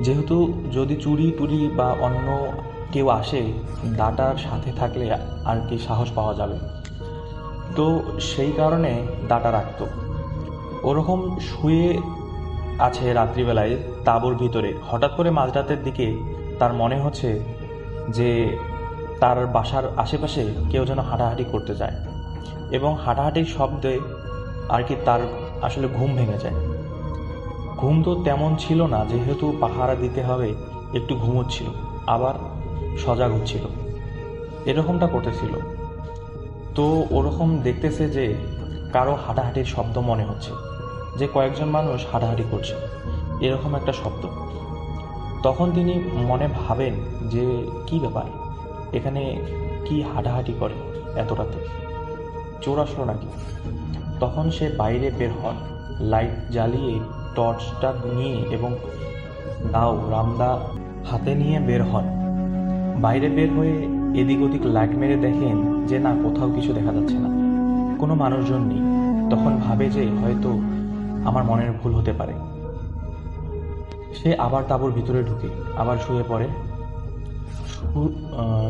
যেহেতু যদি চুরি টুরি বা অন্য কেউ আসে দাটার সাথে থাকলে আর কি সাহস পাওয়া যাবে। তো সেই কারণে দাটা রাখতো। ওরকম শুয়ে আছে রাত্রিবেলায় তাঁবুর ভিতরে, হঠাৎ করে মাঝরাতের দিকে তার মনে হচ্ছে যে তার বাসার আশেপাশে কেউ যেন হাঁটাহাঁটি করতে যায় এবং হাঁটাহাঁটির শব্দে আর কি তার আসলে ঘুম ভেঙে যায়। ঘুম তো তেমন ছিল না, যেহেতু পাহারা দিতে হবে, একটু ঘুমোচ্ছিল আবার সজাগ হচ্ছিল, এরকমটা করতেছিল। তো ওরকম দেখতেছে যে কারো হাঁটাহাঁটির শব্দ মনে হচ্ছে, যে কয়েকজন মানুষ হাঁটাহাঁটি করছে, এরকম একটা শব্দ। তখন তিনি মনে ভাবেন যে কি ব্যাপার, এখানে কি হাঁটাহাঁটি করে এত রাতে, চোর আসলো নাকি? তখন সে বাইরে বের হন, লাইট জ্বালিয়ে টর্চটা নিয়ে এবং রামদা হাতে নিয়ে বের হন। বাইরে বের হয়ে এদিক ওদিক লাইট মেরে দেখেন যে না, কোথাও কিছু দেখা যাচ্ছে না, কোনো মানুষজন নেই। তখন ভাবে যে হয়তো আমার মনের ভুল হতে পারে। সে আবার তাঁবুর ভিতরে ঢুকে আবার শুয়ে পড়ে।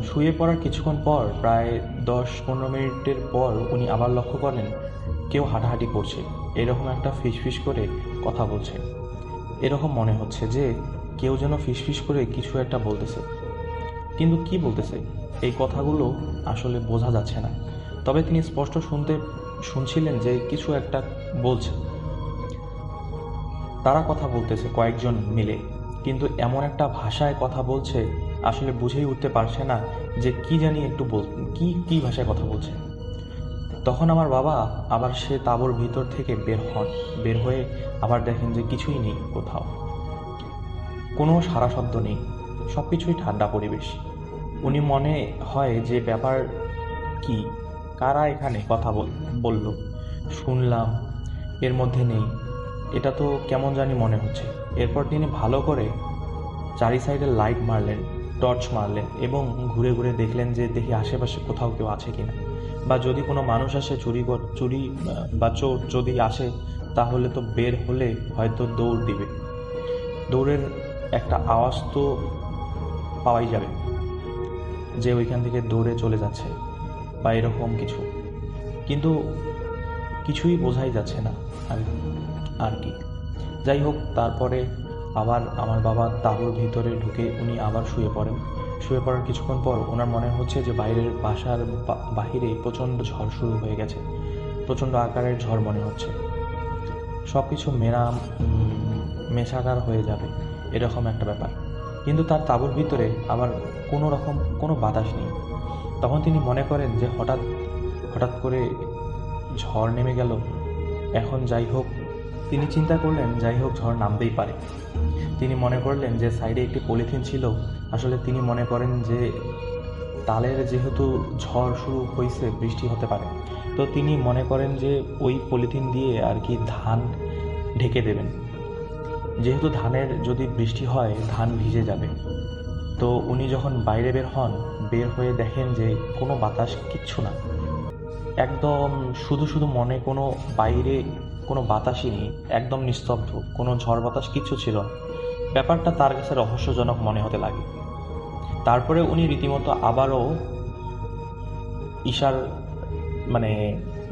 শুয়ে পড়ার কিছুক্ষণ পর, প্রায় 10-15 মিনিটের পর উনি আবার লক্ষ্য করেন কেউ হাঁটাহাঁটি করছে, এরকম একটা ফিসফিস করে কথা বলছে। এরকম মনে হচ্ছে যে কেউ যেন ফিসফিস করে কিছু একটা বলতেছে, কিন্তু কি বলতেছে এই কথাগুলো আসলে বোঝা যাচ্ছে না। তবে তিনি স্পষ্ট শুনছিলেন যে কিছু একটা বলছে, তারা কথা বলতেছে কয়েকজন মিলে, কিন্তু এমন একটা ভাষায় কথা বলছে আসলে বুঝেই উঠতে পারছে না যে কি জানি একটু কি ভাষায় কথা বলছে। তখন আমার বাবা আবার সে তাঁবুর ভিতর থেকে বের হয়ে আবার দেখেন যে কিছুই নেই, কোথাও কোনো সারা শব্দ নেই, সব কিছুই ঠান্ডা পরিবেশ। উনি মনে হয় যে ব্যাপার কি, কারা এখানে কথা বলল, শুনলাম, এর মধ্যে নেই, এটা তো কেমন জানি মনে হচ্ছে। এরপর তিনি ভালো করে চারি সাইডে লাইট মারলেন, টর্চ মারলেন এবং ঘুরে ঘুরে দেখলেন যে দেখি আশেপাশে কোথাও কেউ আছে কিনা, বা যদি কোনো মানুষ আসে চুরি বা চোর যদি আসে তাহলে তো বের হলে হয়তো দৌড় দিবে, দৌড়ের একটা আওয়াজ তো পাওয়াই যাবে যে ওইখান থেকে দৌড়ে চলে যাচ্ছে বা এরকম কিছু। কিন্তু কিছুই বোঝাই যাচ্ছে না আর কি। যাই হোক, তারপরে আবার আমার বাবা তাঁবুর ভিতরে ঢুকে উনি আবার শুয়ে পড়েন। শুয়ে পড়ার কিছুক্ষণ পর ওনার মনে হচ্ছে যে বাসার বাহিরে প্রচণ্ড ঝড় শুরু হয়ে গেছে, প্রচণ্ড আকারের ঝড় মনে হচ্ছে, সব কিছু মেছাকার হয়ে যাবে এরকম একটা ব্যাপার। কিন্তু তার তাঁবুর ভিতরে আবার কোনো বাতাস নেই। তখন তিনি মনে করেন যে হঠাৎ করে ঝড় নেমে গেল। এখন যাই হোক, তিনি চিন্তা করলেন যাই হোক ঝড় নামতেই পারে। তিনি মনে করলেন যে সাইডে একটি পলিথিন ছিল। আসলে তিনি মনে করেন যে তালের যেহেতু ঝড় শুরু হয়েছে, বৃষ্টি হতে পারে, তো তিনি মনে করেন যে ওই পলিথিন দিয়ে আর কি ধান ঢেকে দেবেন। যেহেতু ধানের যদি বৃষ্টি হয় ধান ভিজে যাবে। তো উনি যখন বাইরে বের হয়ে দেখেন যে কোনো বাতাস, কিচ্ছু না, একদম শুধু মনে বাইরে কোনো বাতাসই নেই, একদম নিস্তব্ধ, কোনো ঝড় বাতাস কিচ্ছু ছিল না। ব্যাপারটা তার কাছে রহস্যজনক মনে হতে লাগে। তারপরে উনি রীতিমতো আবারও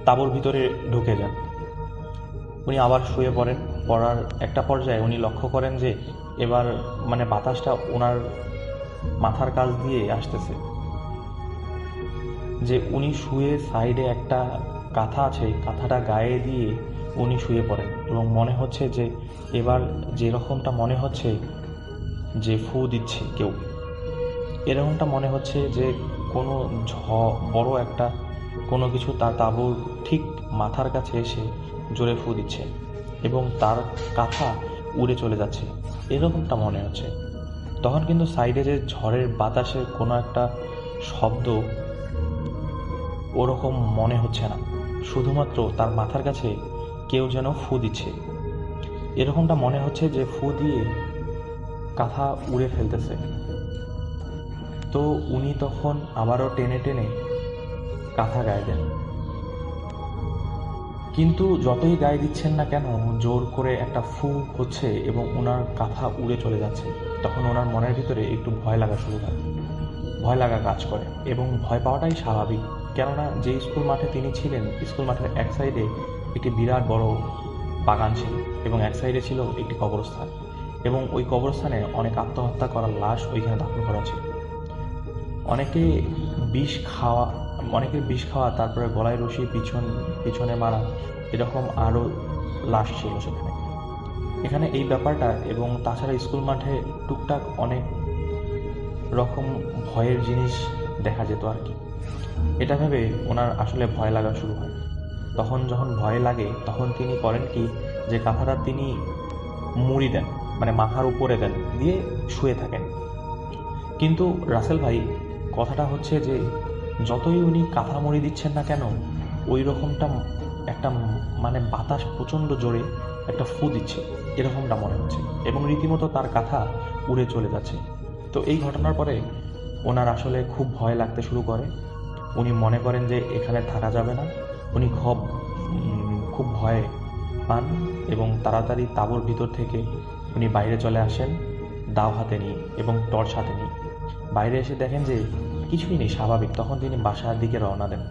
তাঁবুর ভিতরে ঢুকে যান। উনি আবার শুয়ে পড়ার একটা পর্যায়ে উনি লক্ষ্য করেন যে এবার বাতাসটা ওনার মাথার কাছ দিয়ে আসতেছে। যে উনি শুয়ে সাইডে একটা কাঁথা আছে, কাঁথাটা গায়ে দিয়ে উনি শুয়ে পড়েন এবং মনে হচ্ছে যে এবার যেরকমটা মনে হচ্ছে যে ফু দিচ্ছে কেউ, এরকমটা মনে হচ্ছে যে কোনো বড় একটা কোনো কিছু তার তাঁবুর ঠিক মাথার কাছে এসে জোরে ফু দিচ্ছে এবং তার কাঁথা উড়ে চলে যাচ্ছে, এরকমটা মনে হচ্ছে। তখন কিন্তু সাইডে যে ঝড়ের বাতাসের কোনো একটা শব্দ ওরকম মনে হচ্ছে না, শুধুমাত্র তার মাথার কাছে কেউ যেন ফু দিচ্ছে, এরকমটা মনে হচ্ছে যে ফু দিয়ে কাঁথা উড়ে ফেলতেছে। তো উনি তখন আবারও টেনে কাঁথা গায়ে দেন, কিন্তু যতই গায়ে দিচ্ছেন না কেন জোর করে একটা ফু হচ্ছে এবং ওনার কাঁথা উড়ে চলে যাচ্ছে। তখন ওনার মনের ভিতরে একটু ভয় লাগা কাজ করে এবং ভয় পাওয়াটাই স্বাভাবিক। কেননা যে স্কুল মাঠে তিনি ছিলেন, স্কুল মাঠের এক সাইডে একটি বিরাট বড় বাগান ছিল এবং এক সাইডে ছিল একটি কবরস্থান এবং ওই কবরস্থানে অনেক আত্মহত্যা করার লাশ ওইখানে দাফন করা ছিল। অনেকের বিষ খাওয়া, তারপরে গলায় রশি পিছনে মারা, এরকম আরও লাশ ছিল এখানে এই ব্যাপারটা। এবং তাছাড়া স্কুল মাঠে টুকটাক অনেক রকম ভয়ের জিনিস দেখা যেত আর কি। এটা ভেবে ওনার আসলে ভয় লাগা শুরু হয়। তখন যখন ভয় লাগে তখন তিনি করেন কি, যে কাঁথাটা তিনি মুড়ি দেন, মাথার উপরে দেন, দিয়ে শুয়ে থাকেন। কিন্তু রাসেল ভাই, কথাটা হচ্ছে যে যতই উনি কাঁথা মুড়ি দিচ্ছেন না কেন, ওই রকমটা একটা বাতাস প্রচণ্ড জোরে একটা ফু দিচ্ছে, এরকমটা মনে হচ্ছে এবং রীতিমতো তার কাঁথা উড়ে চলে যাচ্ছে। তো এই ঘটনার পরে ওনার আসলে খুব ভয় লাগতে শুরু করে। উনি মনে করেন যে এখানে থাকা যাবে না। উনি খুব ভয় পান এবং তাড়াতাড়ি তাঁবুর ভিতর থেকে উনি বাইরে চলে আসেন দাও হাতে নিয়ে এবং টর্চ হাতে নিয়ে। বাইরে এসে দেখেন যে কিছুই নেই, স্বাভাবিক। তখন তিনি বাসার দিকে রওনা দেন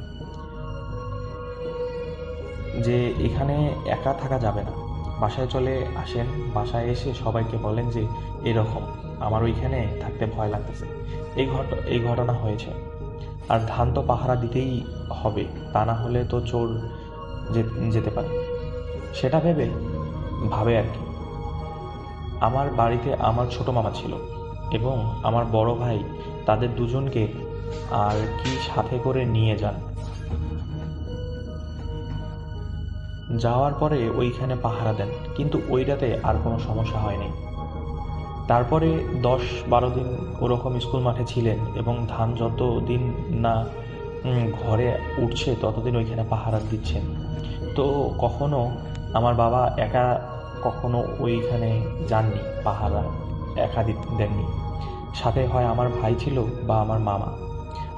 যে এখানে একা থাকা যাবে না, বাসায় চলে আসেন। বাসায় এসে সবাইকে বলেন যে এরকম আমার ওইখানে থাকতে ভয় লাগতেছে, এই ঘটনা হয়েছে, আর ধান তো পাহারা দিতেই হবে, তা না হলে তো চোর যেতে পারে। সেটা ভাবে আর কি। আমার বাড়িতে আমার ছোট মামা ছিল এবং আমার বড় ভাই, তাদের দুজনকে আর কি সাথে করে নিয়ে যান। যাওয়ার পরে ওইখানে পাহারা দেন, কিন্তু ওই রাতে আর কোনো সমস্যা হয়নি। তারপরে 10-12 দিন ওরকম স্কুল মাঠে ছিলেন এবং ধান যতদিন না ঘরে উঠছে ততদিন ওইখানে পাহারা দিচ্ছেন। তো কখনো আমার বাবা একা কখনো ওইখানে যাননি, পাহারা একা দেননি। সাথে হয় আমার ভাই ছিল বা আমার মামা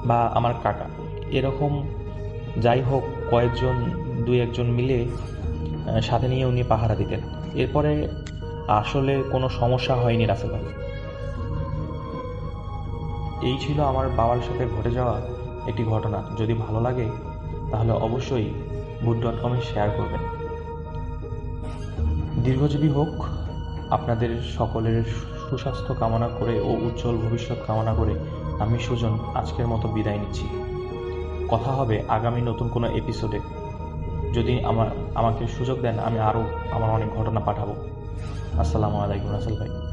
বা আমার কাকা, এরকম যাই হোক কয়েকজন 2-1 মিলে সাথে নিয়ে উনি পাহারা দিতেন। এরপরে আসলে কোনো সমস্যা হয়নি রাসেল ভাই। এই ছিল আমার বাবার সাথে ঘটে যাওয়া একটি ঘটনা। যদি ভালো লাগে তাহলে অবশ্যই voot.com-এ শেয়ার করবেন। দীর্ঘজীবী হোক আপনাদের সকলের সুস্বাস্থ্য কামনা করে ও উজ্জ্বল ভবিষ্যৎ কামনা করে আমি সুজন আজকের মতো বিদায় নিচ্ছি। কথা হবে আগামী নতুন কোনো এপিসোডে। যদি আমাকে সুযোগ দেন আমি আরও আমার অনেক ঘটনা পাঠাবো। আসসালামু আলাইকুম রাসেল ভাই।